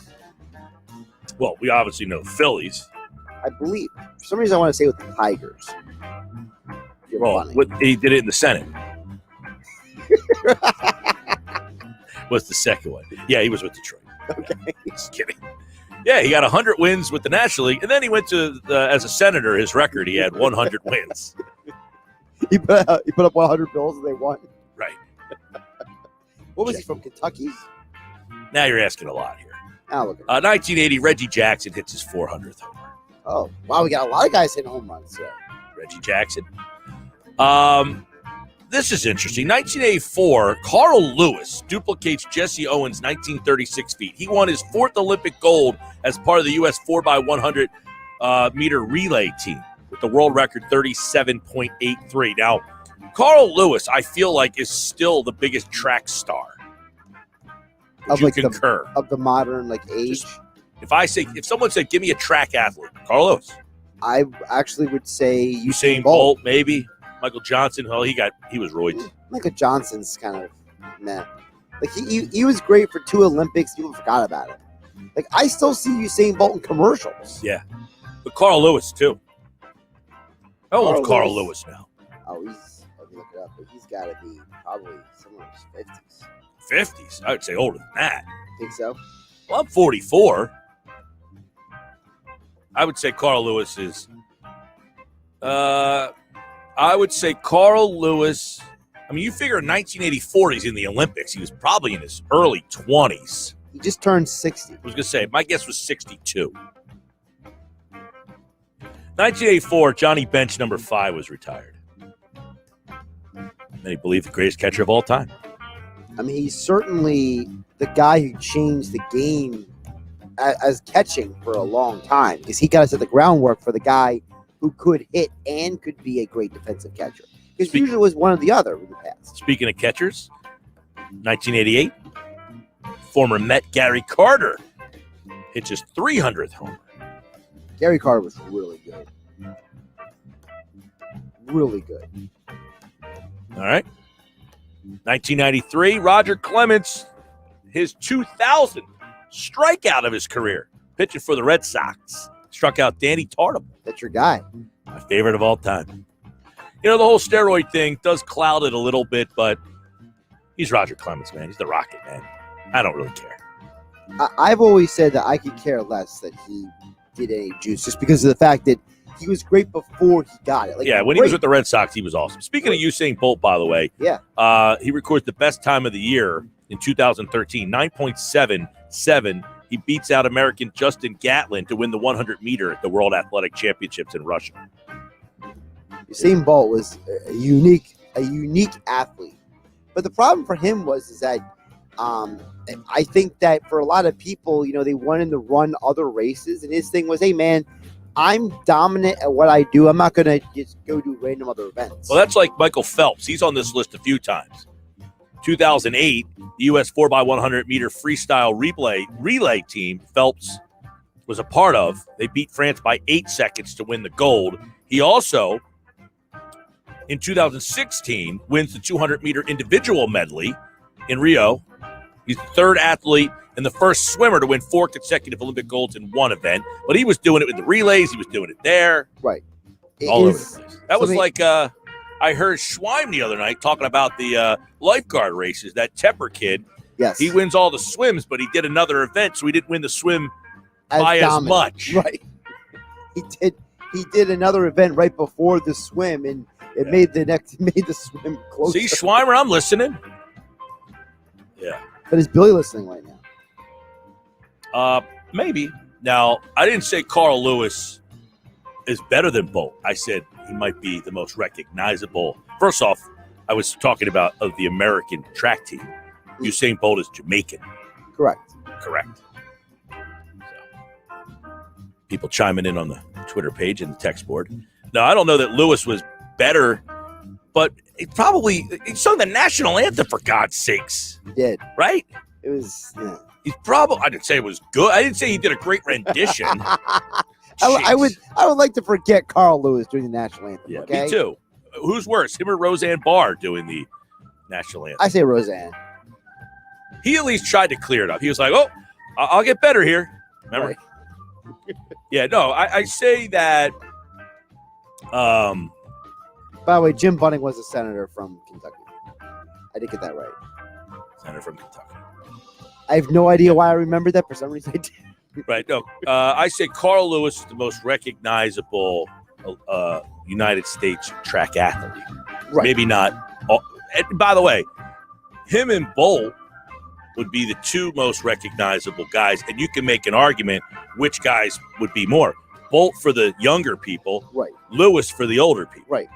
Well, we obviously know the Phillies. I believe. For some reason, I want to say with the Tigers. Well, he did it in the Senate. Was the second one. Yeah, he was with Detroit. Okay. Just kidding. Yeah, he got 100 wins with the National League, and then he went to, as a senator, his record, he had 100 wins. He put up 100 bills and they won. Right. What was he from, Kentucky? Now you're asking a lot here. Oh, look. 1980, Reggie Jackson hits his 400th homer. Oh, wow, we got a lot of guys hitting home runs. Yeah. Reggie Jackson. This is interesting. 1984, Carl Lewis duplicates Jesse Owens' 1936 feat. He won his 4th Olympic gold as part of the U.S. 4x100 meter relay team with the world record 37.83. Now, Carl Lewis, I feel like, is still the biggest track star. Would you concur? Of the modern age? If someone said, give me a track athlete, Carl Lewis. I actually would say Usain Bolt, maybe. Michael Johnson, he was roids. Michael Johnson's kind of meh. Like he was great for 2 Olympics. People forgot about it. Like I still see Usain Bolt in commercials. Yeah. But Carl Lewis, too. How old is Carl Lewis. Lewis now? Oh, let me look it up. But he's got to be probably somewhere in his 50s. 50s. I would say older than that. Think so? Well, I'm 44. I would say Carl Lewis is. I would say Carl Lewis. I mean, you figure in 1984 he's in the Olympics. He was probably in his early 20s. He just turned 60. I was going to say, my guess was 62. 1984, Johnny Bench, number 5, was retired. Many believe the greatest catcher of all time. I mean, he's certainly the guy who changed the game as catching for a long time because he got us at the groundwork for the guy who could hit and could be a great defensive catcher. Because usually was one or the other in the past. Speaking of catchers, 1988, former Met Gary Carter hits his 300th homer. Gary Carter was really good. Really good. All right. 1993, Roger Clemens, his 2000th strikeout of his career, pitching for the Red Sox. Struck out Danny Tartabull. That's your guy. My favorite of all time. You know, the whole steroid thing does cloud it a little bit, but he's Roger Clemens, man. He's the Rocket, man. I don't really care. I've always said that I could care less that he did any juice just because of the fact that he was great before he got it. Like, yeah, when he was with the Red Sox, he was awesome. Speaking of Usain Bolt, by the way, he records the best time of the year in 2013, 9.77. He beats out American Justin Gatlin to win the 100-meter at the World Athletic Championships in Russia. Usain Bolt was a unique athlete. But the problem for him is that I think that for a lot of people, you know, they wanted to run other races. And his thing was, hey, man, I'm dominant at what I do. I'm not going to just go do random other events. Well, that's like Michael Phelps. He's on this list a few times. 2008, the U.S. 4x100-meter freestyle relay team Phelps was a part of. They beat France by 8 seconds to win the gold. He also, in 2016, wins the 200-meter individual medley in Rio. He's the third athlete and the first swimmer to win 4 consecutive Olympic golds in one event. But he was doing it with the relays. He was doing it there. Right. All over the place. That was like I heard Schweim the other night talking about the lifeguard races. That Tepper kid, yes, he wins all the swims, but he did another event, so he didn't win the swim by as much. Right. He did another event right before the swim, and it made the swim closer. See, Schweimer, I'm listening. Yeah. But is Billy listening right now? Maybe. Now, I didn't say Carl Lewis is better than Bolt. I said he might be the most recognizable. First off, I was talking about of the American track team. Usain Bolt is Jamaican. Correct. So, people chiming in on the Twitter page and the text board. Now, I don't know that Lewis was better, but he sung the national anthem, for God's sakes. He did. Right? It was, yeah. I didn't say it was good. I didn't say he did a great rendition. I would like to forget Carl Lewis doing the national anthem. Yeah, okay? me too. Who's worse, him or Roseanne Barr doing the national anthem? I say Roseanne. He at least tried to clear it up. He was like, "Oh, I'll get better here." Remember? Right. Yeah, no, I say that. By the way, Jim Bunning was a senator from Kentucky. I did get that right. Senator from Kentucky. I have no idea why I remember that. For some reason, I did. Right. No, I say Carl Lewis is the most recognizable United States track athlete. Right. Maybe not. And by the way, him and Bolt would be the two most recognizable guys, and you can make an argument which guys would be more. Bolt for the younger people, right? Lewis for the older people, right?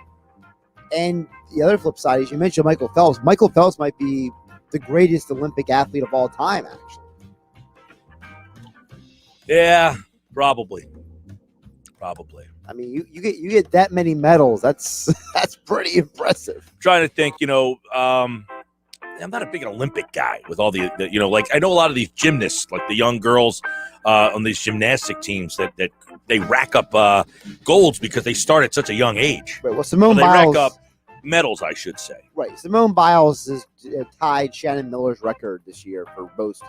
And the other flip side is you mentioned Michael Phelps. Michael Phelps might be the greatest Olympic athlete of all time, actually. Yeah, probably. I mean, you get that many medals. That's pretty impressive. I'm trying to think, I'm not a big Olympic guy with all the like I know a lot of these gymnasts, like the young girls on these gymnastic teams that they rack up golds because they start at such a young age. Right. Well, Simone they Biles rack up medals, I should say. Right. Simone Biles has tied Shannon Miller's record this year for most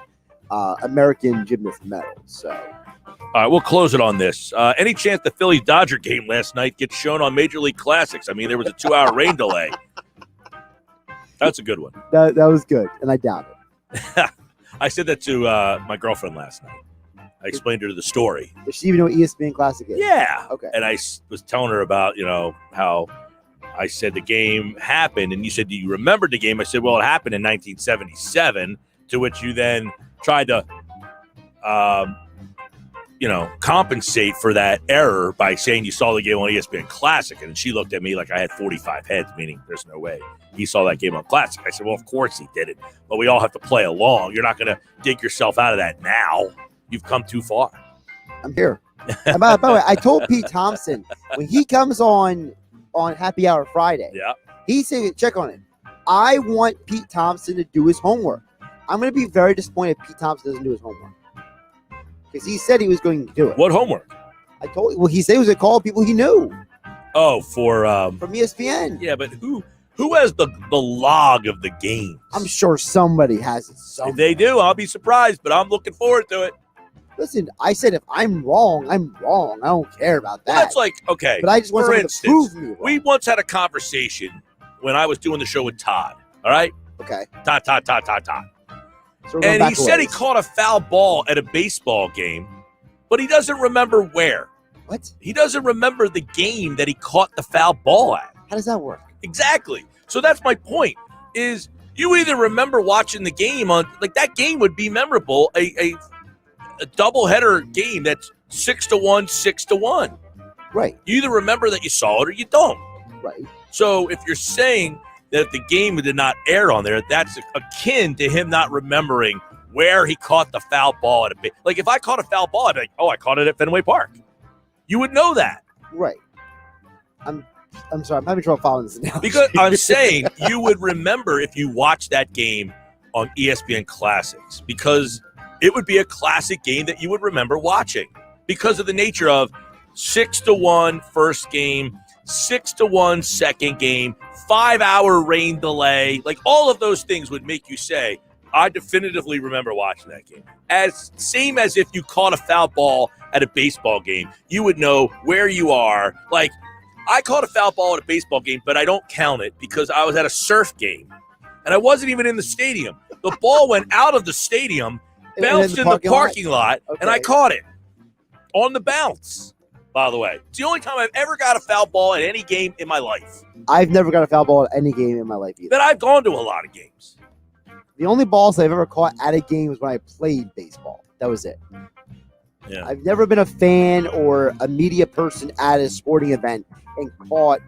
American gymnast medals. So, all right, we'll close it on this. Any chance the Phillies-Dodger game last night gets shown on Major League Classics? I mean, there was a 2-hour rain delay. That's a good one. that was good, and I doubt it. I said that to my girlfriend last night. I explained to her the story. Does she even know what ESPN Classic is? Yeah. Okay. And I was telling her about, how I said the game happened. And you said, do you remember the game? I said, well, it happened in 1977, to which you then tried to, compensate for that error by saying you saw the game on ESPN Classic. And she looked at me like I had 45 heads, meaning there's no way he saw that game on Classic. I said, well, of course he did it. But we all have to play along. You're not going to dig yourself out of that now. You've come too far. I'm here. And by the way, I told Pete Thompson when he comes on Happy Hour Friday, Yeah. he said, check on it. I want Pete Thompson to do his homework. I'm going to be very disappointed if Pete Thompson doesn't do his homework. Because he said he was going to do it. What homework? I told you. Well, he said he was going to call people he knew. Oh, for from ESPN. Yeah, but who has the log of the games? I'm sure somebody has it somewhere. If they do, I'll be surprised, but I'm looking forward to it. Listen, I said if I'm wrong, I'm wrong. I don't care about that. Well, that's like, okay. But I just want for someone instance, to prove me wrong. we once had a conversation when I was doing the show with Todd, all right? Okay. Todd. So we're going And back he a said he ways. caught a foul ball at a baseball game, but he doesn't remember where. What? He doesn't remember the game that he caught the foul ball at. How does that work? Exactly. So that's my point, is you either remember watching the game on, like that game would be memorable, a doubleheader game that's 6-1, 6-1. Right. You either remember that you saw it or you don't. Right. So if you're saying that if the game did not air on there, that's akin to him not remembering where he caught the foul ball at a like if I caught a foul ball, I'd be like, oh, I caught it at Fenway Park. You would know that. Right. I'm sorry. I'm having trouble following this now. Because I'm saying you would remember if you watched that game on ESPN Classics, because it would be a classic game that you would remember watching because of the nature of 6-1 first game, 6-1 second game, 5-hour rain delay. Like all of those things would make you say, I definitively remember watching that game. As same as if you caught a foul ball at a baseball game, you would know where you are. Like I caught a foul ball at a baseball game, but I don't count it because I was at a surf game and I wasn't even in the stadium. The ball went out of the stadium, bounced in the parking lot, Okay. and I caught it on the bounce, by the way. It's the only time I've ever got a foul ball at any game in my life. I've never got a foul ball at any game in my life either. But I've gone to a lot of games. The only balls I've ever caught at a game was when I played baseball. That was it. Yeah. I've never been a fan or a media person at a sporting event and caught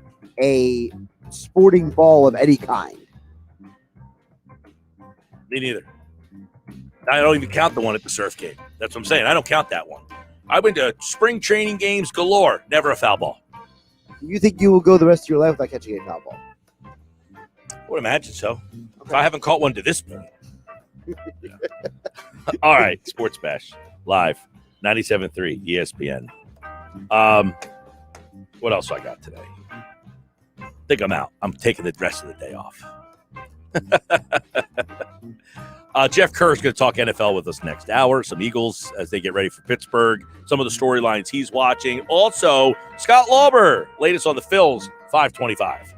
a sporting ball of any kind. Me neither. I don't even count the one at the surf game. That's what I'm saying. I don't count that one. I went to spring training games galore. Never a foul ball. You think you will go the rest of your life without catching a foul ball? I would imagine so. If I haven't caught one to this point. Yeah. All right. Sports Bash live. 97.3 ESPN. What else I got today? I think I'm out. I'm taking the rest of the day off. Jeff Kerr is going to talk NFL with us next hour. Some Eagles as they get ready for Pittsburgh. Some of the storylines he's watching. Also, Scott Lauber, latest on the Phils, 525.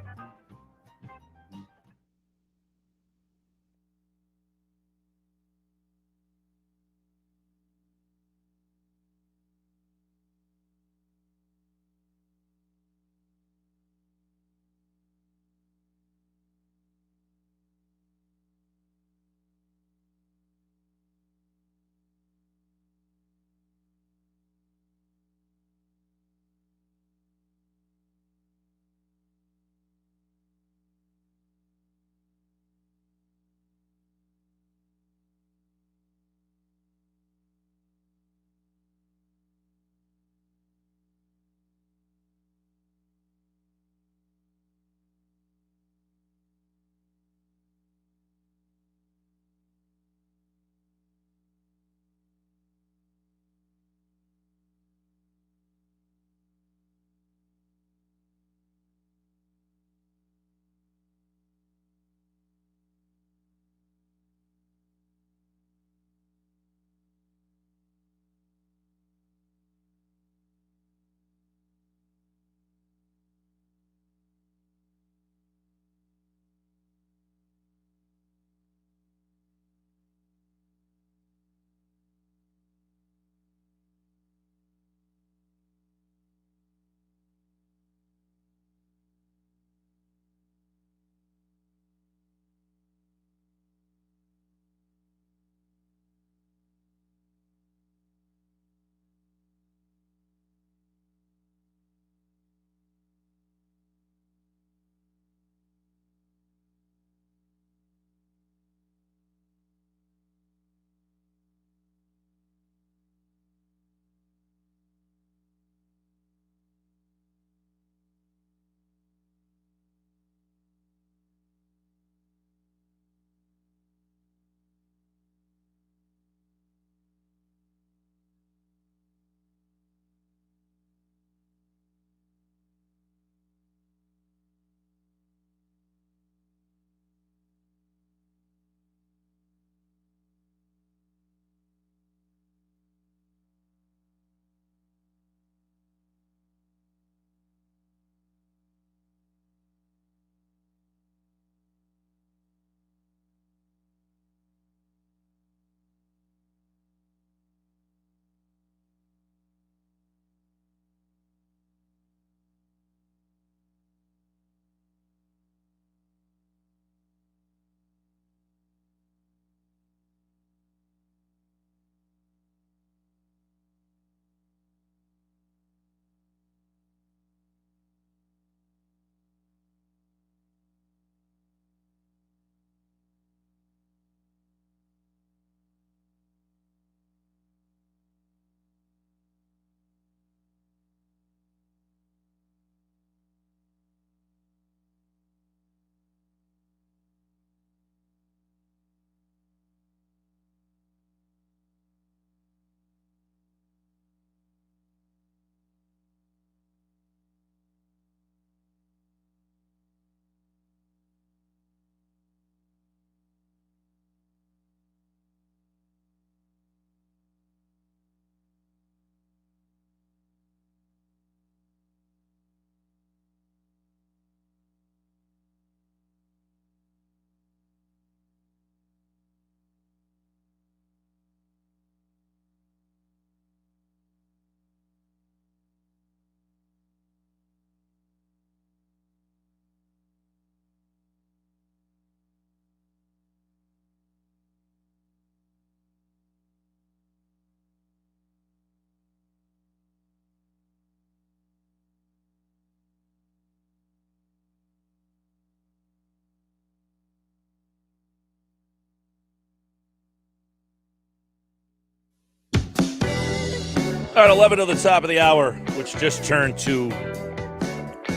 All right, 11 to the top of the hour, which just turned to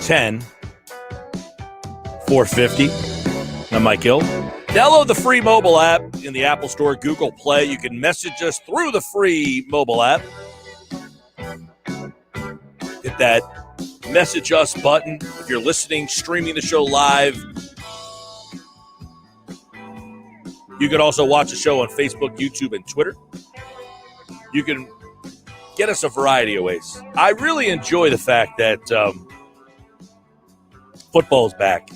10. 450. I'm Mike Gill. Download the free mobile app in the Apple Store, Google Play. You can message us through the free mobile app. Hit that message us button if you're listening, streaming the show live. You can also watch the show on Facebook, YouTube, and Twitter. You can get us a variety of ways. I really enjoy the fact that football's back.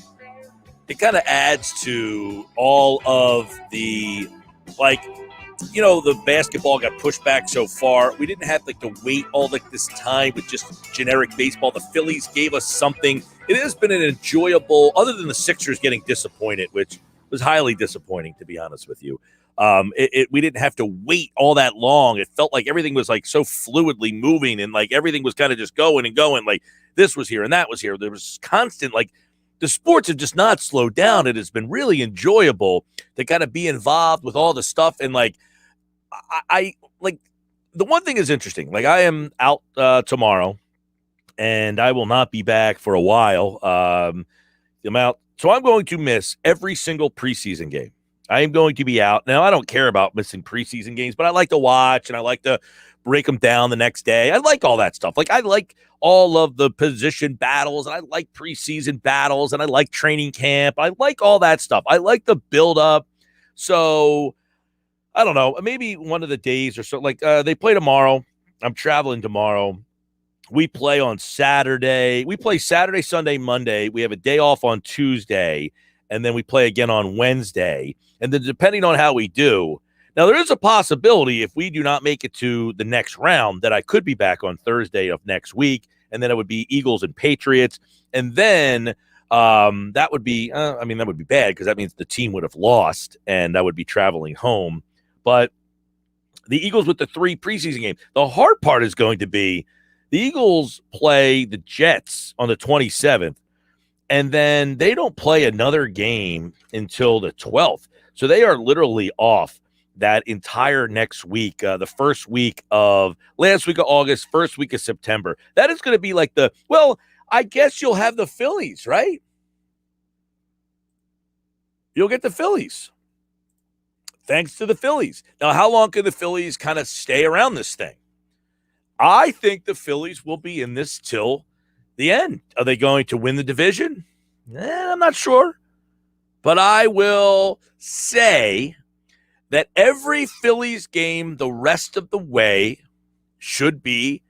It kind of adds to all of the, the basketball got pushed back so far. We didn't have to wait all this time with just generic baseball. The Phillies gave us something. It has been an enjoyable, other than the Sixers getting disappointed, which was highly disappointing, to be honest with you. We didn't have to wait all that long. It felt like everything was so fluidly moving, and everything was kind of just going and going. This was here and that was here. There was constant, the sports have just not slowed down. It has been really enjoyable to kind of be involved with all the stuff. And I the one thing is interesting. I am out tomorrow, and I will not be back for a while. I'm out. So I'm going to miss every single preseason game. I am going to be out. Now, I don't care about missing preseason games, but I like to watch, and I like to break them down the next day. I like all that stuff. I like all of the position battles, and I like preseason battles, and I like training camp. I like all that stuff. I like the build-up. So, I don't know, maybe one of the days or so. They play tomorrow. I'm traveling tomorrow. We play on Saturday. We play Saturday, Sunday, Monday. We have a day off on Tuesday, and then we play again on Wednesday. And then depending on how we do, now there is a possibility if we do not make it to the next round that I could be back on Thursday of next week, and then it would be Eagles and Patriots. And then that would be, that would be bad because that means the team would have lost, and I would be traveling home. But the Eagles with the 3 preseason games. The hard part is going to be the Eagles play the Jets on the 27th, and then they don't play another game until the 12th. So they are literally off that entire next week, the first week of last week of August, first week of September. That is going to be I guess you'll have the Phillies, right? You'll get the Phillies. Thanks to the Phillies. Now, how long can the Phillies kind of stay around this thing? I think the Phillies will be in this till the end. Are they going to win the division? I'm not sure. But I will say that every Phillies game the rest of the way should be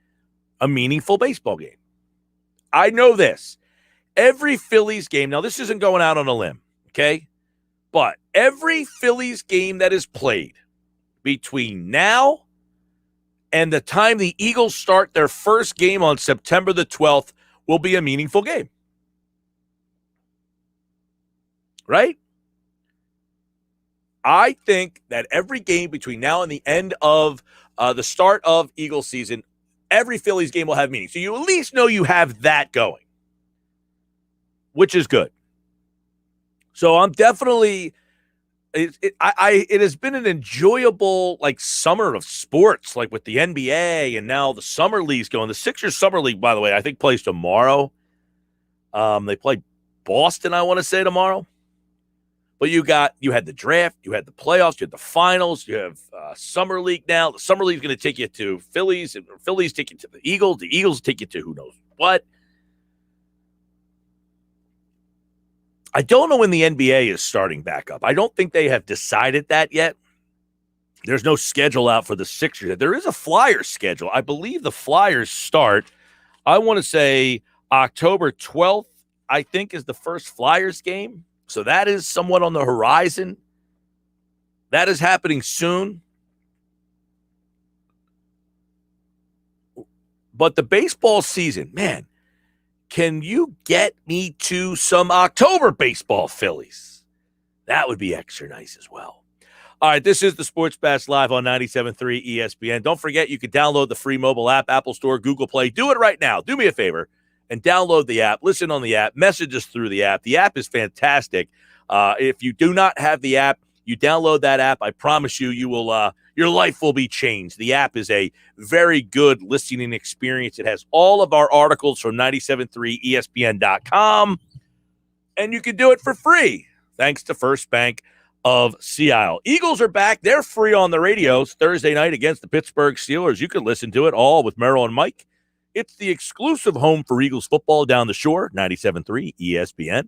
a meaningful baseball game. I know this. Every Phillies game, now this isn't going out on a limb, okay? But every Phillies game that is played between now and the time the Eagles start their first game on September the 12th will be a meaningful game. Right? I think that every game between now and the end of the start of Eagles season, every Phillies game will have meaning. So you at least know you have that going, which is good. So I'm definitely it has been an enjoyable summer of sports, with the NBA and now the Summer League's going. The Sixers Summer League, by the way, I think plays tomorrow. They play Boston, I want to say, tomorrow. But you had the draft, you had the playoffs, you had the finals, you have Summer League now. The Summer League is going to take you to Phillies, and Phillies take you to the Eagles take you to who knows what. I don't know when the NBA is starting back up. I don't think they have decided that yet. There's no schedule out for the Sixers. There is a Flyers schedule. I believe the Flyers start, I want to say October 12th, I think, is the first Flyers game. So that is somewhat on the horizon. That is happening soon. But the baseball season, man, can you get me to some October baseball Phillies? That would be extra nice as well. All right, this is the Sports Bash Live on 97.3 ESPN. Don't forget, you can download the free mobile app, Apple Store, Google Play. Do it right now. Do me a favor and download the app. Listen on the app. Message us through the app. The app is fantastic. If you do not have the app, You download that app. I promise you, your life will be changed. The app is a very good listening experience. It has all of our articles from 973ESPN.com, and you can do it for free thanks to First Bank of Sea Isle. Eagles are back. They're free on the radios Thursday night against the Pittsburgh Steelers. You can listen to it all with Merrill and Mike. It's the exclusive home for Eagles football down the shore, 97.3 ESPN.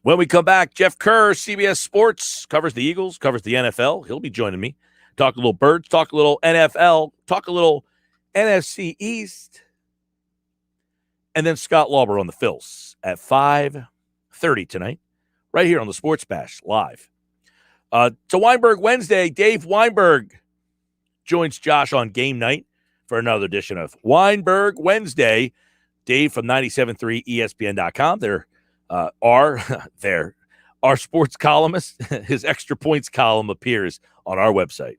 When we come back, Jeff Kerr, CBS Sports, covers the Eagles, covers the NFL. He'll be joining me. Talk a little Birds, talk a little NFL, talk a little NFC East. And then Scott Lauber on the Phils at 5:30 tonight, right here on the Sports Bash live. To Weinberg Wednesday, Dave Weinberg joins Josh on game night for another edition of Weinberg Wednesday. Dave from 97.3 ESPN.com. Our sports columnist, his Extra Points column appears on our website.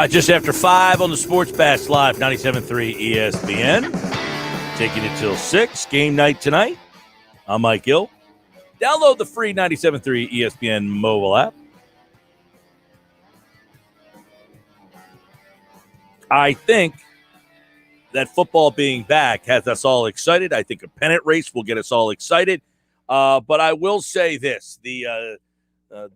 Just after 5 on the Sports Bash Live, 97.3 ESPN. Taking it till 6. Game night tonight. I'm Mike Gill. Download the free 97.3 ESPN mobile app. I think that football being back has us all excited. I think a pennant race will get us all excited. But I will say this. The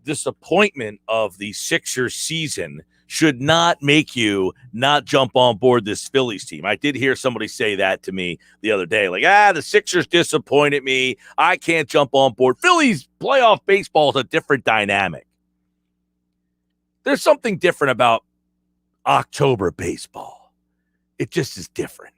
disappointment of the Sixers season should not make you not jump on board this Phillies team. I did hear somebody say that to me the other day. Like, the Sixers disappointed me. I can't jump on board. Phillies playoff baseball is a different dynamic. There's something different about October baseball. It just is different.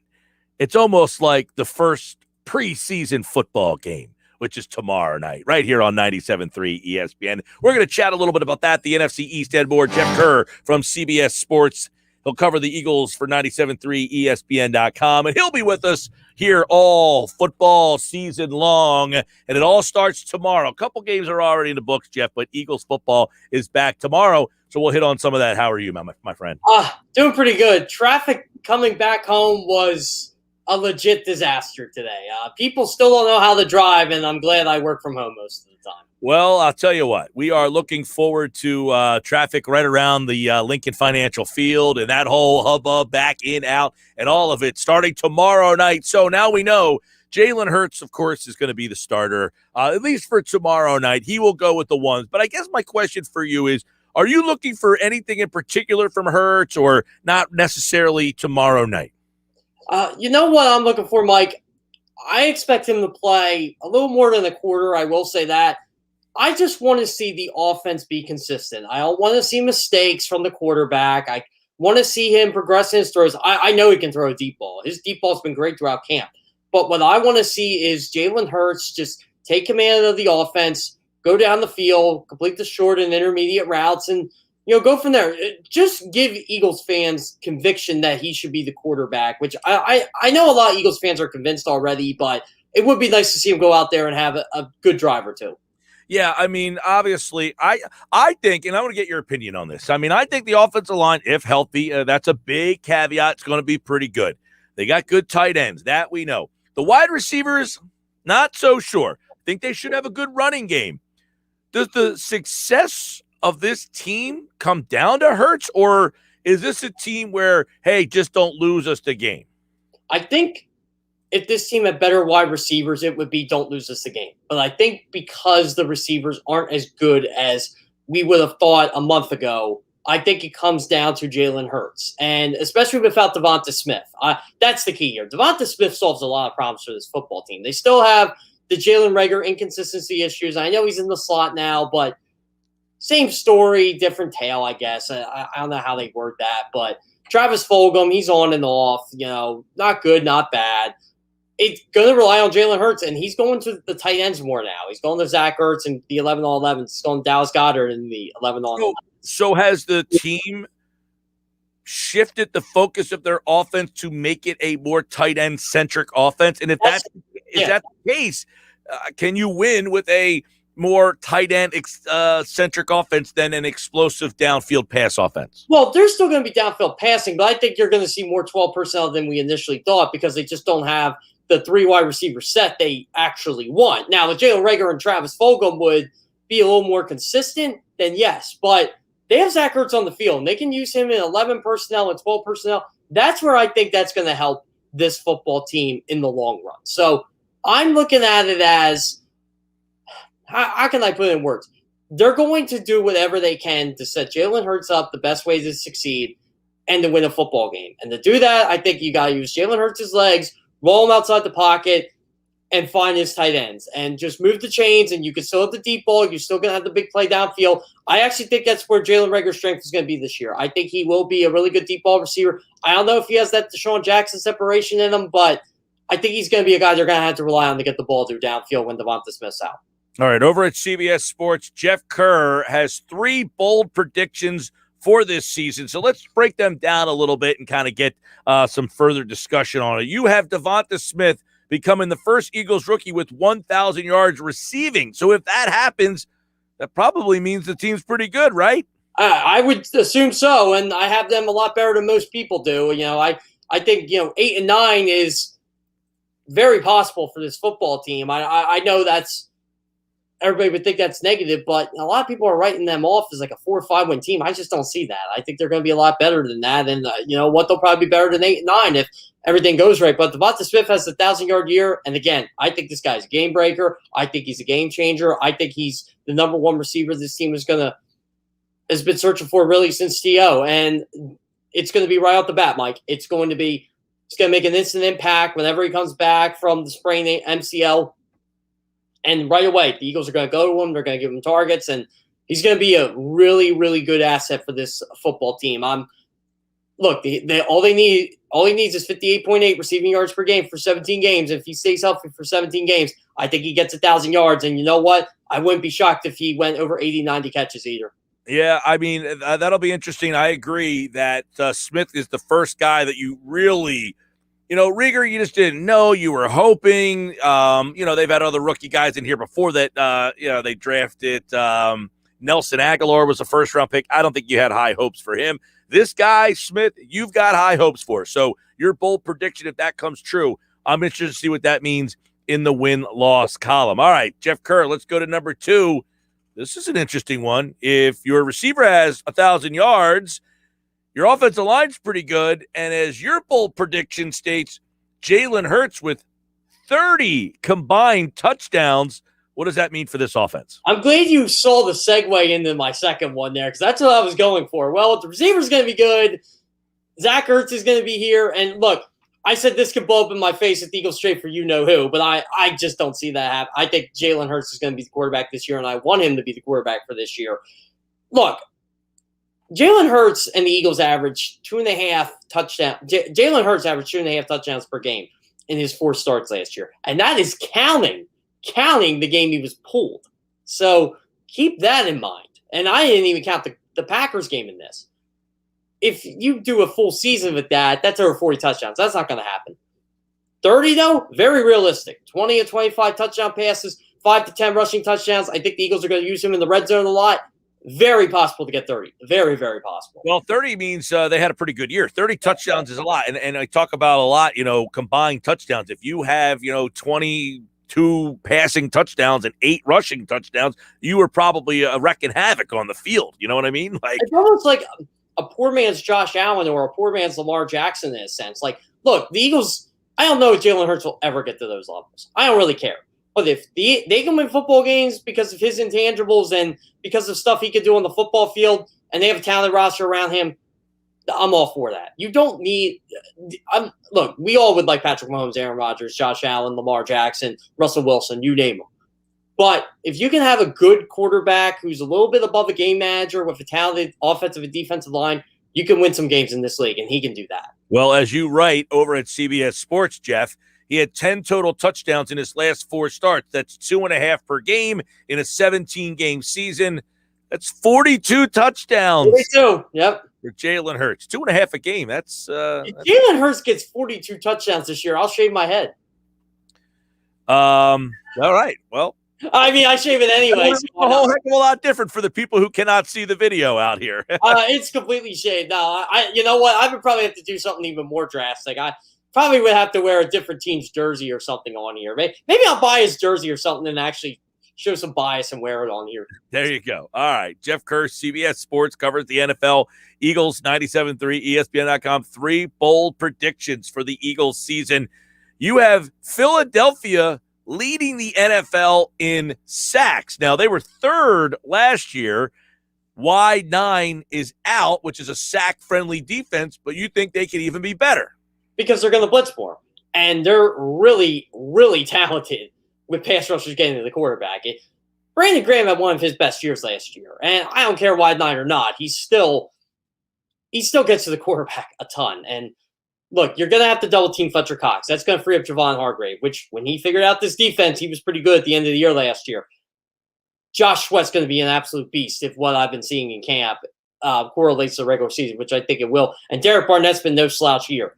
It's almost like the first preseason football game, which is tomorrow night, right here on 97.3 ESPN. We're going to chat a little bit about that. The NFC East head board, Jeff Kerr from CBS Sports. He'll cover the Eagles for 97.3 ESPN.com, and he'll be with us here all football season long, and it all starts tomorrow. A couple games are already in the books, Jeff, but Eagles football is back tomorrow, so we'll hit on some of that. How are you, my friend? Doing pretty good. Traffic coming back home was a legit disaster today. People still don't know how to drive, and I'm glad I work from home most of the time. Well, I'll tell you what. We are looking forward to traffic right around the Lincoln Financial Field and that whole hubbub back in, out, and all of it starting tomorrow night. So now we know Jalen Hurts, of course, is going to be the starter, at least for tomorrow night. He will go with the ones. But I guess my question for you is, are you looking for anything in particular from Hurts or not necessarily tomorrow night? You know what I'm looking for, Mike? I expect him to play a little more than a quarter. I will say that. I just want to see the offense be consistent. I don't want to see mistakes from the quarterback. I want to see him progress in his throws. I know he can throw a deep ball. His deep ball's been great throughout camp. But what I want to see is Jalen Hurts just take command of the offense, go down the field, complete the short and intermediate routes, and go from there. Just give Eagles fans conviction that he should be the quarterback, which I know a lot of Eagles fans are convinced already, but it would be nice to see him go out there and have a good drive or two. Yeah, I mean, obviously, I think, and I want to get your opinion on this. I mean, I think the offensive line, if healthy, that's a big caveat. It's going to be pretty good. They got good tight ends. That we know. The wide receivers, not so sure. I think they should have a good running game. Does the success of this team come down to Hurts, or is this a team where, hey, just don't lose us the game? I think if this team had better wide receivers, it would be don't lose us the game. But I think because the receivers aren't as good as we would have thought a month ago, I think it comes down to Jalen Hurts. And especially without Devonta Smith. That's the key here. Devonta Smith solves a lot of problems for this football team. They still have the Jalen Reagor inconsistency issues. I know he's in the slot now, but same story, different tale, I guess. I don't know how they word that. But Travis Fulgham, he's on and off. Not good, not bad. It's going to rely on Jalen Hurts, and he's going to the tight ends more now. He's going to Zach Ertz and the 11-on-11. He's going to Dallas Goedert in the 11-on-11. So has the team shifted the focus of their offense to make it a more tight end centric offense? And if that's the case, can you win with a more tight end centric offense than an explosive downfield pass offense? Well, there's still going to be downfield passing, but I think you're going to see more 12 personnel than we initially thought because they just don't have the 3 wide receiver set they actually want. Now, if Jalen Reagor and Travis Fulgham would be a little more consistent, then yes. But they have Zach Ertz on the field, and they can use him in 11 personnel and 12 personnel. That's where I think that's going to help this football team in the long run. So I'm looking at it as, how can I put it in words? They're going to do whatever they can to set Jalen Hurts up the best way to succeed and to win a football game. And to do that, I think you got to use Jalen Hurts' legs, roll him outside the pocket, and find his tight ends. And just move the chains, and you can still have the deep ball. You're still going to have the big play downfield. I actually think that's where Jalen Reagor's strength is going to be this year. I think he will be a really good deep ball receiver. I don't know if he has that Deshaun Jackson separation in him, but I think he's going to be a guy they're going to have to rely on to get the ball through downfield when Devonta Smith's out. All right, over at CBS Sports, Jeff Kerr has 3 bold predictions for this season. So let's break them down a little bit and kind of get some further discussion on it. You have Devonta Smith becoming the first Eagles rookie with 1,000 yards receiving. So if that happens, that probably means the team's pretty good, right? I would assume so, and I have them a lot better than most people do. I think 8 and 9 is very possible for this football team. I know that's everybody would think that's negative, but a lot of people are writing them off as like a 4 or 5 win team. I just don't see that. I think they're going to be a lot better than that, and they'll probably be better than 8 and 9 if everything goes right. But Devonta Smith has a 1,000-yard year, and again, I think this guy's a game breaker. I think he's a game changer. I think he's the number one receiver this team has been searching for really since T.O., and it's going to be right off the bat, Mike. It's going to make an instant impact whenever he comes back from the sprained MCL. And right away, the Eagles are going to go to him. They're going to give him targets, and he's going to be a really, really good asset for this football team. All he needs is 58.8 receiving yards per game for 17 games. If he stays healthy for 17 games, I think he gets 1,000 yards. And you know what? I wouldn't be shocked if he went over 80, 90 catches either. Yeah, I mean, that'll be interesting. I agree that Smith is the first guy that you really – Rieger, you just didn't know. You were hoping. They've had other rookie guys in here before that. They drafted Nelson Aguilar was a first-round pick. I don't think you had high hopes for him. This guy, Smith, you've got high hopes for. So your bold prediction, if that comes true, I'm interested to see what that means in the win-loss column. All right, Jeff Kerr, let's go to number 2. This is an interesting one. If your receiver has 1,000 yards, your offensive line's pretty good, and as your bold prediction states, Jalen Hurts with 30 combined touchdowns. What does that mean for this offense? I'm glad you saw the segue into my second one there, because that's what I was going for. Well, if the receiver's going to be good, Zach Ertz is going to be here. And look, I said this could blow up in my face if the Eagles trade for you-know-who, but I just don't see that happen. I think Jalen Hurts is going to be the quarterback this year, and I want him to be the quarterback for this year. Look, Jalen Hurts and the Eagles average 2.5 touchdowns. Jalen Hurts averaged 2.5 touchdowns per game in his 4 starts last year, and that is counting the game he was pulled. So keep that in mind. And I didn't even count the Packers game in this. If you do a full season with that, that's over 40 touchdowns. That's not going to happen. 30, though, very realistic. 20 to 25 touchdown passes, 5 to 10 rushing touchdowns. I think the Eagles are going to use him in the red zone a lot. Very possible to get 30. Very, very possible. Well, 30 means they had a pretty good year. 30 touchdowns is a lot. And I talk about a lot, combined touchdowns. If you have, 22 passing touchdowns and 8 rushing touchdowns, you were probably wrecking havoc on the field. You know what I mean? Like, it's almost like a poor man's Josh Allen or a poor man's Lamar Jackson in a sense. Like, look, the Eagles, I don't know if Jalen Hurts will ever get to those levels. I don't really care. But if they can win football games because of his intangibles and because of stuff he could do on the football field, and they have a talented roster around him, I'm all for that. You don't need – look, we all would like Patrick Mahomes, Aaron Rodgers, Josh Allen, Lamar Jackson, Russell Wilson, you name them. But if you can have a good quarterback who's a little bit above a game manager with a talented offensive and defensive line, you can win some games in this league, and he can do that. Well, as you write over at CBS Sports, Jeff, he had 10 total touchdowns in his last 4 starts. That's 2.5 per game in a 17-game season. That's 42 touchdowns. 42, yep. For Jalen Hurts. 2.5 a game. That's if Jalen Hurts gets 42 touchdowns this year, I'll shave my head. All right. Well, I mean, I shave it anyway. It's a whole heck of a lot different for the people who cannot see the video out here. It's completely shaved. No, you know what? I would probably have to do something even more drastic. I probably would have to wear a different team's jersey or something on here. Maybe I'll buy his jersey or something and actually show some bias and wear it on here. There you go. All right. Jeff Kerr, CBS Sports, covers the NFL. Eagles 97.3, ESPN.com. 3 bold predictions for the Eagles season. You have Philadelphia leading the NFL in sacks. Now, they were 3rd last year. Wide 9 is out, which is a sack-friendly defense, but you think they could even be better. Because they're going to blitz more. And they're really, really talented with pass rushers getting to the quarterback. Brandon Graham had one of his best years last year. And I don't care wide 9 or not. He still gets to the quarterback a ton. And look, you're going to have to double team Fletcher Cox. That's going to free up Javon Hargrave, which when he figured out this defense, he was pretty good at the end of the year last year. Josh Sweat's going to be an absolute beast if what I've been seeing in camp correlates to the regular season, which I think it will. And Derek Barnett's been no slouch here.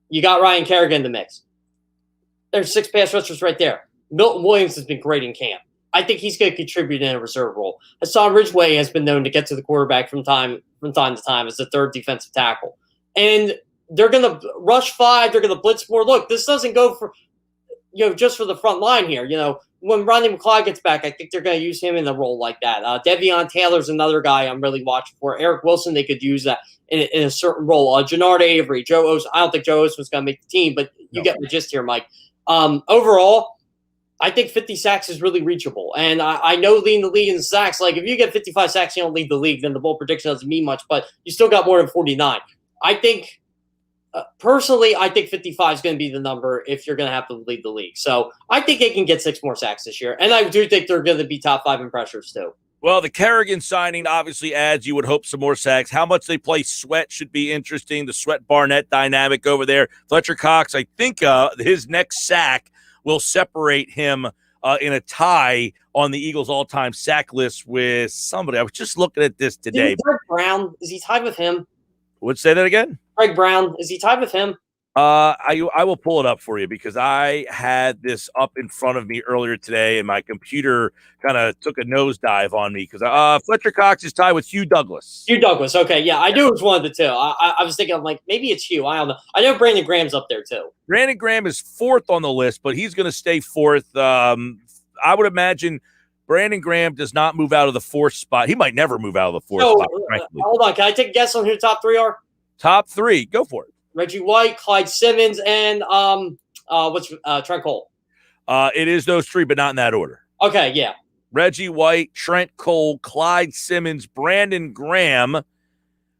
You got Ryan Kerrigan in the mix. There's 6 pass rushers right there. Milton Williams has been great in camp. I think he's going to contribute in a reserve role. Hassan Ridgeway has been known to get to the quarterback from time to time as the third defensive tackle. And they're going to rush 5. They're going to blitz more. Look, this doesn't go for, just for the front line here. When Rodney McLeod gets back, I think they're going to use him in a role like that. Devion Taylor's another guy I'm really watching for. Eric Wilson, they could use that in a certain role. Jannard Avery, Joe Os. I don't think Joe Os was going to make the team, but you get the gist here, Mike. Overall, I think 50 sacks is really reachable. And I know leading the league in sacks, like if you get 55 sacks, you don't lead the league, then the bold prediction doesn't mean much, but you still got more than 49. I think, personally, I think 55 is going to be the number if you're going to have to lead the league. So I think they can get 6 more sacks this year. And I do think they're going to be top 5 in pressures too. Well, the Kerrigan signing obviously adds, you would hope, some more sacks. How much they play Sweat should be interesting. The Sweat-Barnett dynamic over there. Fletcher Cox, I think his next sack will separate him in a tie on the Eagles' all-time sack list with somebody. I was just looking at this today. Greg Brown, is he tied with him? Would say that again? Greg Brown, is he tied with him? I will pull it up for you because I had this up in front of me earlier today, and my computer kind of took a nosedive on me because Fletcher Cox is tied with Hugh Douglas. Hugh Douglas, okay, yeah, I knew it was one of the two. I was thinking, I'm like, maybe it's Hugh. I don't know. I know Brandon Graham's up there too. Brandon Graham is 4th on the list, but he's going to stay 4th. I would imagine Brandon Graham does not move out of the 4th spot. He might never move out of the 4th spot. Hold on, can I take a guess on who the top 3 are? Top 3, go for it. Reggie White, Clyde Simmons, and Trent Cole. It is those 3, but not in that order. Okay, yeah. Reggie White, Trent Cole, Clyde Simmons, Brandon Graham,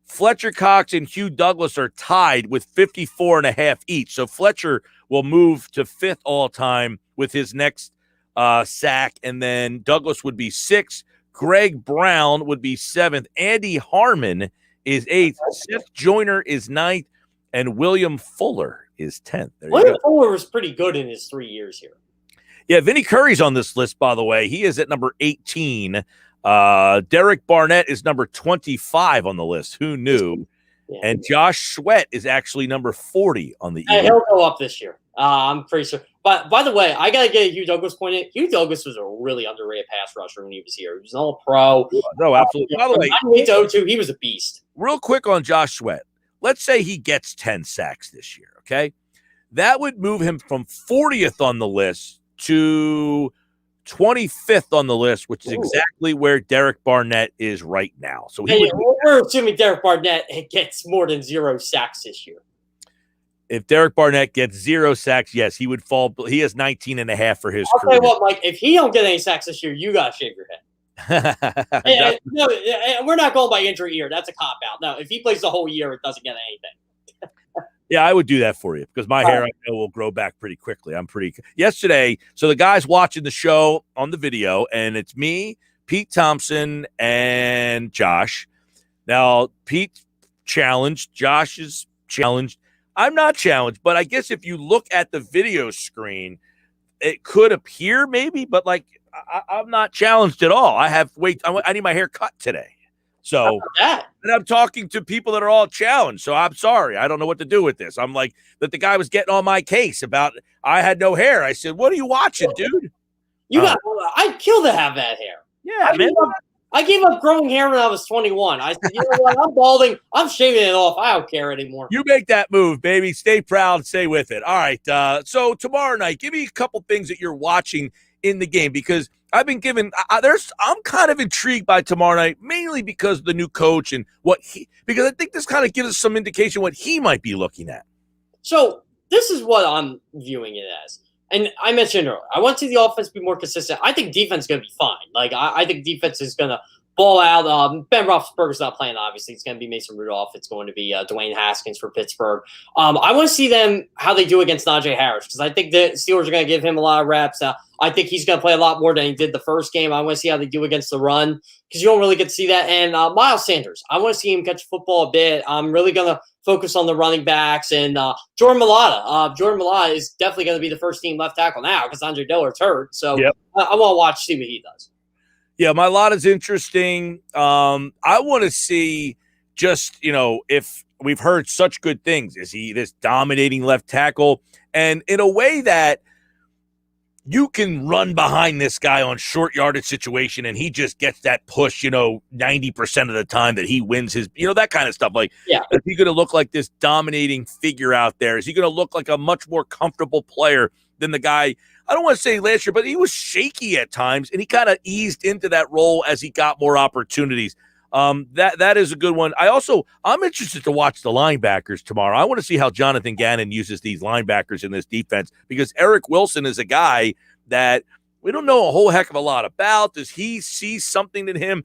Fletcher Cox, and Hugh Douglas are tied with 54.5 each. So Fletcher will move to 5th all-time with his next sack, and then Douglas would be 6th. Greg Brown would be 7th. Andy Harmon is 8th. Seth Joyner is 9th. And William Fuller is 10th. William Fuller was pretty good in his 3 years here. Yeah, Vinny Curry's on this list, by the way. He is at number 18. Derek Barnett is number 25 on the list. Who knew? Yeah. And Josh Sweat is actually number 40 on the Eagles. He'll go up this year. I'm pretty sure. But by the way, I got to get a Hugh Douglas point in. Hugh Douglas was a really underrated pass rusher when he was here. He was an all-pro. No, absolutely. By the way, 98-02, he was a beast. Real quick on Josh Sweat. Let's say he gets 10 sacks this year, okay? That would move him from 40th on the list to 25th on the list, which is exactly where Derek Barnett is right now. So we're assuming Derek Barnett gets more than 0 sacks this year. If Derek Barnett gets 0 sacks, yes, he would fall. He has 19.5 for his career. I'll tell you what, Mike, if he don't get any sacks this year, you got to shave your head. No, we're not going by injury year. That's a cop-out. No, if he plays the whole year, it doesn't get anything. Yeah, I would do that for you because my hair, I know, will grow back pretty quickly. Yesterday, so the guy's watching the show on the video, and it's me, Pete Thompson, and Josh. Now, Pete's challenged. Josh is challenged. I'm not challenged, but I guess if you look at the video screen, it could appear maybe, but I'm not challenged at all. I need my hair cut today. So, and I'm talking to people that are all challenged. So I'm sorry. I don't know what to do with this. I'm like that the guy was getting on my case about I had no hair. I said, what are you watching, dude? I'd kill to have that hair. Yeah, man. I gave up growing hair when I was 21. I said, you know what? I'm balding. I'm shaving it off. I don't care anymore. You make that move, baby. Stay proud. Stay with it. All right. So tomorrow night, give me a couple things that you're watching in the game because I've been given I'm kind of intrigued by tomorrow night, mainly because of the new coach and because I think this kind of gives us some indication what he might be looking at. So this is what I'm viewing it as. And I mentioned earlier, I want to see the offense be more consistent. I think defense is going to be fine. I think defense is going to ball out. Ben Roethlisberger's not playing, obviously. It's going to be Mason Rudolph. It's going to be Dwayne Haskins for Pittsburgh. I want to see them, how they do against Najee Harris, because I think the Steelers are going to give him a lot of reps. I think he's going to play a lot more than he did the first game. I want to see how they do against the run, because you don't really get to see that. And Miles Sanders, I want to see him catch football a bit. I'm really going to focus on the running backs. And Jordan Mailata. Jordan Mailata is definitely going to be the first team left tackle now because Andre Dillard's hurt. So yep. I want to see what he does. Yeah, Mailata's interesting. I want to see just, if we've heard such good things. Is he this dominating left tackle? And in a way that you can run behind this guy on short yardage situation and he just gets that push, 90% of the time that he wins his, that kind of stuff. Like, is he going to look like this dominating figure out there? Is he going to look like a much more comfortable player than the guy, I don't want to say last year, but he was shaky at times and he kind of eased into that role as he got more opportunities. That is a good one. I'm interested to watch the linebackers tomorrow. I want to see how Jonathan Gannon uses these linebackers in this defense, because Eric Wilson is a guy that we don't know a whole heck of a lot about. Does he see something in him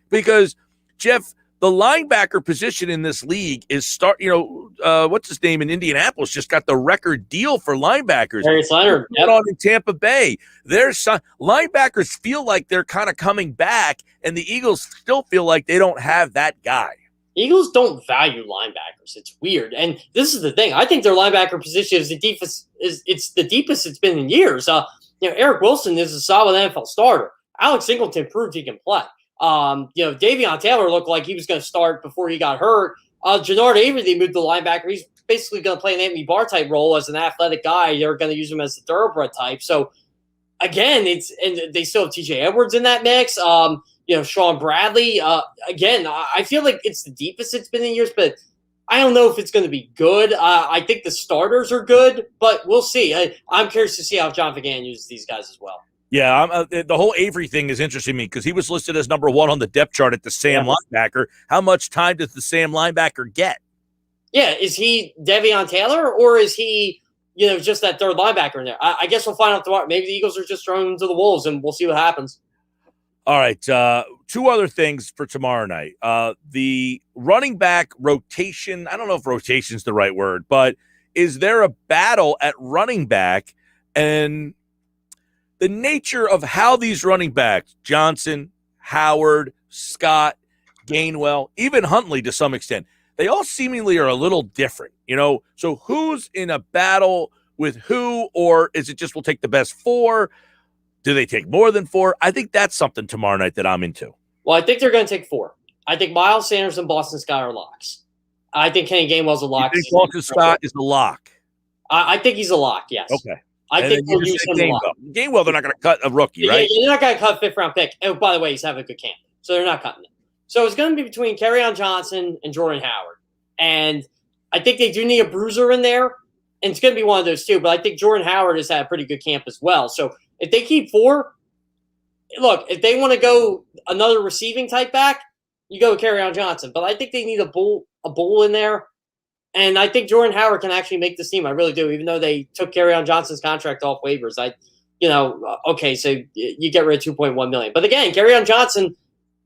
because Jeff, the linebacker position in this league is what's his name in Indianapolis just got the record deal for linebackers. Darius Leonard, on in Tampa Bay. Linebackers feel like they're kind of coming back, and the Eagles still feel like they don't have that guy. Eagles don't value linebackers. It's weird, and this is the thing. I think their linebacker position is the deepest it's been in years. Eric Wilson is a solid NFL starter. Alex Singleton proved he can play. Davion Taylor looked like he was going to start before he got hurt. Jannard Avery, they moved to linebacker. He's basically going to play an Anthony Barr type role as an athletic guy. They're going to use him as the thoroughbred type. So again, and they still have TJ Edwards in that mix. Sean Bradley. Again, I feel like it's the deepest it's been in years, but I don't know if it's going to be good. I think the starters are good, but we'll see. I'm curious to see how Jonathan Gannon uses these guys as well. Yeah, the whole Avery thing is interesting to me because he was listed as number 1 on the depth chart at the Sam linebacker. How much time does the Sam linebacker get? Yeah, is he Davion Taylor or is he, just that third linebacker in there? I guess we'll find out tomorrow. Maybe the Eagles are just throwing him to the Wolves, and we'll see what happens. All right, 2 other things for tomorrow night. The running back rotation, I don't know if rotation is the right word, but is there a battle at running back? And the nature of how these running backs, Johnson, Howard, Scott, Gainwell, even Huntley to some extent, they all seemingly are a little different, So who's in a battle with who, or is it just we'll take the best 4? Do they take more than 4? I think that's something tomorrow night that I'm into. Well, I think they're going to take 4. I think Miles Sanders and Boston Scott are locks. I think Kenny Gainwell's a lock. You think Boston Scott is a lock? I think he's a lock, yes. Okay. I think they'll use him a lot. Gainwell, they're not going to cut a rookie, right? They're not going to cut a 5th-round pick. And by the way, he's having a good camp. So they're not cutting it. So it's going to be between Kerryon Johnson and Jordan Howard. And I think they do need a bruiser in there. And it's going to be one of those two. But I think Jordan Howard has had a pretty good camp as well. So if they keep 4, look, if they want to go another receiving type back, you go with Kerryon Johnson. But I think they need a bull in there. And I think Jordan Howard can actually make this team. I really do, even though they took Kerryon Johnson's contract off waivers. So you get rid of $2.1 million. But again, Kerryon Johnson, a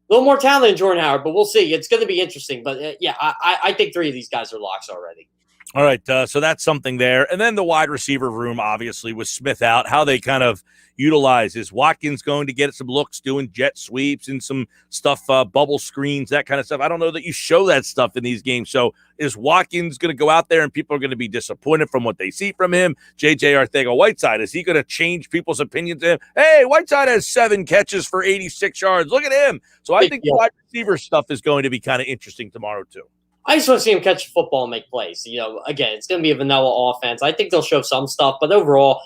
little more talent than Jordan Howard, but we'll see. It's going to be interesting. But I think 3 of these guys are locks already. All right, so that's something there. And then the wide receiver room, obviously, with Smith out, how they kind of utilize. Is Watkins going to get some looks doing jet sweeps and some stuff, bubble screens, that kind of stuff? I don't know that you show that stuff in these games. So is Watkins going to go out there and people are going to be disappointed from what they see from him? J.J. Arcega-Whiteside, is he going to change people's opinions of him? Hey, Whiteside has 7 catches for 86 yards. Look at him. So I think the wide receiver stuff is going to be kind of interesting tomorrow too. I just want to see him catch the football and make plays. Again, it's going to be a vanilla offense. I think they'll show some stuff, but overall,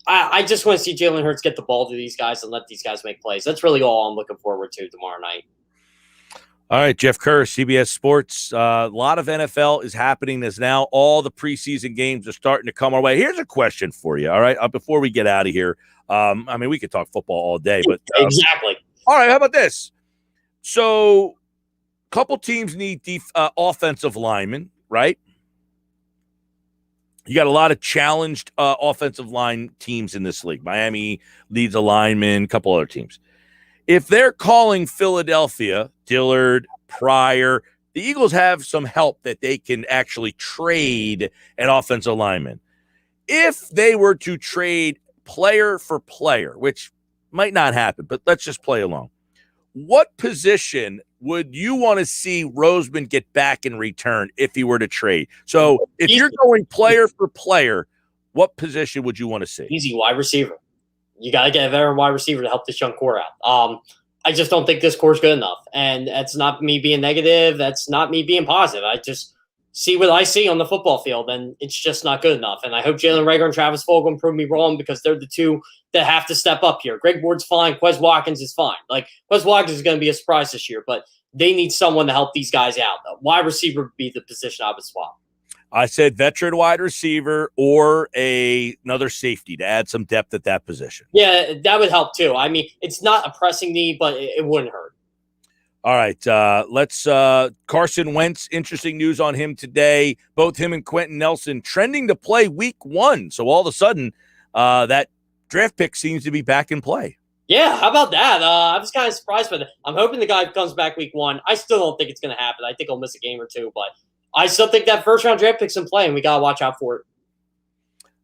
I just want to see Jalen Hurts get the ball to these guys and let these guys make plays. That's really all I'm looking forward to tomorrow night. All right, Jeff Kerr, CBS Sports. A lot of NFL is happening as now all the preseason games are starting to come our way. Here's a question for you, all right, before we get out of here. We could talk football all day, but exactly. All right, how about this? So couple teams need offensive linemen, right? You got a lot of challenged offensive line teams in this league. Miami leads a lineman, a couple other teams. If they're calling Philadelphia, Dillard, Pryor, the Eagles have some help that they can actually trade an offensive lineman. If they were to trade player for player, which might not happen, but let's just play along. What position would you want to see Roseman get back in return if he were to trade? So if you're going player for player, what position would you want to see? Easy, wide receiver. You got to get a veteran wide receiver to help this young core out. I just don't think this core is good enough. And that's not me being negative. That's not me being positive. I just see what I see on the football field, and it's just not good enough. And I hope Jalen Reagor and Travis Fulgham prove me wrong because they're the 2 that have to step up here. Greg Ward's fine. Quez Watkins is fine. Like, Quez Watkins is going to be a surprise this year, but they need someone to help these guys out, though. Wide receiver would be the position I would swap. I said veteran wide receiver or another safety to add some depth at that position. Yeah, that would help too. I mean, it's not a pressing need, but it wouldn't hurt. All right, let's Carson Wentz, interesting news on him today. Both him and Quentin Nelson trending to play week 1. So all of a sudden, that draft pick seems to be back in play. Yeah, how about that? I was kind of surprised by that. I'm hoping the guy comes back week 1. I still don't think it's going to happen. I think he'll miss a game or two, but I still think that first-round draft pick's in play, and we got to watch out for it.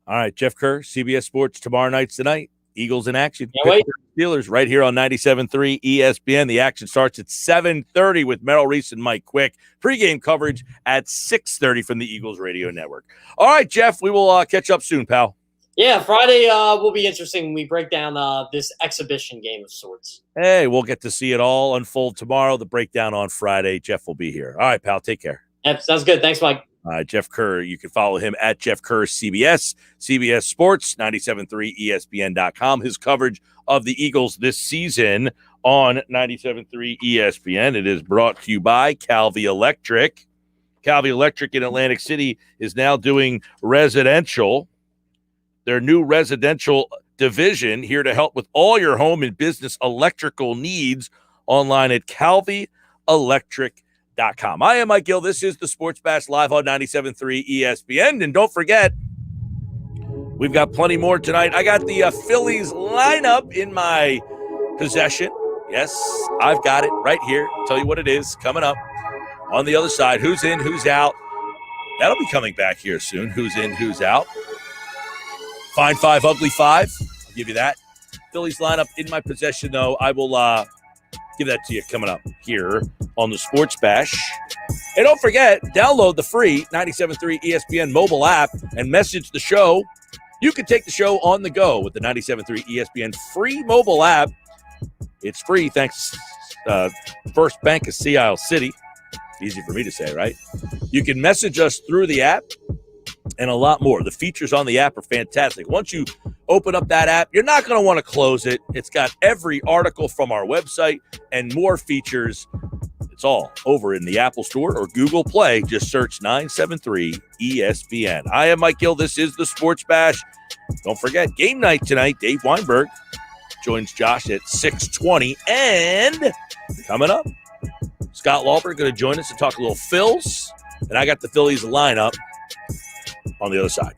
All right, Jeff Kerr, CBS Sports tomorrow night's tonight. Eagles in action. Can't wait. Steelers right here on 97.3 ESPN. The action starts at 7:30 with Merrill Reese and Mike Quick. Pre-game coverage at 6:30 from the Eagles Radio Network. All right, Jeff, we will catch up soon, pal. Yeah, Friday will be interesting when we break down this exhibition game of sorts. Hey, we'll get to see it all unfold tomorrow. The breakdown on Friday. Jeff will be here. All right, pal, take care. Yep, sounds good. Thanks, Mike. Jeff Kerr, you can follow him at Jeff Kerr CBS, CBS Sports, 97.3 ESPN.com. His coverage of the Eagles this season on 97.3 ESPN. It is brought to you by Calvi Electric. Calvi Electric in Atlantic City is now doing residential. Their new residential division here to help with all your home and business electrical needs online at calvielectric.com. I am Mike Gill. This is the Sports Bash live on 97.3 ESPN. And don't forget, we've got plenty more tonight. I got the Phillies lineup in my possession. Yes, I've got it right here. I'll tell you what it is coming up on the other side. Who's in, who's out. That'll be coming back here soon. Who's in, who's out. Fine 5, ugly 5. I'll give you that. Phillies lineup in my possession, though. I will give that to you coming up here on the Sports Bash. And don't forget, download the free 97.3 ESPN mobile app and message the show. You can take the show on the go with the 97.3 ESPN free mobile app. It's free thanks to First Bank of Sea Isle City. Easy for me to say, right? You can message us through the app and a lot more. The features on the app are fantastic. Once you open up that app, you're not going to want to close it. It's got every article from our website and more features. It's all over in the Apple Store or Google Play. Just search 973 ESPN. I am Mike Gill. This is the Sports Bash. Don't forget, game night tonight. Dave Weinberg joins Josh at 6:20. And coming up, Scott Lawler going to join us to talk a little Phils. And I got the Phillies lineup on the other side.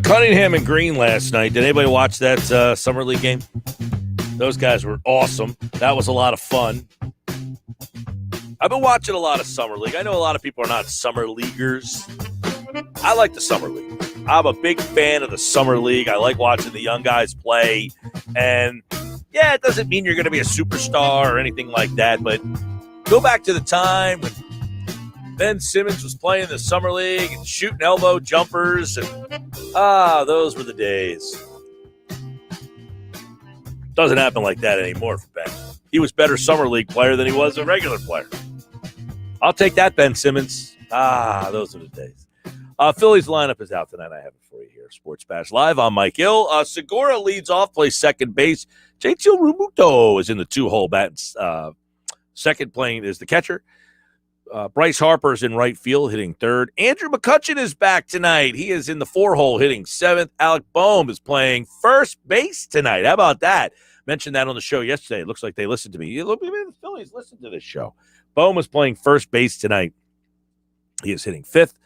Cunningham and Green last night. Did anybody watch that Summer League game? Those guys were awesome. That was a lot of fun. I've been watching a lot of Summer League. I know a lot of people are not Summer Leaguers. I like the Summer League. I'm a big fan of the Summer League. I like watching the young guys play. And, yeah, it doesn't mean you're going to be a superstar or anything like that. But go back to the time when Ben Simmons was playing the Summer League and shooting elbow jumpers. And, those were the days. Doesn't happen like that anymore for Ben. He was better Summer League player than he was a regular player. I'll take that, Ben Simmons. Those are the days. Phillies lineup is out tonight. I have it for you here. Sports Bash Live. I'm Mike Gill. Segura leads off, plays second base. JT Realmuto is in the two-hole bat. Second playing is the catcher. Bryce Harper is in right field, hitting third. Andrew McCutchen is back tonight. He is in the four-hole, hitting seventh. Alec Boehm is playing first base tonight. How about that? Mentioned that on the show yesterday. It looks like they listened to me. Look, maybe the Phillies listened to this show. Boehm is playing first base tonight. He is hitting fifth.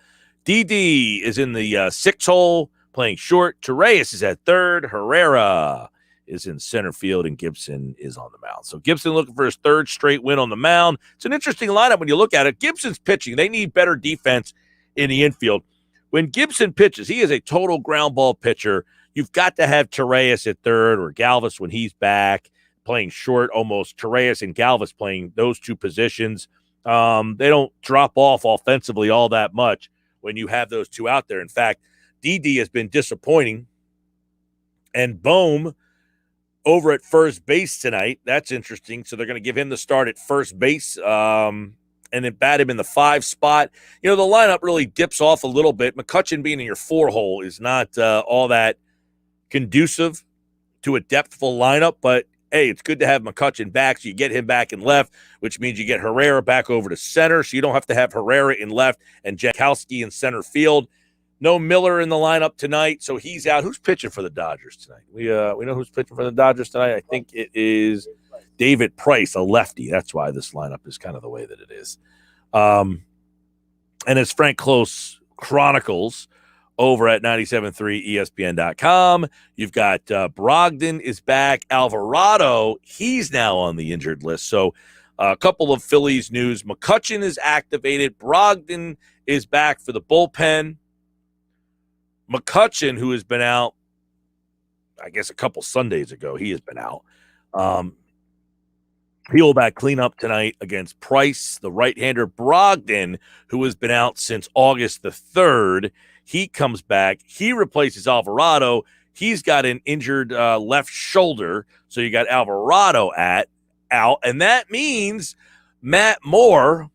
DD is in the sixth hole, playing short. Torreyes is at third. Herrera is in center field, and Gibson is on the mound. So Gibson looking for his third straight win on the mound. It's an interesting lineup when you look at it. Gibson's pitching. They need better defense in the infield. When Gibson pitches, he is a total ground ball pitcher. You've got to have Torreyes at third or Galvis when he's back, playing short almost. Torreyes and Galvis playing those two positions. They don't drop off offensively all that much when you have those two out there. In fact, DD has been disappointing. And Boehm over at first base tonight. That's interesting. So they're going to give him the start at first base and then bat him in the 5 spot. You know, the lineup really dips off a little bit. McCutchen being in your 4-hole is not all that conducive to a depthful lineup, but hey, it's good to have McCutchen back, so you get him back in left, which means you get Herrera back over to center, so you don't have to have Herrera in left and Jankowski in center field. No Miller in the lineup tonight, so he's out. Who's pitching for the Dodgers tonight? We know who's pitching for the Dodgers tonight. I think it is David Price, a lefty. That's why this lineup is kind of the way that it is. And as Frank Close chronicles over at 97.3 ESPN.com, you've got Brogdon is back. Alvarado, he's now on the injured list. So a couple of Phillies news. McCutchen is activated. Brogdon is back for the bullpen. McCutchen, who has been out, I guess a couple Sundays ago, he has been out. He will back cleanup tonight against Price, the right-hander. Brogdon, who has been out since August the 3rd, he comes back. He replaces Alvarado. He's got an injured left shoulder, so you got Alvarado out, and that means Matt Moore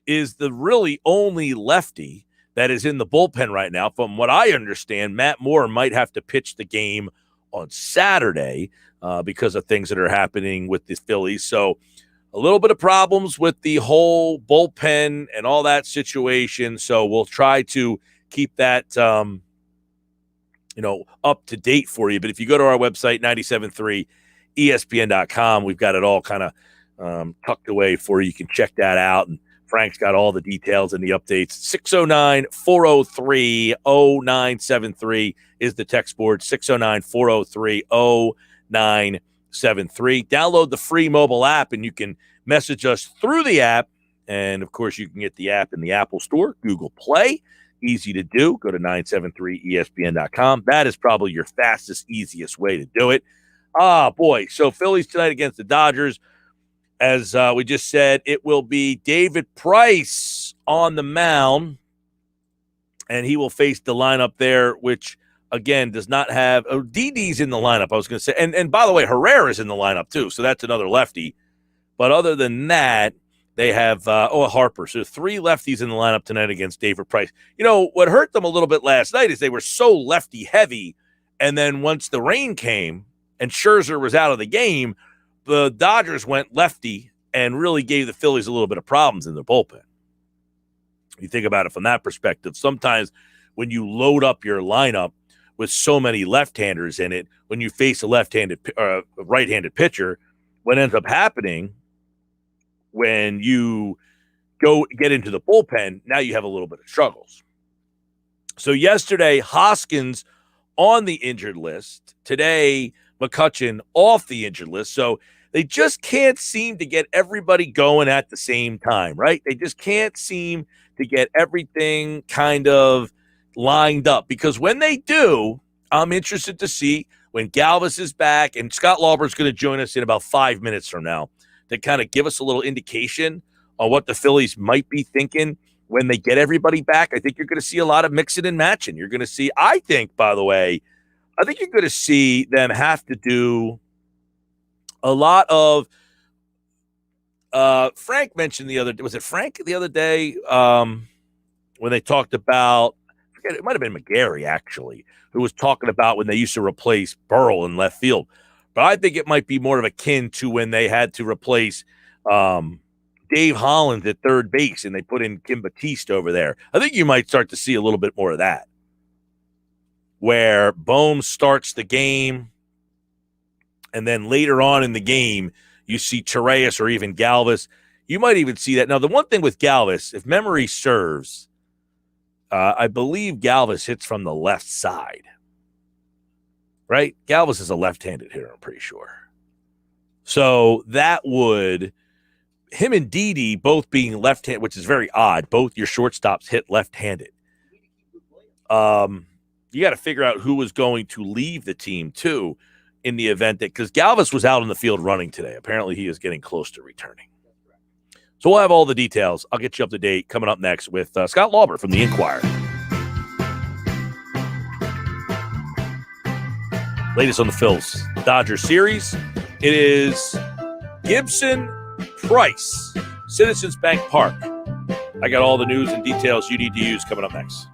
is the really only lefty that is in the bullpen right now. From what I understand, Matt Moore might have to pitch the game on Saturday because of things that are happening with the Phillies. So a little bit of problems with the whole bullpen and all that situation. So we'll try to keep that, up to date for you. But if you go to our website, 97.3 ESPN.com, we've got it all kind of tucked away for you. You can check that out. And Frank's got all the details and the updates. 609-403-0973 is the text board. 609-403-0973. Download the free mobile app, and you can message us through the app. And, of course, you can get the app in the Apple Store, Google Play. Easy to do. Go to 973ESPN.com. That is probably your fastest, easiest way to do it. Boy. So Phillies tonight against the Dodgers. As we just said, it will be David Price on the mound, and he will face the lineup there, which, again, does not have – DD's in the lineup, I was going to say. And by the way, Herrera's in the lineup too, so that's another lefty. But other than that, they have Harper. So 3 lefties in the lineup tonight against David Price. You know, what hurt them a little bit last night is they were so lefty-heavy, and then once the rain came and Scherzer was out of the game – the Dodgers went lefty and really gave the Phillies a little bit of problems in their bullpen. You think about it from that perspective. Sometimes when you load up your lineup with so many left-handers in it, when you face a right-handed pitcher, what ends up happening when you go get into the bullpen, now you have a little bit of struggles. So yesterday, Hoskins on the injured list. Today, McCutchen off the injured list. So they just can't seem to get everybody going at the same time, right? They just can't seem to get everything kind of lined up, because when they do, I'm interested to see when Galvis is back, and Scott Lauber is going to join us in about 5 minutes from now to kind of give us a little indication on what the Phillies might be thinking when they get everybody back. I think you're going to see a lot of mixing and matching. You're going to see, I think, by the way, I think you're going to see them have to do a lot of Frank mentioned the other day, was it Frank the other day when they talked about, I forget, it might have been McGarry actually, who was talking about when they used to replace Burrell in left field. But I think it might be more of akin to when they had to replace Dave Holland at third base and they put in Kim Batiste over there. I think you might start to see a little bit more of that, where Bohm starts the game, and then later on in the game, you see Torreyes or even Galvis. You might even see that. Now, the one thing with Galvis, if memory serves, I believe Galvis hits from the left side, right? Galvis is a left-handed hitter, I'm pretty sure. So that would, him and Didi both being left-handed, which is very odd. Both your shortstops hit left-handed. You got to figure out who was going to leave the team, too, in the event that, because Galvis was out in the field running today. Apparently, he is getting close to returning. So we'll have all the details. I'll get you up to date coming up next with Scott Lauber from the Inquirer. Latest on the Phils Dodger series. It is Gibson Price, Citizens Bank Park. I got all the news and details you need to use coming up next.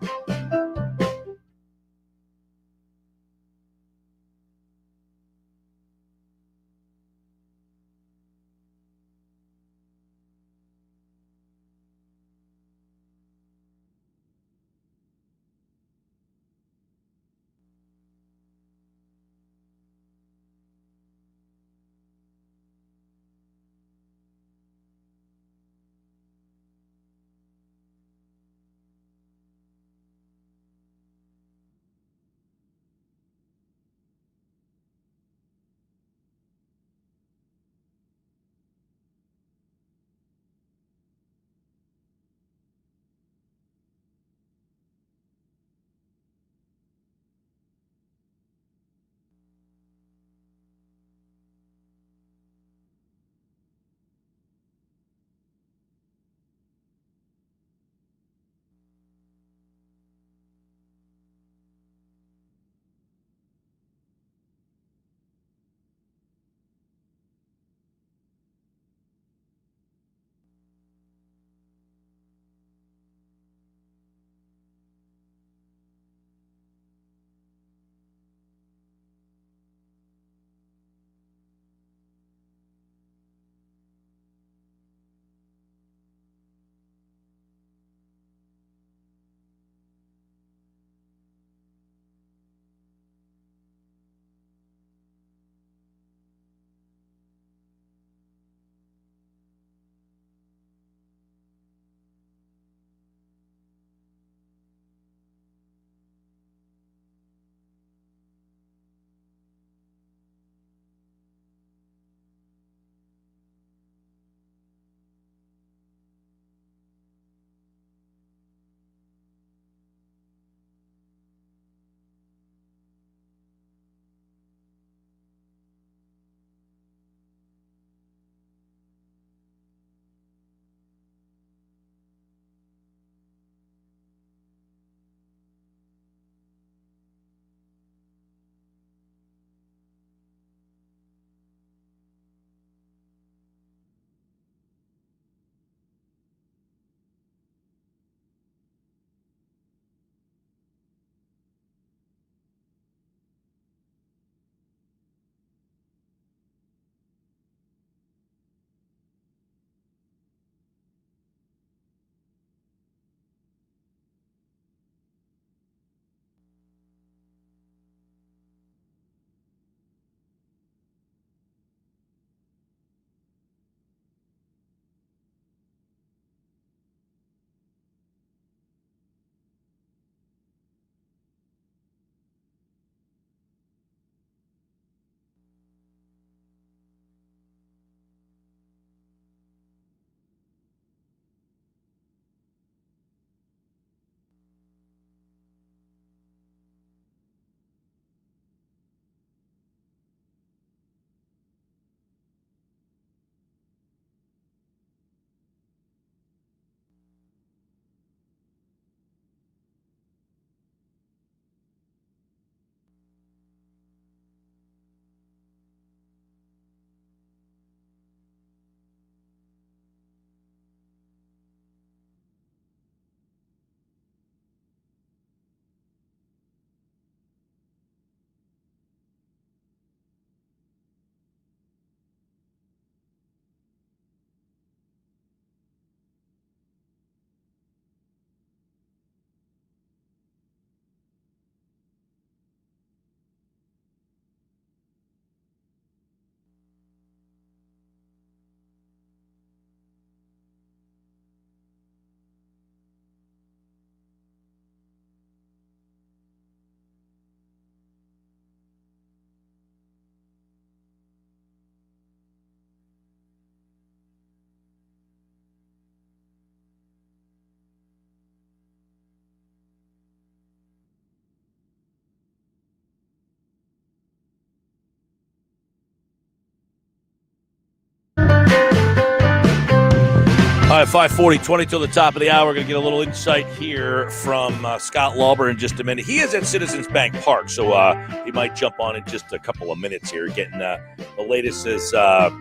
right, 5:40, 20 till the top of the hour. We're going to get a little insight here from Scott Lauber in just a minute. He is at Citizens Bank Park, so he might jump on in just a couple of minutes here. Getting the latest is Joe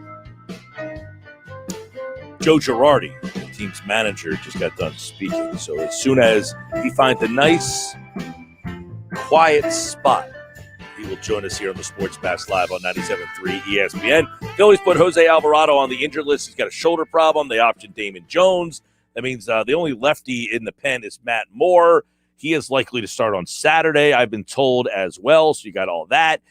Girardi, the team's manager, just got done speaking. So as soon as he finds a nice, quiet spot, he will join us here on the Sports Bash Live on 97.3 ESPN. Phillies put Jose Alvarado on the injured list. He's got a shoulder problem. They optioned Damon Jones. That means the only lefty in the pen is Matt Moore. He is likely to start on Saturday, I've been told as well. So you got all that.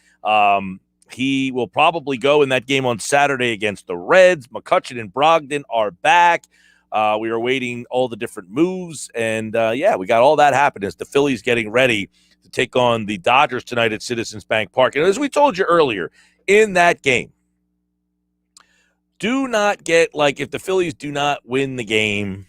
He will probably go in that game on Saturday against the Reds. McCutchen and Brogdon are back. We are waiting all the different moves. And, we got all that happening as the Phillies getting ready to take on the Dodgers tonight at Citizens Bank Park. And as we told you earlier, in that game, do not get, if the Phillies do not win the game,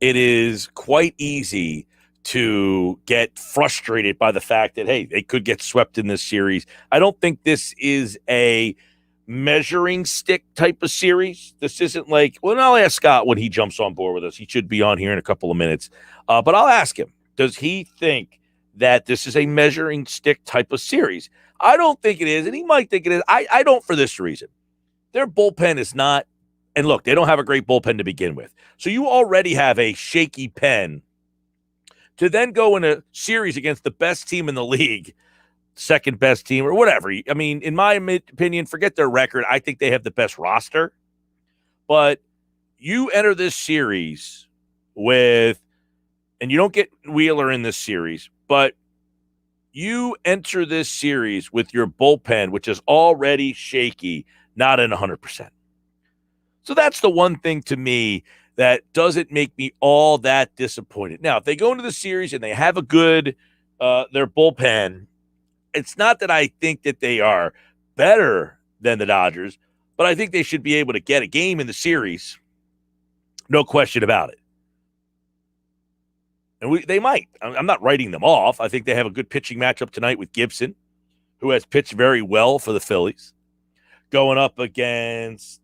it is quite easy to get frustrated by the fact that, hey, they could get swept in this series. I don't think this is a measuring stick type of series. This isn't I'll ask Scott when he jumps on board with us. He should be on here in a couple of minutes. But I'll ask him, does he think that this is a measuring stick type of series? I don't think it is, and he might think it is. I don't, for this reason. Their bullpen is not, and look, they don't have a great bullpen to begin with. So you already have a shaky pen to then go in a series against the best team in the league, second best team or whatever. I mean, in my opinion, forget their record. I think they have the best roster. But you enter this series with, and you don't get Wheeler in this series, but you enter this series with your bullpen, which is already shaky, not in 100%. So that's the one thing to me that doesn't make me all that disappointed. Now, if they go into the series and they have a good, their bullpen, it's not that I think that they are better than the Dodgers, but I think they should be able to get a game in the series. No question about it. And they might. I'm not writing them off. I think they have a good pitching matchup tonight with Gibson, who has pitched very well for the Phillies, going up against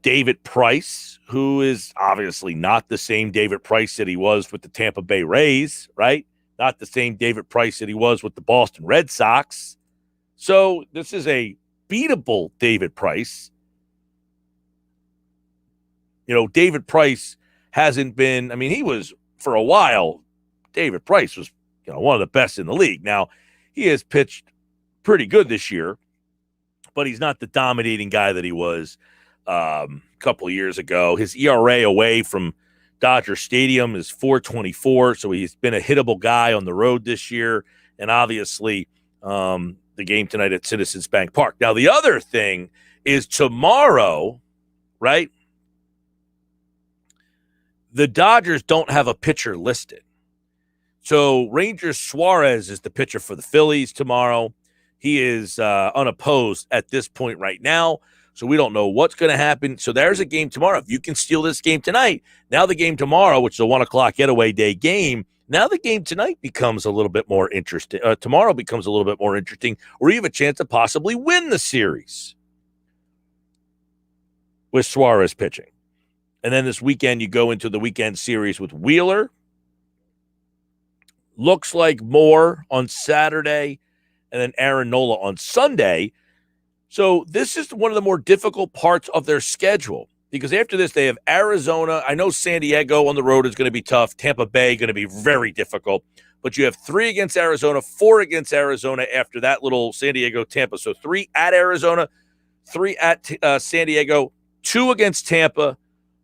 David Price, who is obviously not the same David Price that he was with the Tampa Bay Rays, right? Not the same David Price that he was with the Boston Red Sox. So this is a beatable David Price. You know, David Price hasn't been, he was, for a while, David Price was, one of the best in the league. Now, he has pitched pretty good this year, but he's not the dominating guy that he was a couple of years ago. His ERA away from Dodger Stadium is 4.24, so he's been a hittable guy on the road this year, and obviously the game tonight at Citizens Bank Park. Now, the other thing is tomorrow, right, the Dodgers don't have a pitcher listed. So Ranger Suarez is the pitcher for the Phillies tomorrow. He is unopposed at this point right now. So we don't know what's going to happen. So there's a game tomorrow. If you can steal this game tonight, now the game tomorrow, which is a 1 o'clock getaway day game, now the game tonight becomes a little bit more interesting. Tomorrow becomes a little bit more interesting, or you have a chance to possibly win the series with Suarez pitching. And then this weekend, you go into the weekend series with Wheeler. Looks like Moore on Saturday, and then Aaron Nola on Sunday. So this is one of the more difficult parts of their schedule, because after this, they have Arizona. I know San Diego on the road is going to be tough. Tampa Bay going to be very difficult. But you have 3 against Arizona, 4 against Arizona after that little San Diego-Tampa. So 3 at Arizona, 3 at San Diego, 2 against Tampa,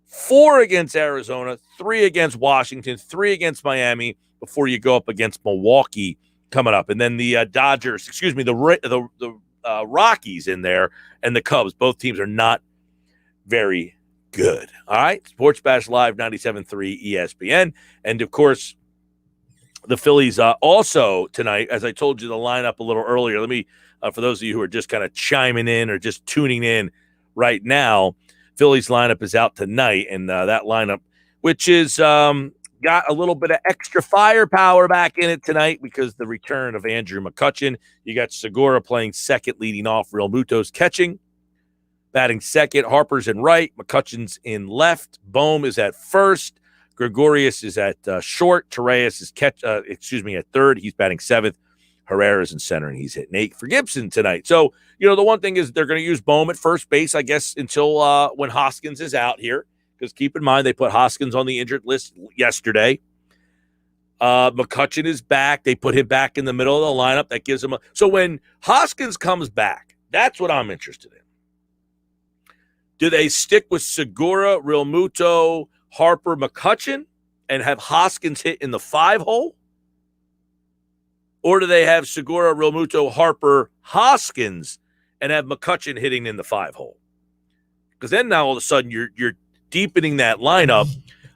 4 against Arizona, 3 against Washington, 3 against Miami before you go up against Milwaukee coming up. And then the Rockies in there and the Cubs. Both teams are not very good. All right. Sports Bash Live 97.3 ESPN. And of course, the Phillies also tonight, as I told you the lineup a little earlier. Let me, for those of you who are just kind of chiming in or just tuning in right now, Phillies lineup is out tonight. And that lineup, which is got a little bit of extra firepower back in it tonight because the return of Andrew McCutchen. You got Segura playing second, leading off, Real Muto's catching. batting second. Harper's in right. McCutcheon's in left. Bohm is at first. Gregorius is at short. Torreyes is at third. He's batting seventh. Herrera's in center, and he's hitting eighth for Gibson tonight. So, the one thing is they're going to use Bohm at first base, I guess, until when Hoskins is out here. Because keep in mind, they put Hoskins on the injured list yesterday. McCutcheon is back. They put him back in the middle of the lineup. That gives him so when Hoskins comes back, that's what I'm interested in. Do they stick with Segura, Realmuto, Harper, McCutcheon, and have Hoskins hit in the 5-hole? Or do they have Segura, Realmuto, Harper, Hoskins, and have McCutcheon hitting in the 5-hole? Because then now all of a sudden you're deepening that lineup.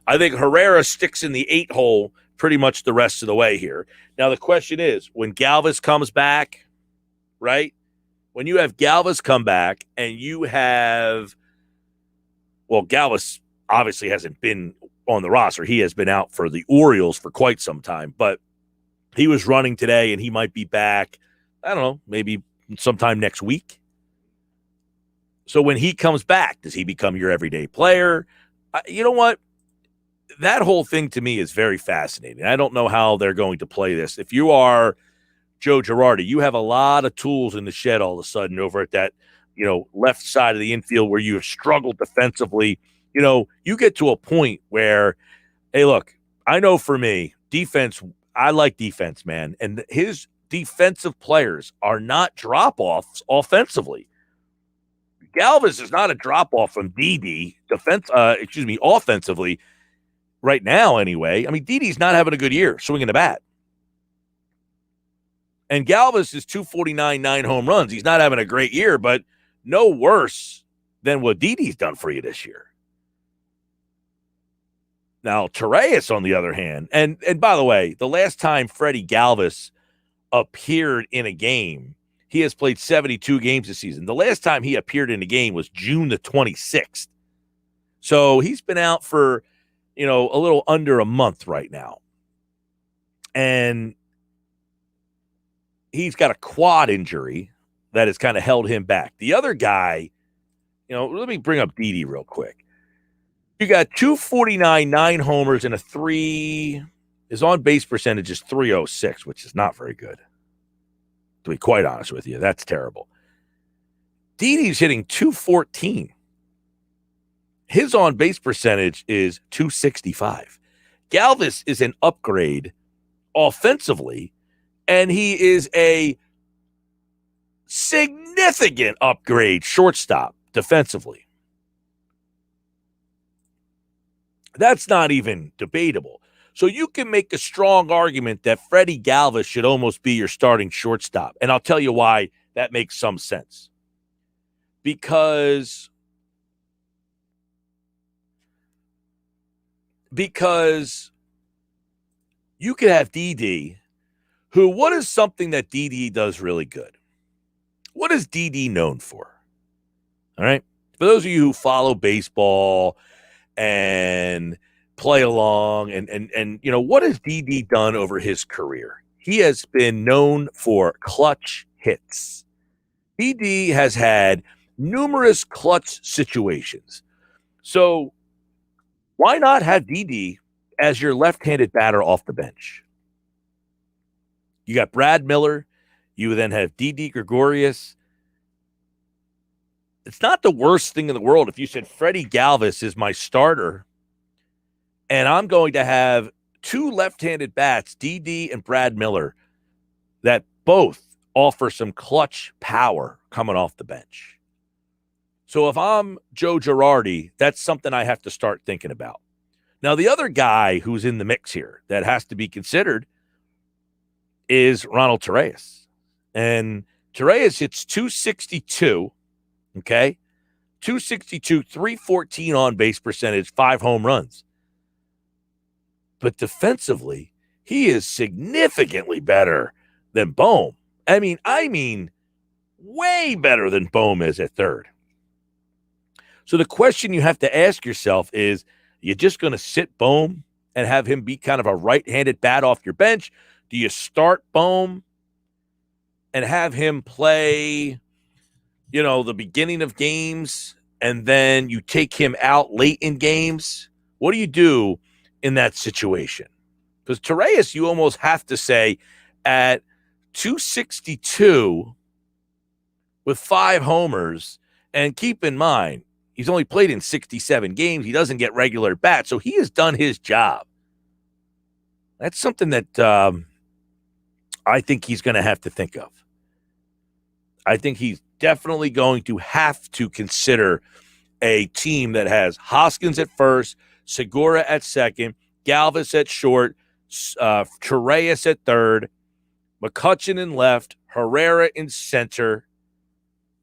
I think Herrera sticks in the 8-hole pretty much the rest of the way here. Now the question is, when Galvis comes back, right? When you have Galvis come back and you have, well, Galvis obviously hasn't been on the roster. He has been out for the Orioles for quite some time, but he was running today, and he might be back, I don't know, maybe sometime next week. So when he comes back, does he become your everyday player? You know what? That whole thing to me is very fascinating. I don't know how they're going to play this. If you are Joe Girardi, you have a lot of tools in the shed all of a sudden over at that, left side of the infield where you have struggled defensively. You get to a point where, hey, look, I know for me, defense, I like defense, man. And his defensive players are not drop-offs offensively. Galvis is not a drop-off from Didi offensively right now anyway. I mean, Didi's not having a good year swinging the bat. And Galvis is 249, 9 home runs. He's not having a great year, but no worse than what Didi's done for you this year. Now, Torreyes, on the other hand, and by the way, the last time Freddie Galvis appeared in a game, he has played 72 games this season. The last time he appeared in a game was June the 26th. So he's been out for, a little under a month right now. And he's got a quad injury that has kind of held him back. The other guy, let me bring up Didi real quick. You got 249, 9 homers, and his on-base percentage is 306, which is not very good. To be quite honest with you, that's terrible. Didi's hitting 214. His on-base percentage is 265. Galvis is an upgrade offensively, and he is a significant upgrade shortstop defensively. That's not even debatable. So you can make a strong argument that Freddie Galvis should almost be your starting shortstop. And I'll tell you why that makes some sense. Because you could have Didi, what is something that Didi does really good? What is Didi known for? All right. For those of you who follow baseball and play along and what has Didi done over his career? He has been known for clutch hits. Didi has had numerous clutch situations. So why not have Didi as your left-handed batter off the bench? You got Brad Miller. You then have Didi Gregorius. It's not the worst thing in the world if you said Freddie Galvis is my starter, and I'm going to have 2 left-handed bats, Didi and Brad Miller, that both offer some clutch power coming off the bench. So if I'm Joe Girardi, that's something I have to start thinking about. Now, the other guy who's in the mix here that has to be considered is Ronald Torreyes. And Torreyes hits 262, okay? 262, 314 on-base percentage, 5 home runs. But defensively, he is significantly better than Bohm. I mean, way better than Bohm is at third. So the question you have to ask yourself is, you're just going to sit Bohm and have him be kind of a right-handed bat off your bench? Do you start Bohm and have him play the beginning of games and then you take him out late in games, what do you do in that situation? Because Torreyes, you almost have to say at 262 with 5 homers, and keep in mind, he's only played in 67 games. He doesn't get regular bats, so he has done his job. That's something that I think he's going to have to think of. I think he's definitely going to have to consider a team that has Hoskins at first, Segura at second, Galvis at short, Torreyes at third, McCutchen in left, Herrera in center,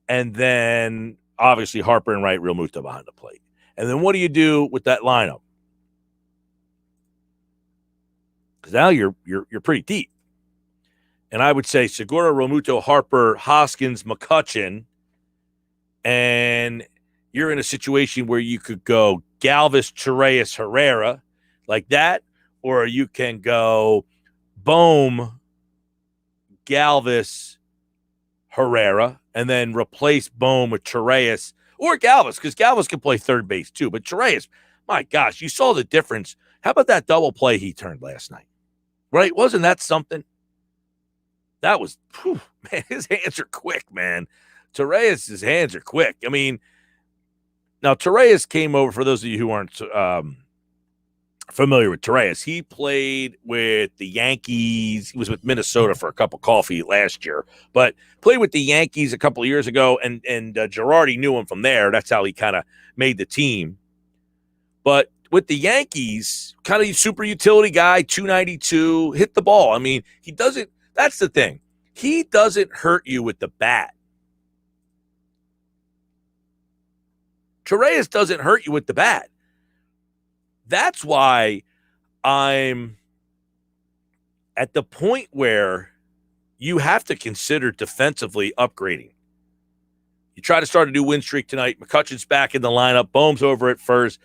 and then obviously Harper and right, Real Muto behind the plate. And then what do you do with that lineup? Because now you're pretty deep. And I would say Segura, Realmuto, Harper, Hoskins, McCutchen, and you're in a situation where you could go Galvis, Torreyes, Herrera like that, or you can go Bohm, Galvis, Herrera, and then replace Bohm with Torreyes or Galvis, because Galvis can play third base too. But Torreyes, my gosh, you saw the difference. How about that double play he turned last night? Right? Wasn't that something? That was, man, his hands are quick, man. Torreyes' hands are quick. I mean, now Torreyes came over, for those of you who aren't familiar with Torreyes, he played with the Yankees. He was with Minnesota for a cup of coffee last year, but played with the Yankees a couple of years ago, and Girardi knew him from there. That's how he kind of made the team. But with the Yankees, kind of super utility guy, 292, hit the ball. I mean, he doesn't. That's the thing. He doesn't hurt you with the bat. Torreyes doesn't hurt you with the bat. That's why I'm at the point where you have to consider defensively upgrading. You try to start a new win streak tonight. McCutchen's back in the lineup. Bohm's over at first.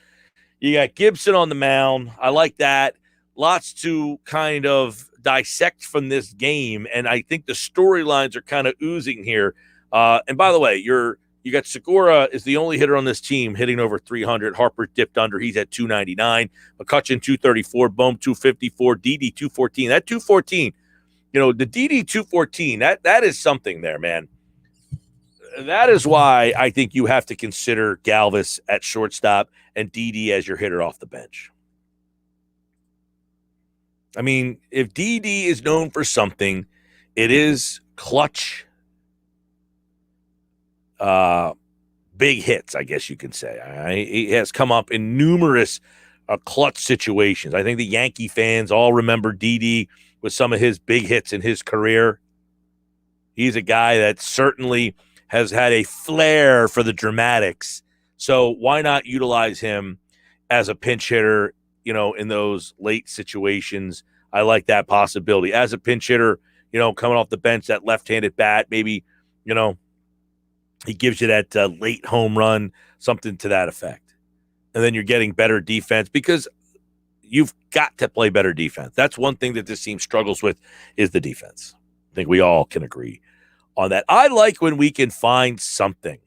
You got Gibson on the mound. I like that. Lots to kind of dissect from this game, and I think the storylines are kind of oozing here. And by the way, you got Segura is the only hitter on this team hitting over 300. Harper dipped under. He's at 299. McCutchen 234. Bohm 254. Didi 214. That 214, the Didi 214, that is something there, man. That is why I think you have to consider Galvis at shortstop and Didi as your hitter off the bench. I mean, if Didi is known for something, it is clutch, big hits, I guess you can say. He has come up in numerous clutch situations. I think the Yankee fans all remember Didi with some of his big hits in his career. He's a guy that certainly has had a flair for the dramatics. So why not utilize him as a pinch hitter, in those late situations? I like that possibility. As a pinch hitter, coming off the bench, that left-handed bat, maybe, he gives you that late home run, something to that effect. And then you're getting better defense because you've got to play better defense. That's one thing that this team struggles with is the defense. I think we all can agree on that. I like when we can find something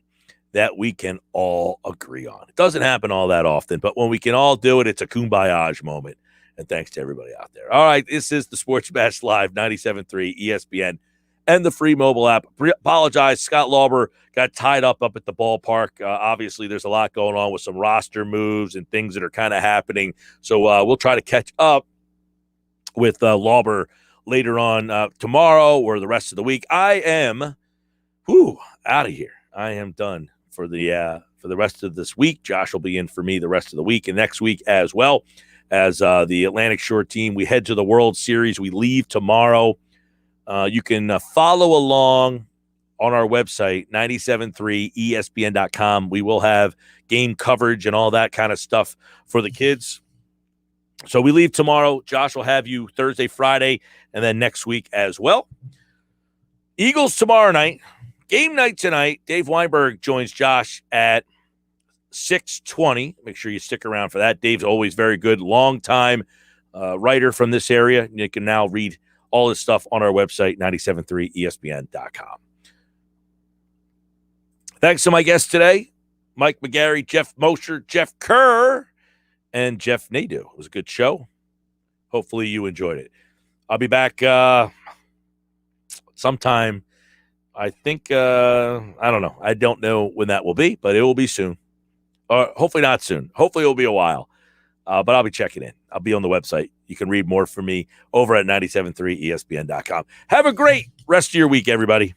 that we can all agree on. It doesn't happen all that often, but when we can all do it, it's a kumbaya moment. And thanks to everybody out there. All right, this is the Sports Bash Live, 97.3 ESPN and the free mobile app. Apologize, Scott Lauber got tied up at the ballpark. Obviously, there's a lot going on with some roster moves and things that are kind of happening. So we'll try to catch up with Lauber later on tomorrow or the rest of the week. I am out of here. I am done for the rest of this week. Josh will be in for me the rest of the week and next week as well as the Atlantic Shore team. We head to the World Series. We leave tomorrow. You can follow along on our website, 973ESPN.com. We will have game coverage and all that kind of stuff for the kids. So we leave tomorrow. Josh will have you Thursday, Friday, and then next week as well. Eagles tomorrow night. Game night tonight. Dave Weinberg joins Josh at 6:20. Make sure you stick around for that. Dave's always very good, long-time writer from this area. You can now read all his stuff on our website, 973ESPN.com. Thanks to my guests today, Mike McGarry, Jeff Mosher, Jeff Kerr, and Jeff Nadeau. It was a good show. Hopefully you enjoyed it. I'll be back sometime. I think, I don't know. I don't know when that will be, but it will be soon. Hopefully not soon. Hopefully it will be a while. But I'll be checking in. I'll be on the website. You can read more from me over at 973ESPN.com. Have a great rest of your week, everybody.